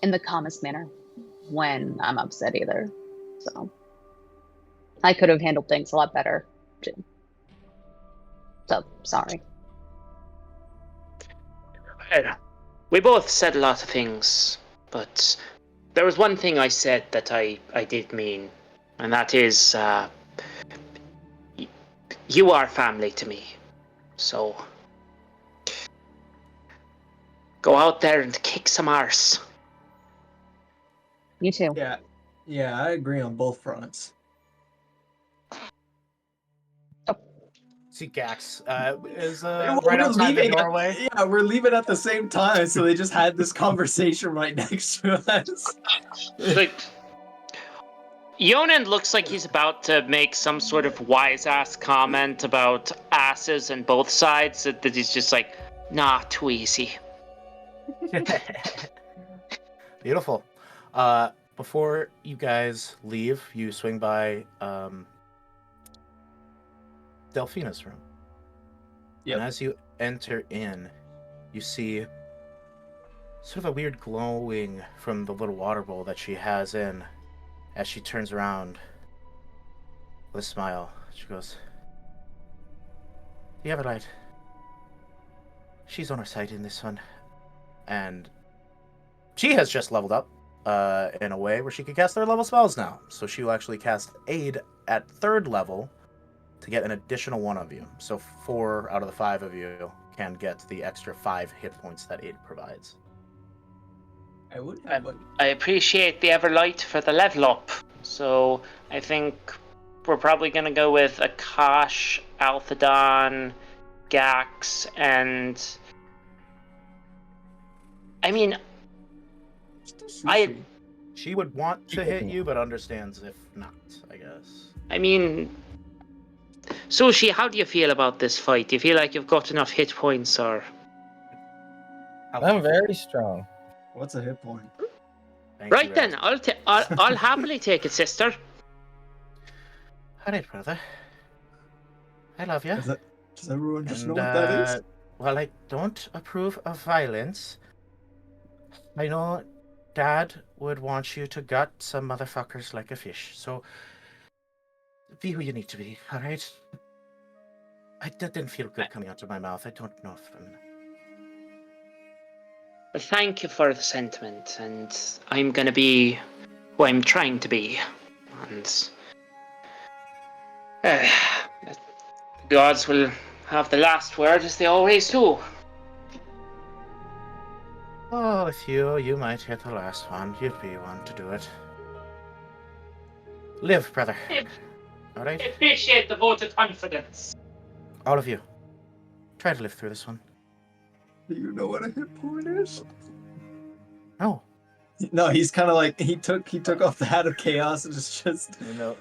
in the calmest manner when I'm upset either. So I could have handled things a lot better too. So sorry. Well, we both said a lot of things, but there was one thing I said that I did mean, and that is, you are family to me. So, go out there and kick some arse. You too. Yeah, I agree on both fronts. See, Gax is Well, right we're outside the leaving doorway. Yeah, we're leaving at the same time, so they just had this conversation right next to us. Like, Yonan looks like he's about to make some sort of wise-ass comment about asses and both sides, that he's just like, nah, too easy. Beautiful. Before you guys leave, you swing by Delphina's room. Yep. And as you enter in, you see sort of a weird glowing from the little water bowl that she has in. As she turns around with a smile, she goes, "You have it right. She's on her side in this one." And she has just leveled up in a way where she can cast third level spells now. So she will actually cast Aid at 3rd level to get an additional 1 of you. So 4 out of the 5 of you can get the extra 5 hit points that Aid provides. I would I appreciate the Everlight for the level up. So I think we're probably going to go with Akash, Alphadon, Gax, and... I mean, She would want to hit you, but understands if not, I guess. I mean, Sushi, how do you feel about this fight? Do you feel like you've got enough hit points, or? I'm very strong. What's a hit point? Right then, I'll happily take it, sister. All right, brother. I love you. Does everyone just know what that is? While I don't approve of violence, I know Dad would want you to gut some motherfuckers like a fish. So be who you need to be, all right? That didn't feel good coming out of my mouth. I don't know if I'm... Well, thank you for the sentiment, and I'm gonna be who I'm trying to be. And gods will have the last word, as they always do. Oh, with you might hit the last one. You'd be one to do it. Live, brother. All right? I appreciate the vote of confidence. All of you. Try to live through this one. Do you know what a hit point is? No. No, he's kind of like he took off the hat of chaos and just You know.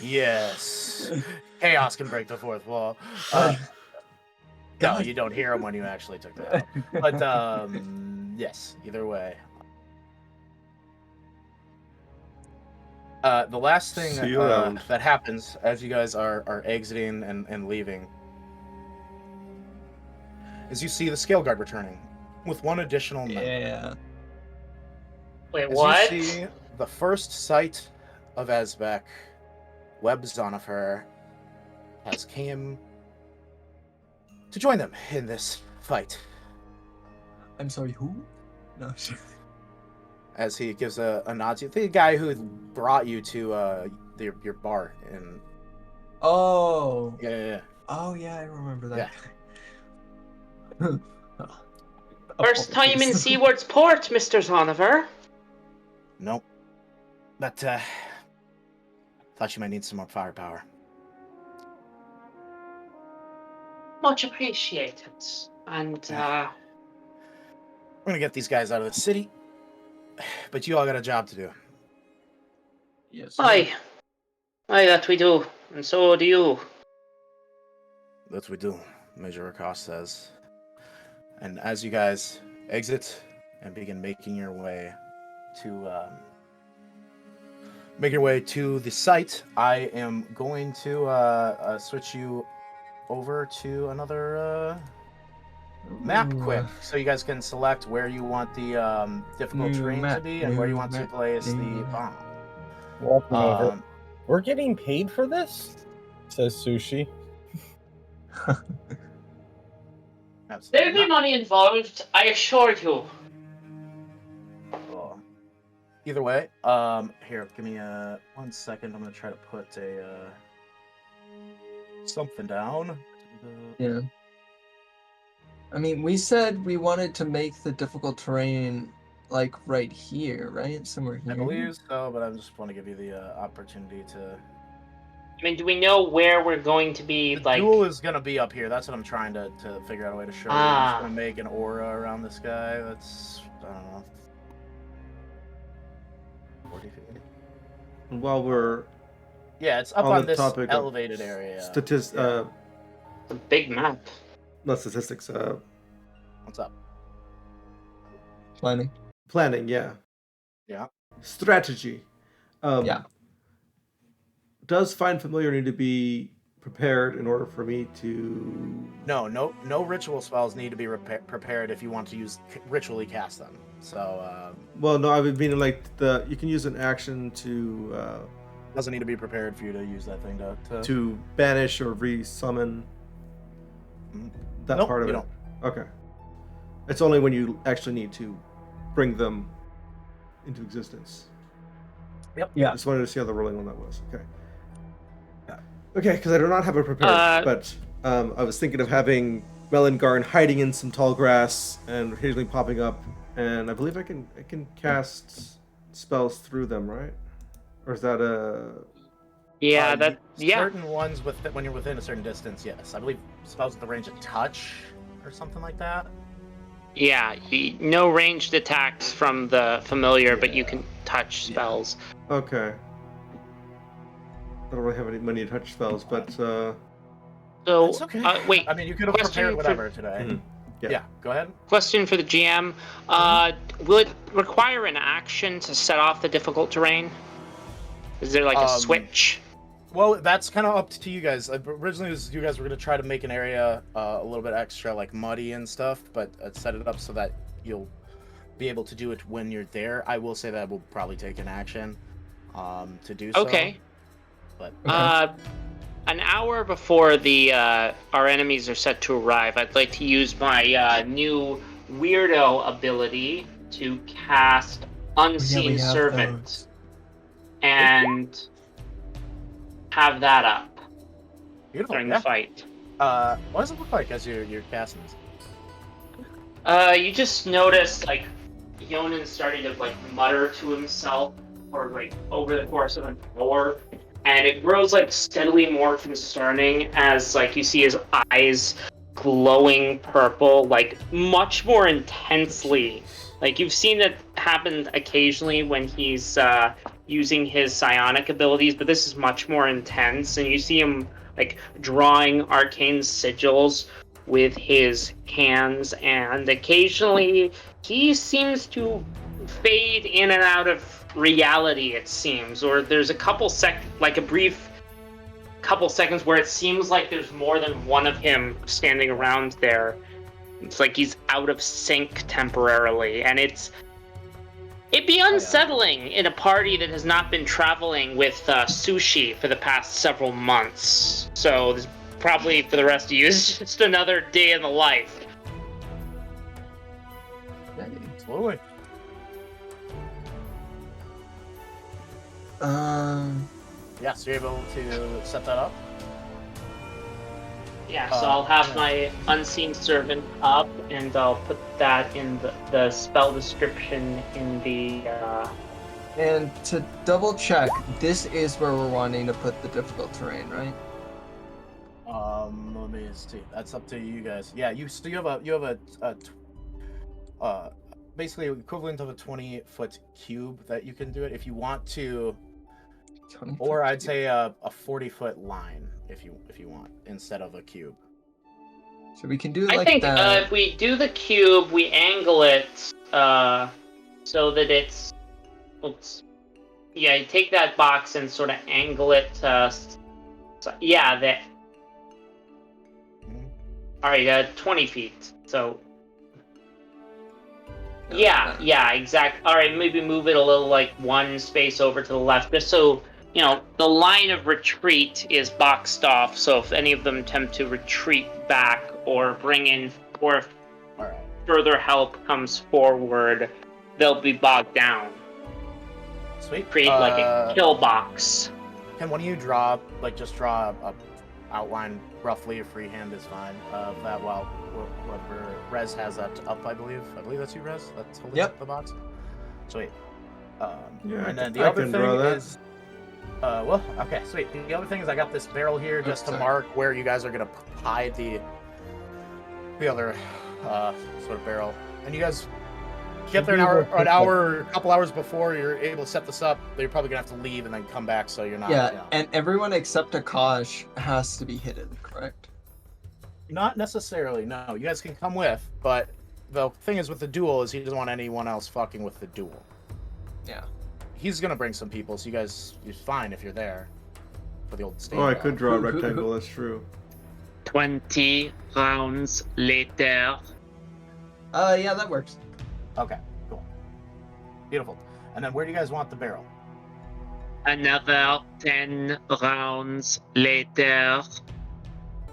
Yes. Chaos can break the 4th wall. No, you don't hear him when you actually took that out. But yes, either way. The last thing that happens as you guys are exiting and leaving is you see the Scale Guard returning with 1 additional member. Yeah. Wait, As what? you see the first sight of Esbeck, webs on of her, has came to join them in this fight. I'm sorry, who? No. As he gives a nod to the guy who brought you to your bar in... Oh. Yeah. Oh yeah, I remember that. Yeah. First time in Seaward's Port, Mr. Zonover. Nope. But thought you might need some more firepower. Much appreciated. And We're gonna get these guys out of the city, but you all got a job to do. Yes. Aye, that we do, and so do you. That we do, Major Akash says. And as you guys exit and begin making your way to the site, I am going to switch you over to another map Ooh, quick, so you guys can select where you want the difficult New terrain to map, be and where you want to new place the new bomb. Walking over. Um, We're getting paid for this? Says Sushi. absolutely There'll be not. money involved, I assure you. Cool. Either way, here, give me 1 second. I'm gonna try to put a something down. Yeah. I mean, we said we wanted to make the difficult terrain like right here, right? Somewhere I here. believe so, but I just want to give you the opportunity to. I mean, do we know where we're going to be, The like... duel is gonna be up here. That's what I'm trying to figure out a way to show you. I'm just gonna make an aura around this guy. That's, I don't know, 40 feet. And while we're Yeah, it's up on on the this topic of elevated area. Yeah. a big map. Not statistics, What's up? Planning. planning, yeah. Yeah. Strategy. Yeah. Does Find Familiar need to be prepared in order for me to... No ritual spells need to be prepared if you want to ritually cast them. So, Well, no, I would mean like you can use an action to doesn't need to be prepared for you to use that thing to banish or re-summon that Nope, part of you it. don't. Okay. It's only when you actually need to bring them into existence. Yep. Yeah. I just wanted to see how the rolling on that was. Okay. Okay, because I do not have it prepared, but I was thinking of having Melangarn hiding in some tall grass and occasionally popping up, and I believe I can cast spells through them, right? Or is that a... Yeah, Certain ones when you're within a certain distance, yes. I believe spells with the range of touch or something like that. Yeah, no ranged attacks from the familiar, but you can touch spells. Okay. I don't really have any many touch spells, but So, It's okay. wait. I mean, you could have question prepared for- whatever today. Mhm. Yeah, go ahead. Question for the GM. Will it require an action to set off the difficult terrain? Is there like a switch? Well, that's kind of up to you guys. Originally, you guys were going to try to make an area a little bit extra, like muddy and stuff, but set it up so that you'll be able to do it when you're there. I will say that will probably take an action to do so. Okay. But An hour before our enemies are set to arrive, I'd like to use my new weirdo ability to cast Unseen Servant and have that up beautiful. during the fight. What does it look like as you're casting this? You just notice like Yonan starting to like mutter to himself or like over the course of an hour, and it grows like steadily more concerning as like you see his eyes glowing purple, like much more intensely. Like you've seen it happen occasionally when he's using his psionic abilities, but this is much more intense, and you see him like drawing arcane sigils with his hands, and occasionally he seems to fade in and out of reality, it seems, or there's a brief couple seconds where it seems like there's more than one of him standing around there. It's like he's out of sync temporarily, and it'd be unsettling in a party that has not been traveling with sushi for the past several months. So this probably for the rest of you is just another day in the life. Absolutely. Yeah, so you're able to set that up? Yeah, so I'll have my Unseen Servant up, and I'll put that in the spell description in the... And to double check, this is where we're wanting to put the difficult terrain, right? Let me see. That's up to you guys. Yeah, you have a basically equivalent of a 20-foot cube that you can do it if you want to, or I'd say a 40-foot line if you want instead of a cube. So we can do like I think that. if we do the cube, we angle it so that it's yeah, you take that box and sort of angle it. All right, 20 feet. So. Yeah, exact. All right, maybe move it a little, like one space over to the left, just so the line of retreat is boxed off. So if any of them attempt to retreat back or bring in, or if further help comes forward, they'll be bogged down. Sweet. Create like a kill box. Can one of you draw a outline roughly? A freehand is fine. Of that, while whoever Rez has that up, I believe. I believe that's you, Rez. That's holding up the box. Sweet. And then the other thing is, okay, sweet. The other thing is I got this barrel here just to mark where you guys are gonna hide the other sort of barrel, and you guys get there a couple hours before you're able to set this up. You're probably gonna have to leave and then come back, so you're not. Yeah, and everyone except Akash has to be hidden, correct? Not necessarily. No, you guys can come with, but the thing is with the duel is he doesn't want anyone else fucking with the duel. Yeah. He's gonna bring some people, so you're fine if you're there for the old stage. Oh, I could draw a rectangle. That's true. 20 rounds later. Yeah, that works. Okay, cool. Beautiful. And then where do you guys want the barrel? Another 10 rounds later.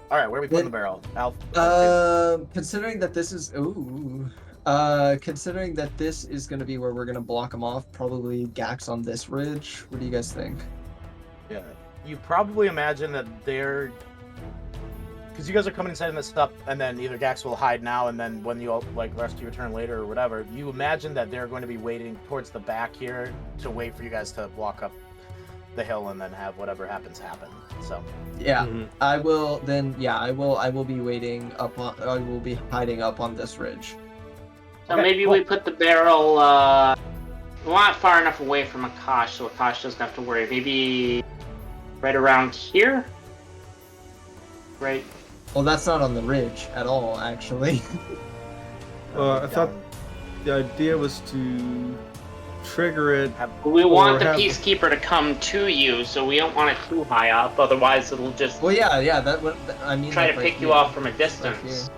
All right, where are we putting the barrel? Considering that this is considering that this is going to be where we're going to block them off, probably Gax on this ridge. What do you guys think? Yeah, you probably imagine that they're, because you guys are coming and setting this up, and then either Gax will hide now, and then when you all, like, the rest of you return later or whatever, you imagine that they're going to be waiting towards the back here to wait for you guys to walk up the hill and then have whatever happens happen. So yeah, I will then. Yeah, I will be waiting up on. I will be hiding up on this ridge. So maybe we put the barrel. We want it far enough away from Akash, so Akash doesn't have to worry. Maybe right around here. Right. Well, that's not on the ridge at all, actually. I thought the idea was to trigger it. We want the Peacekeeper to come to you, so we don't want it too high up. Otherwise, it'll just. Well, yeah. That would. I mean. Try to pick you off from a distance.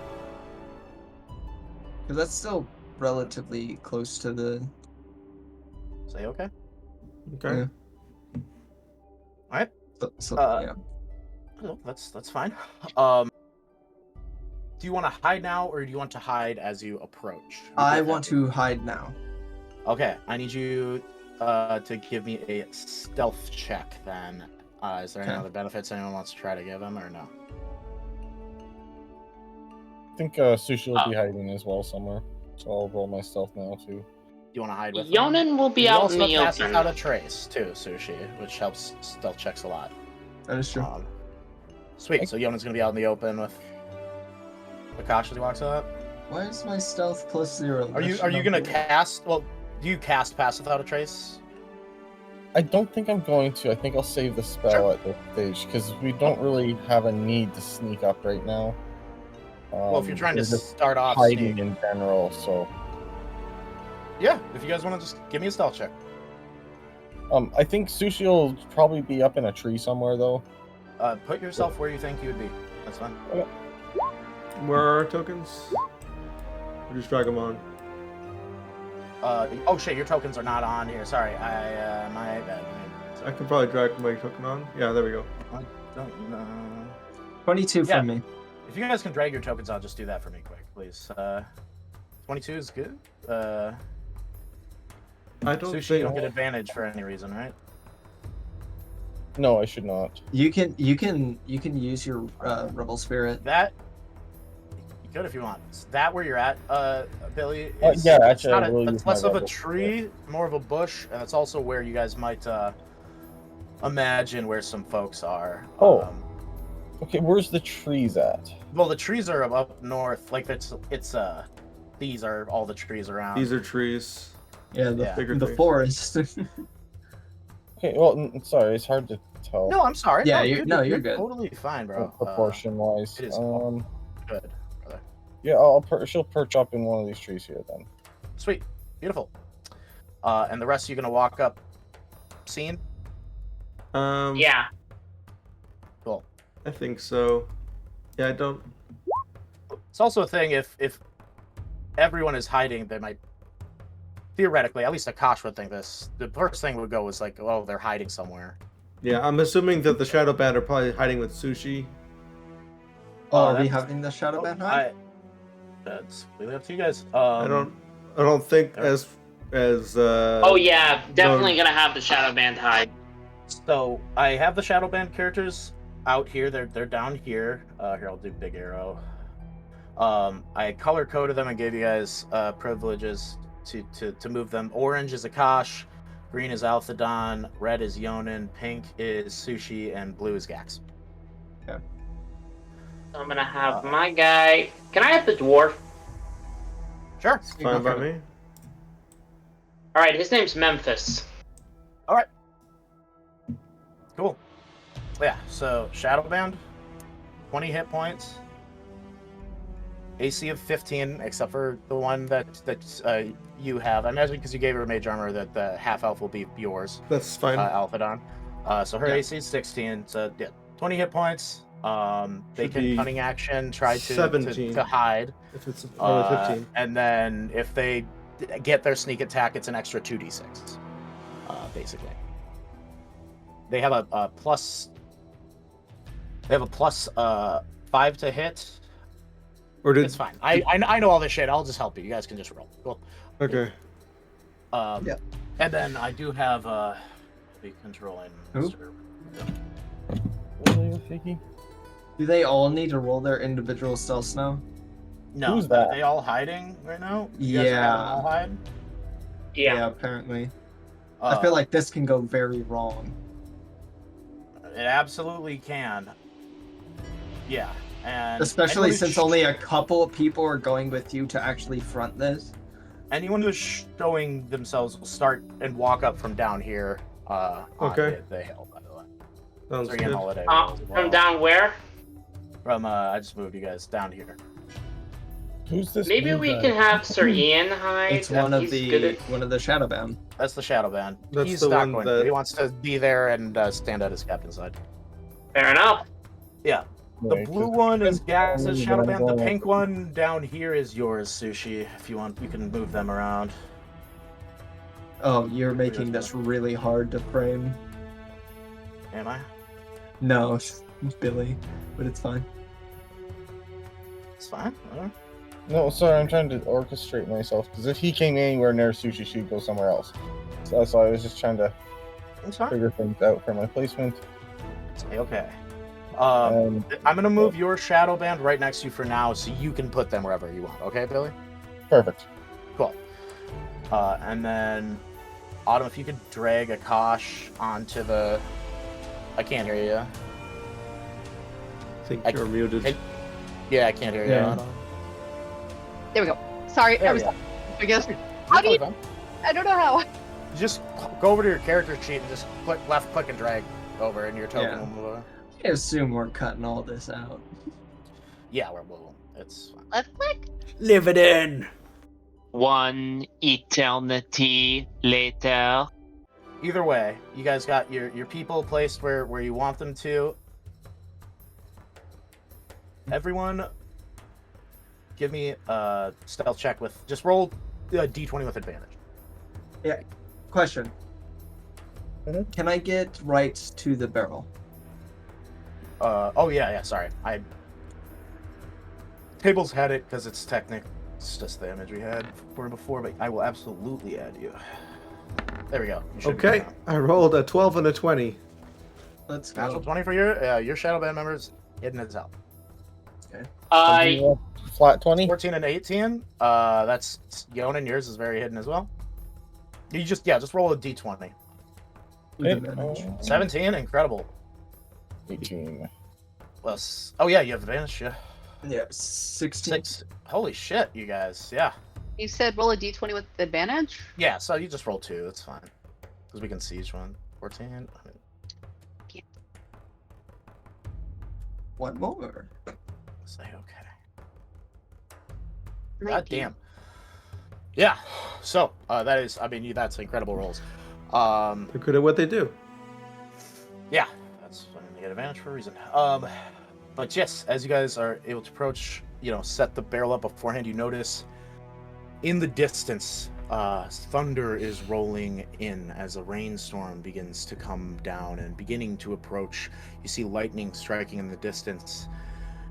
Because that's still relatively close to the. Say okay. Okay. Yeah. All right. So yeah. No, that's fine. Do you want to hide now, or do you want to hide as you approach? I want to hide now. Okay, I need you to give me a stealth check then. Is there any other benefits anyone wants to try to give him, or no? I think Sushi will be hiding as well somewhere, so I'll roll my stealth now too. Do you want to hide with Yonan will be out in the open. Also out a trace too, Sushi, which helps stealth checks a lot. That is true. Sweet, so Yonan's gonna be out in the open with Akash as he walks up. Why is my stealth +0? Are you gonna cast? Well, do you cast Pass Without a Trace? I don't think I'm going to. I think I'll save the spell at this stage because we don't really have a need to sneak up right now. Well, if you're trying to start off hiding in general, so yeah. If you guys want to just give me a stealth check. I think Sushi will probably be up in a tree somewhere though. Put yourself where you think you would be. That's fine. Okay. Where are our tokens? Or just drag them on? Oh shit, your tokens are not on here. Sorry, my bad. I can probably drag my token on. Yeah, there we go. I don't know. 22 from me. If you guys can drag your tokens, I'll just do that for me quick, please. 22 is good. I don't Sushi, think you don't get advantage for any reason, right? No, I should not. You can use your Rebel Spirit. That you could if you want. Is that where you're at, Billy? Yeah, actually, it's less of a tree, more of a bush, and it's also where you guys might imagine where some folks are. Okay, where's the trees at? Well, the trees are up north. Like it's these are all the trees around. These are trees. Yeah, the forest. Okay, well, sorry, it's hard to tell. No, I'm sorry. Yeah, you're good. Totally fine, bro. Proportion wise. It is good, brother. Yeah, she'll perch up in one of these trees here then. Sweet, beautiful. And the rest of you gonna walk up, scene? Yeah. Cool. I think so. Yeah, I don't. It's also a thing if everyone is hiding, they might theoretically, at least Akash would think this. The first thing would go is like, oh, they're hiding somewhere. Yeah, I'm assuming that the Shadow Band are probably hiding with Sushi. Oh, are we having the Shadow Band hide? That's completely up to you guys. I don't think as Oh yeah, definitely gonna have the Shadow Band hide. So I have the Shadow Band characters out here. They're down here. Here, I'll do big arrow. I color coded them and gave you guys privileges to move them. Orange is Akash, green is Althadon, red is Yonin, pink is Sushi, and blue is Gax. Okay. So I'm gonna have my guy. Can I have the dwarf? Sure. It's fine by me. All right, his name's Memphis. All right. Cool. Yeah. So Shadow Band, 20 hit points. AC of 15, except for the one that you have. I imagine because you gave her mage armor that the half elf will be yours. That's fine. Alphadon. So her AC is 16. So yeah, 20 hit points. They Should can be cunning action try 17. to hide. If it's only 15. And then if they get their sneak attack, it's an extra 2d6. Basically. They have a plus. They have a plus 5 to hit. Or did It's fine. I know all this shit. I'll just help you. You guys can just roll. Cool. Okay. Yeah. And then I do have be controlling. Who? Figgy? Do they all need to roll their individual stealths now? No. Who's that? Are they all hiding right now? You guys are Yeah. having them all hide? Yeah. Apparently. I feel like this can go very wrong. It absolutely can. Yeah. And Especially anyone since who's only a couple of people are going with you to actually front this. anyone who's showing themselves will start and walk up from down here. Okay. On the hill, by the way. Sounds So again, good. holiday rolls as well. From down where? From I just moved you guys down here. Who's this? Maybe new we guy? can have Sir Ian hide. It's one of He's good the Shadow Band. That's the Shadow Band. That's He's the not one going that- to. He wants to be there and stand at his captain's side. Fair enough. Yeah. The Right, blue 'cause- one is Gax's Shadow Band. The going pink one down here is yours, Sushi. If you want, you can move them around. Oh, you're making this really hard to frame. Am I? No, it's Billy, but it's fine. It's fine. Whatever. No, sorry, I'm trying to orchestrate myself because if he came anywhere near Sushi, she'd go somewhere else. So that's why I was just trying to It's fine. figure things out for my placement. It's okay. I'm gonna move your Shadow Band right next to you for now, so you can put them wherever you want. Okay, Billy? Perfect. Cool. And then, Autumn, if you could drag Akash onto the. I can't hear you. I think I- you're muted. Yeah, I can't hear you. Yeah. Autumn. There we go. Sorry, There I we was. go. I guess. You're How do you? totally fine. I don't know how. Just go over to your character sheet and just left click and drag over, and your token Yeah. will move over. I assume we're cutting all this out. Yeah, we'll. It's fine. Left click. Live it in. One eternity later. Either way, you guys got your people placed where you want them to. Everyone, give me a stealth check with just roll a d20 with advantage. Question. Mhm. Can I get right to the barrel? Oh yeah, sorry. Tables had it because it's technic. It's just the image we had for before, but I will absolutely add you. There we go. You should be Okay, now. I rolled a 12 and a 20. Let's Natural go. 20 for your Shadow Band members hidden as hell. I Flat 20? 14 and 18. That's Yonin. Yours is very hidden as well. You just roll a d20. Advantage. 17, incredible. 18. Plus, oh yeah, you have advantage. Yeah, Yeah, 16. 6. Holy shit, you guys. Yeah, You said roll a d20 with advantage. yeah. So you just roll 2. That's fine, because we can see each one. 14. One more. Say okay. 19. God damn. Yeah. So that is. I mean, that's incredible rolls. They're good at what they do. Yeah, that's fine. They get advantage for a reason. But yes, as you guys are able to approach set the barrel up beforehand, you notice in the distance, thunder is rolling in as a rainstorm begins to come down and beginning to approach. You see lightning striking in the distance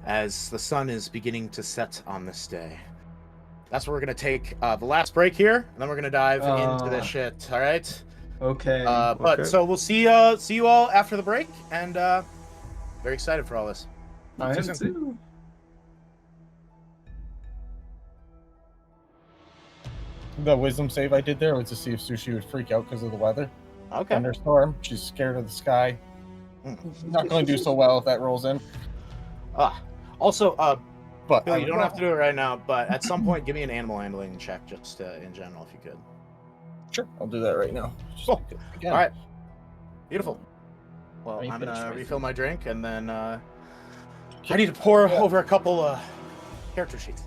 as the sun is beginning to set on this day. That's where we're going to take the last break here, and then we're going to dive into this shit, all right? Okay. But so we'll see you all after the break, and very excited for all this. I See you am soon. too. The wisdom save I did there was to see if Sushi would freak out because of the weather. Okay. Thunderstorm. She's scared of the sky. Not going to do so well if that rolls in. Also, But Bill, I you would don't roll. have to do it right now, but at some point, give me an animal handling check, just in general, if you could. Sure, I'll do that right now. Cool. Again. All right. Beautiful. Well, Let me I'm finish gonna my refill my drink, and then I need to pour over a couple character sheets.